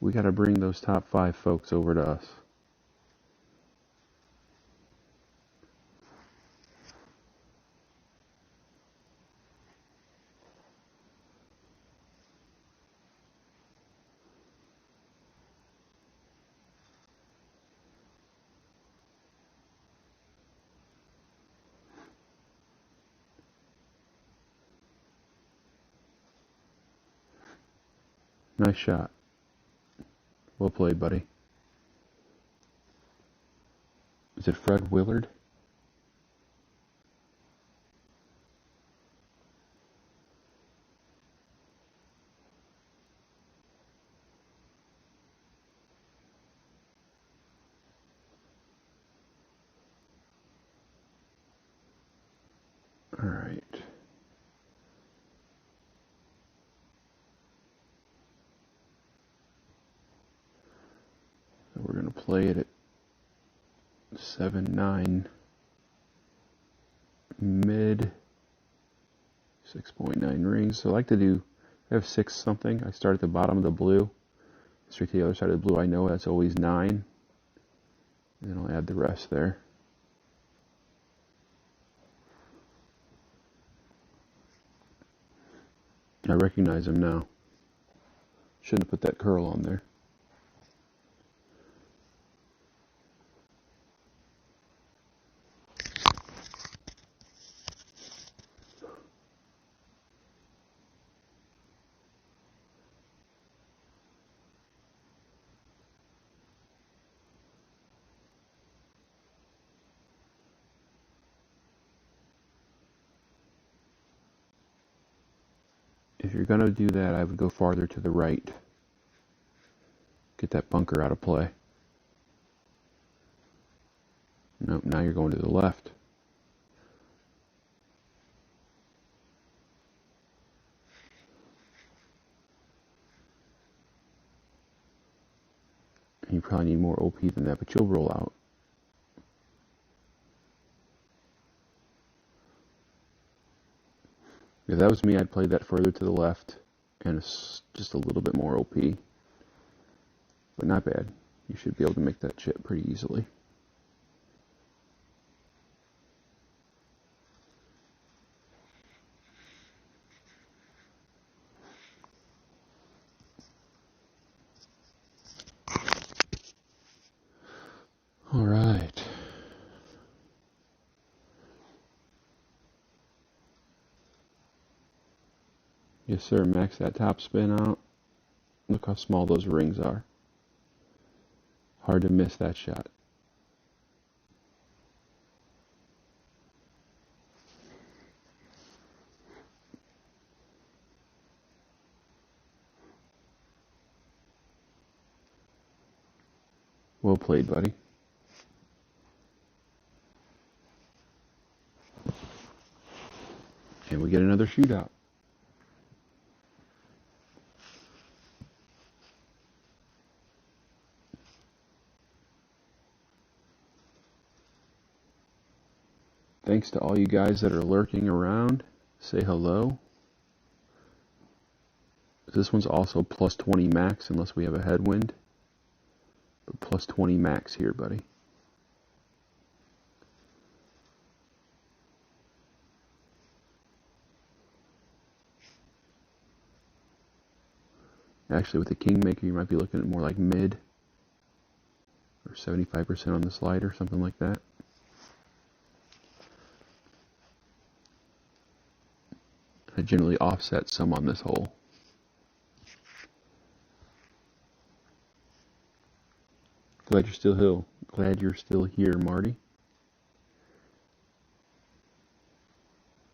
We gotta bring those top 5 folks over to us. Nice shot. Well played, buddy. Is it Fred Willard? All right. So we're going to play it at 7-9 mid, 6.9 rings. So I like to do, I have 6 something. I start at the bottom of the blue, straight to the other side of the blue. I know that's always 9. And then I'll add the rest there. I recognize him now. Shouldn't have put that curl on there. If you're going to do that, I would go farther to the right. Get that bunker out of play. Nope, now you're going to the left. You probably need more OP than that, but you'll roll out. If that was me, I'd play that further to the left kind of just a little bit more OP, but not bad. You should be able to make that chip pretty easily. All right. Yes, sir. Max that top spin out. Look how small those rings are. Hard to miss that shot. Well played, buddy. And we get another shootout. Thanks to all you guys that are lurking around. Say hello. This one's also plus 20 max unless we have a headwind. But plus 20 max here, buddy. Actually, with the Kingmaker, you might be looking at more like mid. Or 75% on the slider, something like that. I generally offset some on this hole. Glad you're still here, Marty.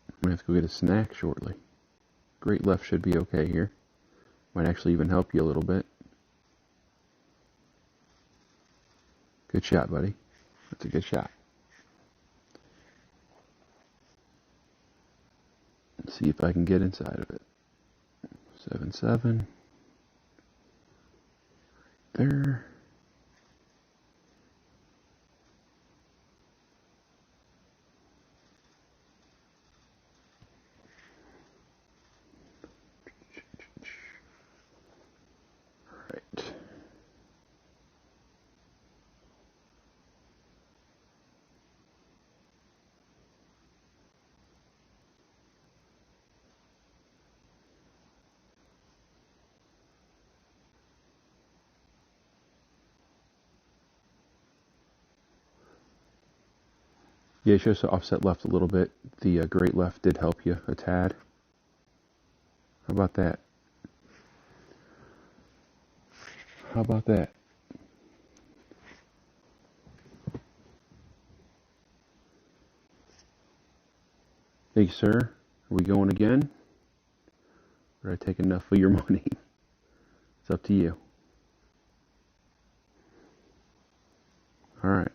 I'm gonna have to go get a snack shortly. Great left should be okay here. Might actually even help you a little bit. Good shot, buddy. That's a good shot. Let's see if I can get inside of it. 7-7. There. Right. Yeah, you should have offset left a little bit. The great left did help you a tad. How about that? How about that? Thank you, sir. Are we going again? Or did I take enough of your money? It's up to you. Alright.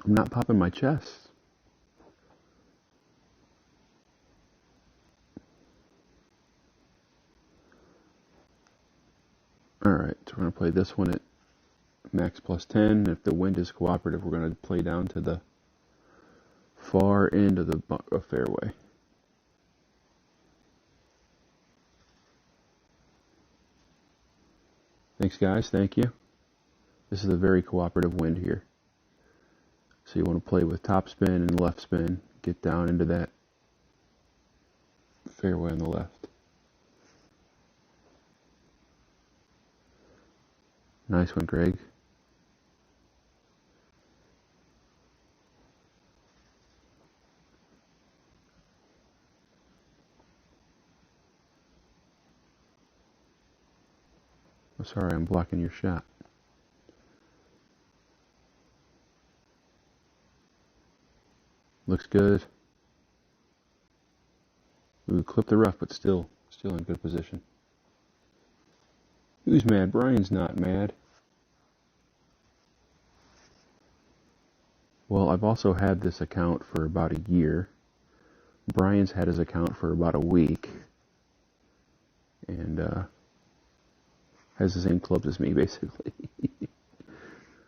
I'm not popping my chest. Alright, so we're going to play this one at max plus 10. If the wind is cooperative, we're going to play down to the far end of the fairway. Thanks, guys. Thank you. This is a very cooperative wind here. So you want to play with top spin and left spin. Get down into that fairway on the left. Nice one, Greg. Oh, sorry, I'm blocking your shot. Looks good. Ooh, clip the rough, but still in good position. Who's mad? Brian's not mad. Well, I've also had this account for about a year. Brian's had his account for about a week. And has the same clubs as me, basically.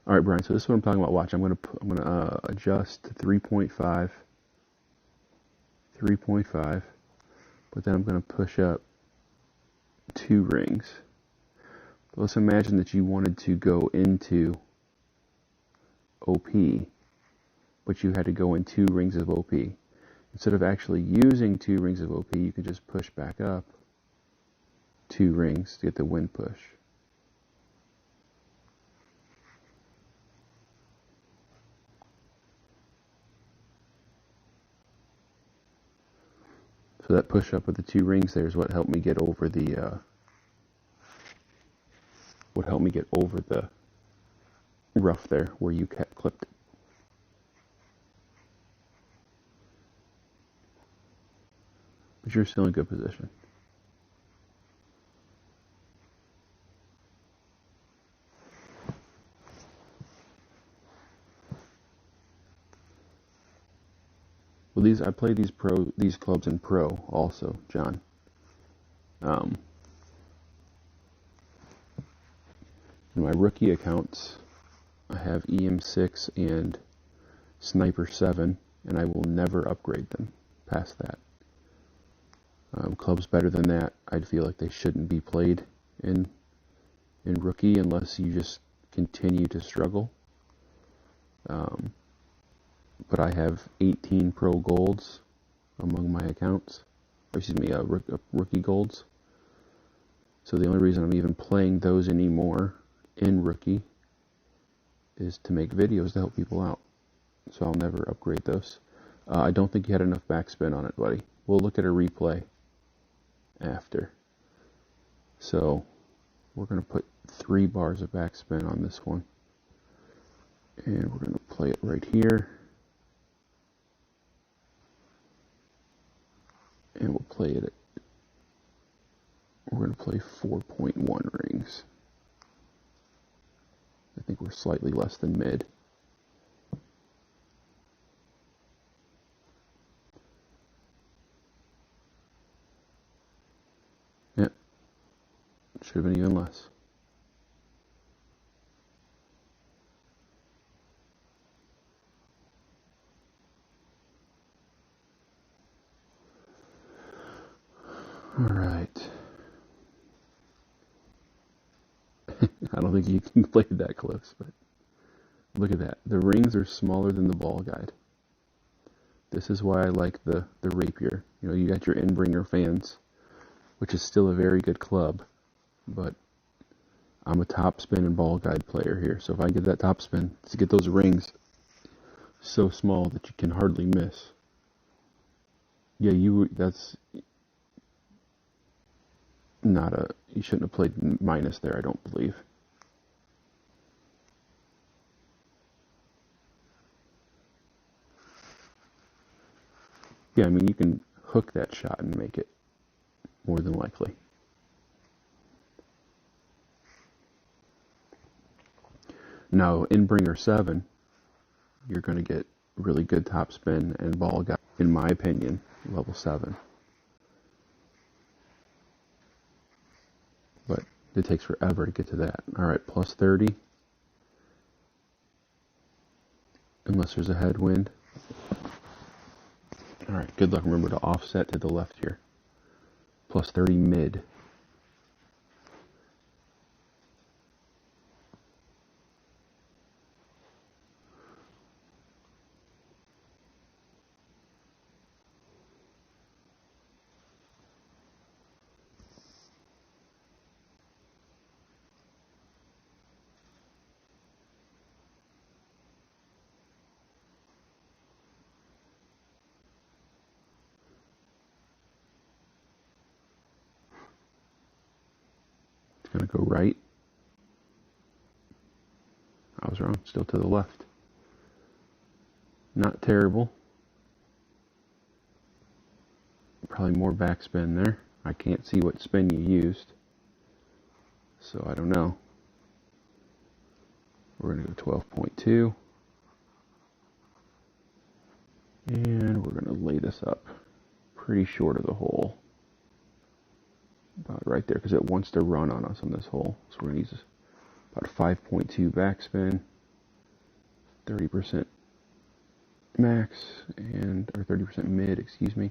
All right, Brian. So this is what I'm talking about. Watch. I'm gonna adjust to 3.5 3.5, but then I'm going to push up 2 rings. Let's imagine that you wanted to go into OP, but you had to go in 2 rings of OP. Instead of actually using 2 rings of OP, you can just push back up 2 rings to get the win push. So that push up with the 2 rings there is what helped me get over the rough there where you clipped it. But you're still in good position. Well, I play these clubs in pro also, John. In my rookie accounts, I have EM6 and Sniper 7, and I will never upgrade them past that. Clubs better than that, I'd feel like they shouldn't be played in rookie unless you just continue to struggle. But I have 18 pro golds among my accounts, rookie golds. So the only reason I'm even playing those anymore in rookie is to make videos to help people out. So I'll never upgrade those. I don't think you had enough backspin on it, buddy. We'll look at a replay after. So we're going to put 3 bars of backspin on this one. And we're going to play it right here. And we'll play it we're going to play 4.1 rings. I think we're slightly less than mid. Yep. Should have been even less. All right. I don't think you can play it that close, but look at that. The rings are smaller than the ball guide. This is why I like the rapier. You know, you got your Endbringer fans, which is still a very good club, but I'm a top spin and ball guide player here. So if I get that top spin, to get those rings so small that you can hardly miss. Yeah, that's not you shouldn't have played minus there, I don't believe. Yeah, I mean, you can hook that shot and make it, more than likely. Now, in Bringer 7, you're going to get really good top spin and ball guide, in my opinion, level 7. But it takes forever to get to that. Alright, plus 30. Unless there's a headwind. Alright, good luck. Remember to offset to the left here. Plus 30 mid. It's going to go right. I was wrong. Still to the left. Not terrible. Probably more backspin there. I can't see what spin you used, so I don't know. We're going to go 12.2. And we're going to lay this up pretty short of the hole. About right there, because it wants to run on us on this hole. So we're going to use about 5.2 backspin, 30% max, or 30% mid, excuse me.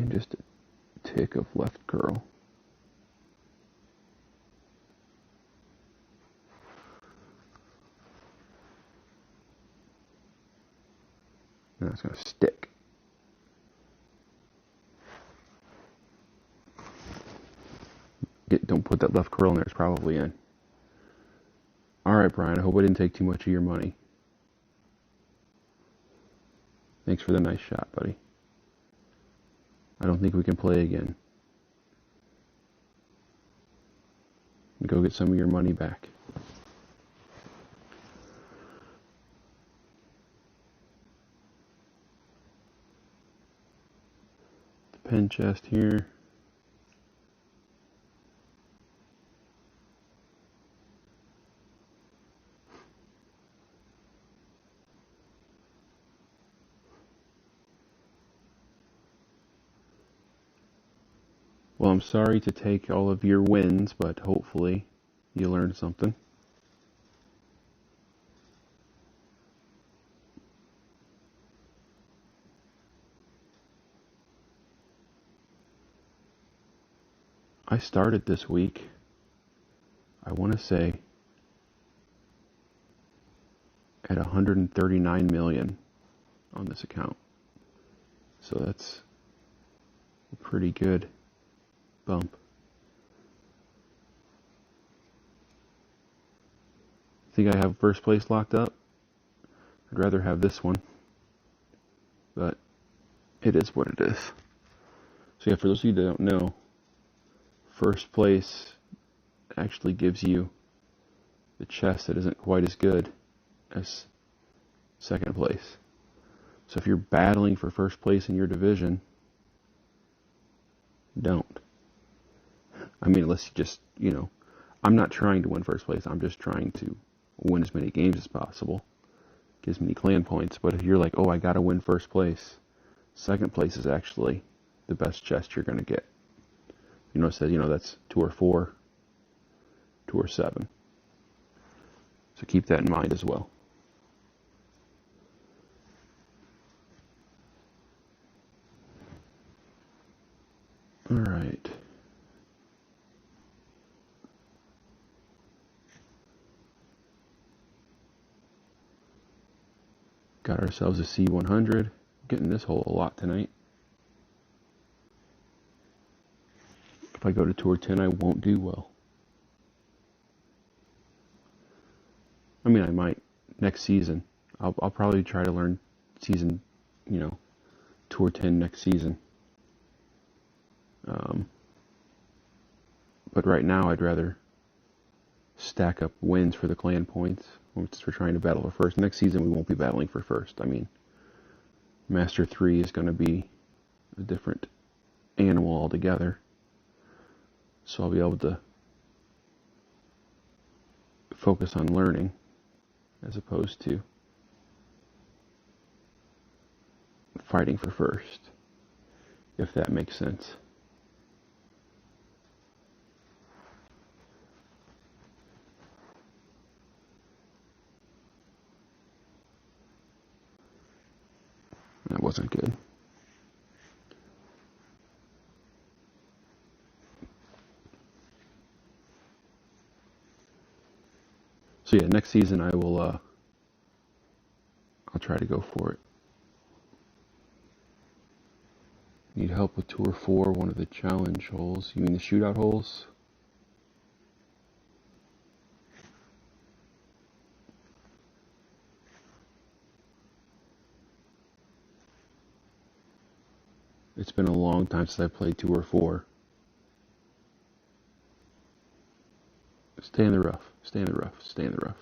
And just a tick of left curl. And that's going to stick. Don't put that left curl in there, it's probably in. Alright, Brian, I hope I didn't take too much of your money. Thanks for the nice shot, buddy. I don't think we can play again. Go get some of your money back. The pen chest here. Well, I'm sorry to take all of your wins, but hopefully you learned something. I started this week, I want to say, at 139 million on this account. So that's a pretty good bump. Think I have first place locked up? I'd rather have this one, but it is what it is. So yeah, for those of you that don't know, first place actually gives you the chest that isn't quite as good as second place. So if you're battling for first place in your division, don't. I mean, unless you just, I'm not trying to win first place. I'm just trying to win as many games as possible. Gives me clan points. But if you're like, oh, I gotta win first place, second place is actually the best chest you're gonna get. It says, that's Tour 4, Tour 7. So keep that in mind as well. Alright. Got ourselves a C100. Getting this hole a lot tonight. If I go to Tour 10, I won't do well. I mean, I might next season. I'll probably try to learn season, Tour 10 next season. But right now, I'd rather stack up wins for the clan points. Since we're trying to battle for first. Next season, we won't be battling for first. I mean, Master 3 is going to be a different animal altogether. So I'll be able to focus on learning as opposed to fighting for first, if that makes sense. That wasn't good. So yeah, next season I will, I'll try to go for it. Need help with Tour 4, one of the challenge holes. You mean the shootout holes? It's been a long time since I played Tour 4. Stay in the rough, stay in the rough, stay in the rough.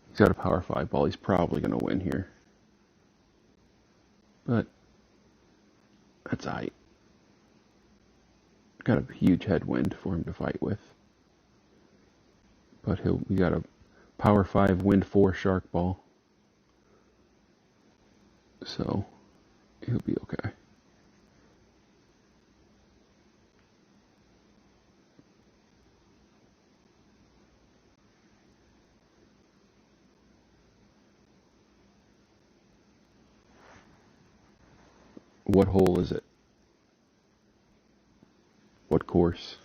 He's got a power 5 ball. He's probably going to win here. But that's aight. Got a huge headwind for him to fight with. But we got a power 5 wind 4 shark ball. So he'll be okay. What hole is it? course.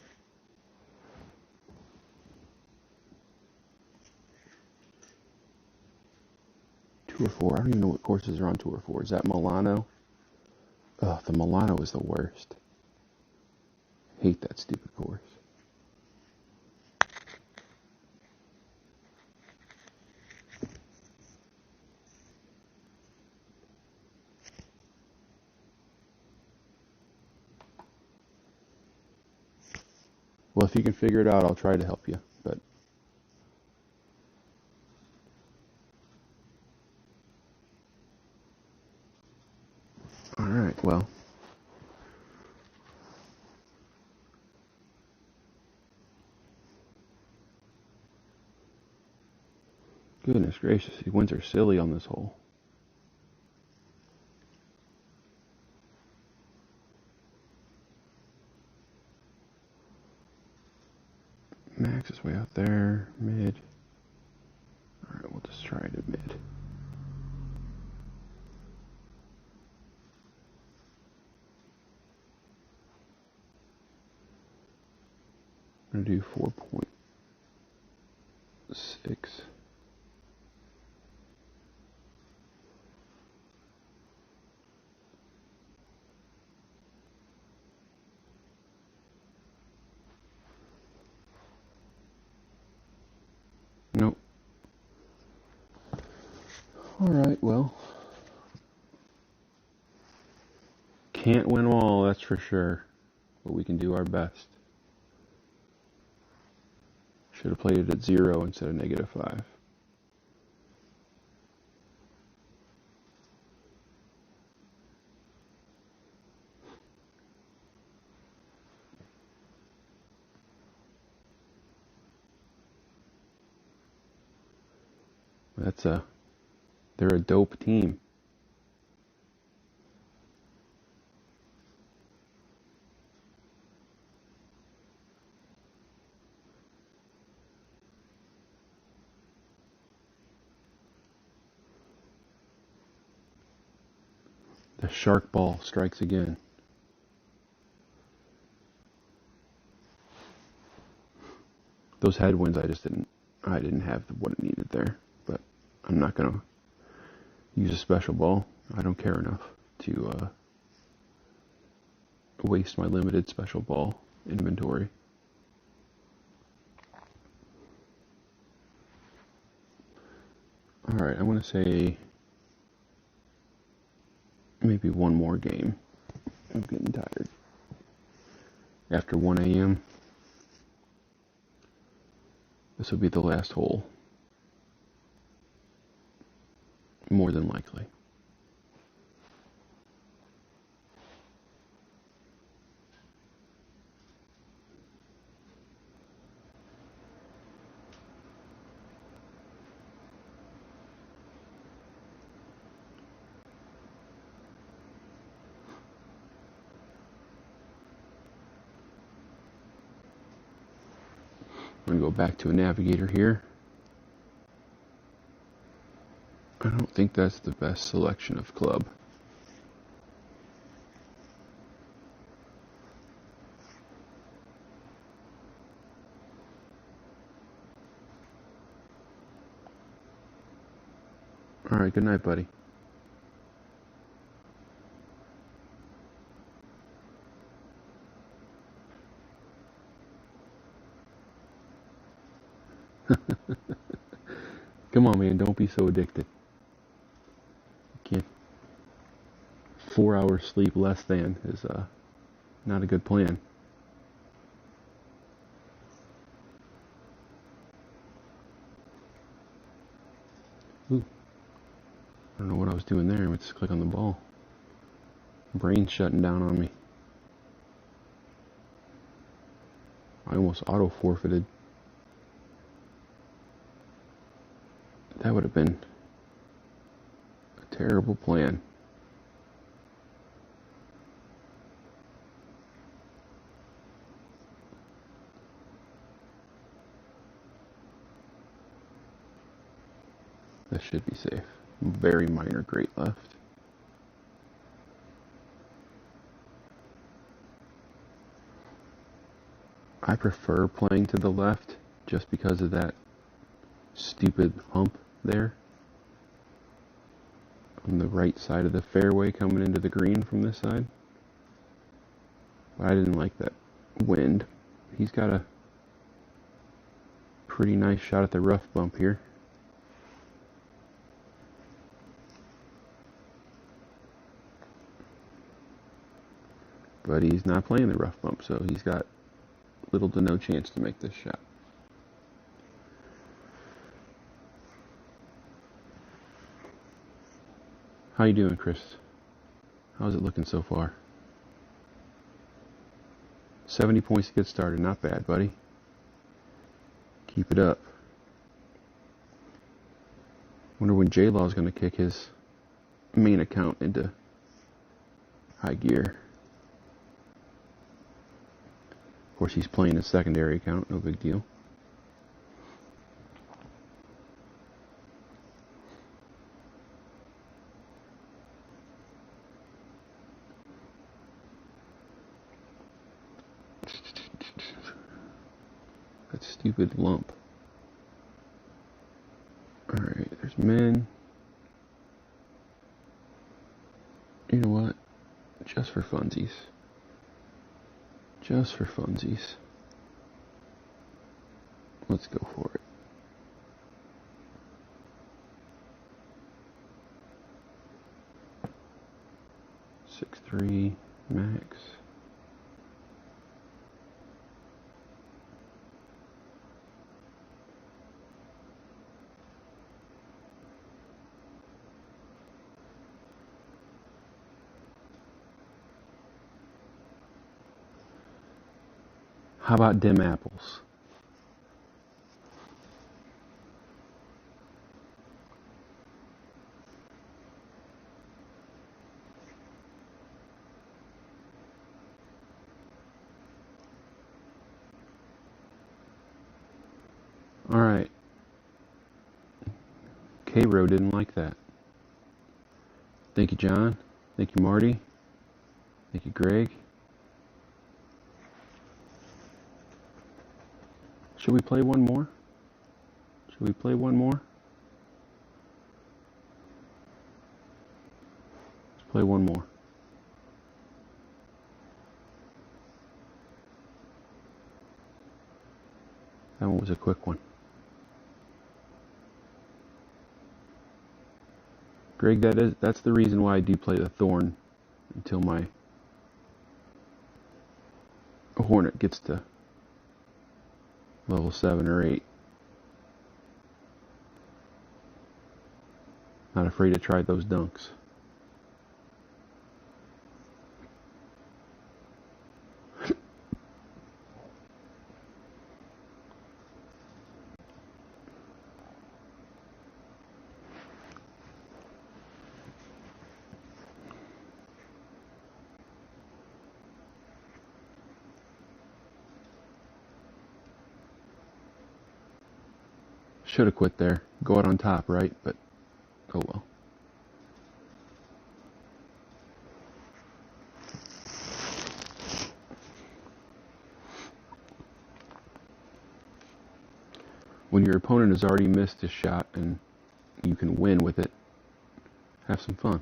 Tour 4. I don't even know what courses are on Tour 4. Is that Milano? Ugh, the Milano is the worst. Hate that stupid course. Well, if you can figure it out, I'll try to help you. But all right, well. Goodness gracious, these winds are silly on this hole. Max is way out there. Mid. Alright, we'll just try it at mid. I'm going to do 4.6. Nope. Alright, well. Can't win them all, that's for sure. But we can do our best. Should have played it at 0 instead of -5. They're a dope team. The shark ball strikes again. Those headwinds, I didn't have what it needed there. But I'm not gonna use a special ball. I don't care enough to waste my limited special ball inventory. Alright, I want to say maybe one more game. I'm getting tired. After 1 a.m., this will be the last hole. More than likely. I'm going to go back to a navigator here. I don't think that's the best selection of club. Alright, good night, buddy. Come on, man, don't be so addicted. Can't. 4 hours sleep less than is not a good plan. Ooh. I don't know what I was doing there. I went to click on the ball. Brain's shutting down on me. I almost auto forfeited. That would have been a terrible plan. This should be safe. Very minor great left. I prefer playing to the left just because of that stupid hump there on the right side of the fairway coming into the green from this side. But I didn't like that wind. He's got a pretty nice shot at the rough bump here. But he's not playing the rough bump, so he's got little to no chance to make this shot. How you doing, Chris? How's it looking so far? 70 points to get started. Not bad, buddy. Keep it up. Wonder when J-Law's going to kick his main account into high gear. Of course, he's playing his secondary account. No big deal. That stupid lump. Alright, there's men. You know what? Just for funsies. Just for funsies. Let's go for it. Six three max. How about dim apples? Alright. K-Ro didn't like that. Thank you, John. Thank you, Marty. Thank you, Greg. Should we play one more? Should we play one more? Let's play one more. That one was a quick one. Greg, that's the reason why I do play the Thorn until my Hornet gets to level 7 or 8. Not afraid to try those dunks. Should have quit there. Go out on top, right? But, oh well. When your opponent has already missed a shot and you can win with it, have some fun.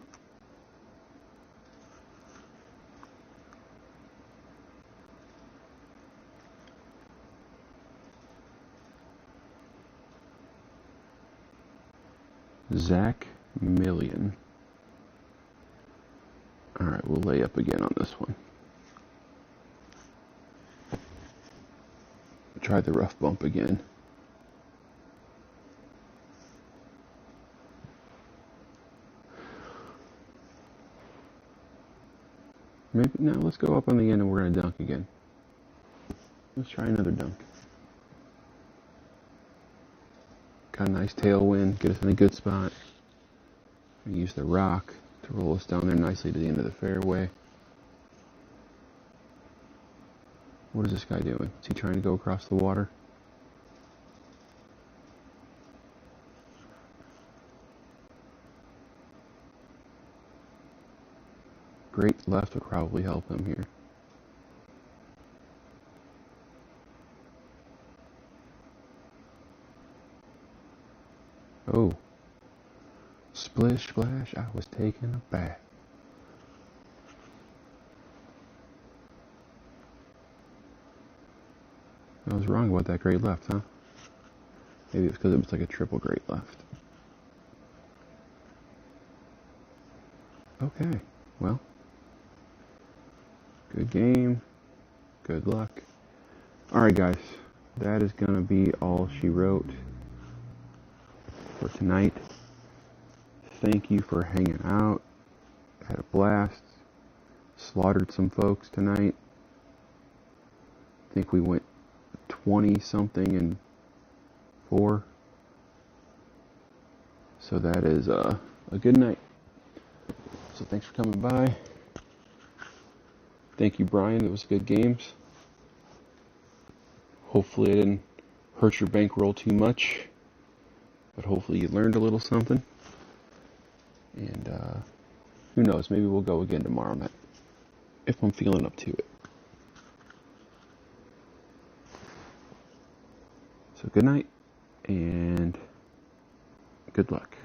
Zach Million. Alright, we'll lay up again on this one. Try the rough bump again. Maybe now let's go up on the end and we're gonna dunk again. Let's try another dunk. Got a nice tailwind, get us in a good spot. We use the rock to roll us down there nicely to the end of the fairway. What is this guy doing? Is he trying to go across the water? Great left would probably help him here. Oh. Splish splash, I was taking a bath. I was wrong about that great left, huh? Maybe it's because it was like a triple great left. Okay, well. Good game. Good luck. Alright guys, that is going to be all she wrote for tonight. Thank you for hanging out. Had a blast. Slaughtered some folks tonight. I think we went 20 something and 4. So that is a good night. So thanks for coming by. Thank you, Brian. It was good games. Hopefully I didn't hurt your bankroll too much, but hopefully you learned a little something. And who knows, maybe we'll go again tomorrow night if I'm feeling up to it. So good night and good luck.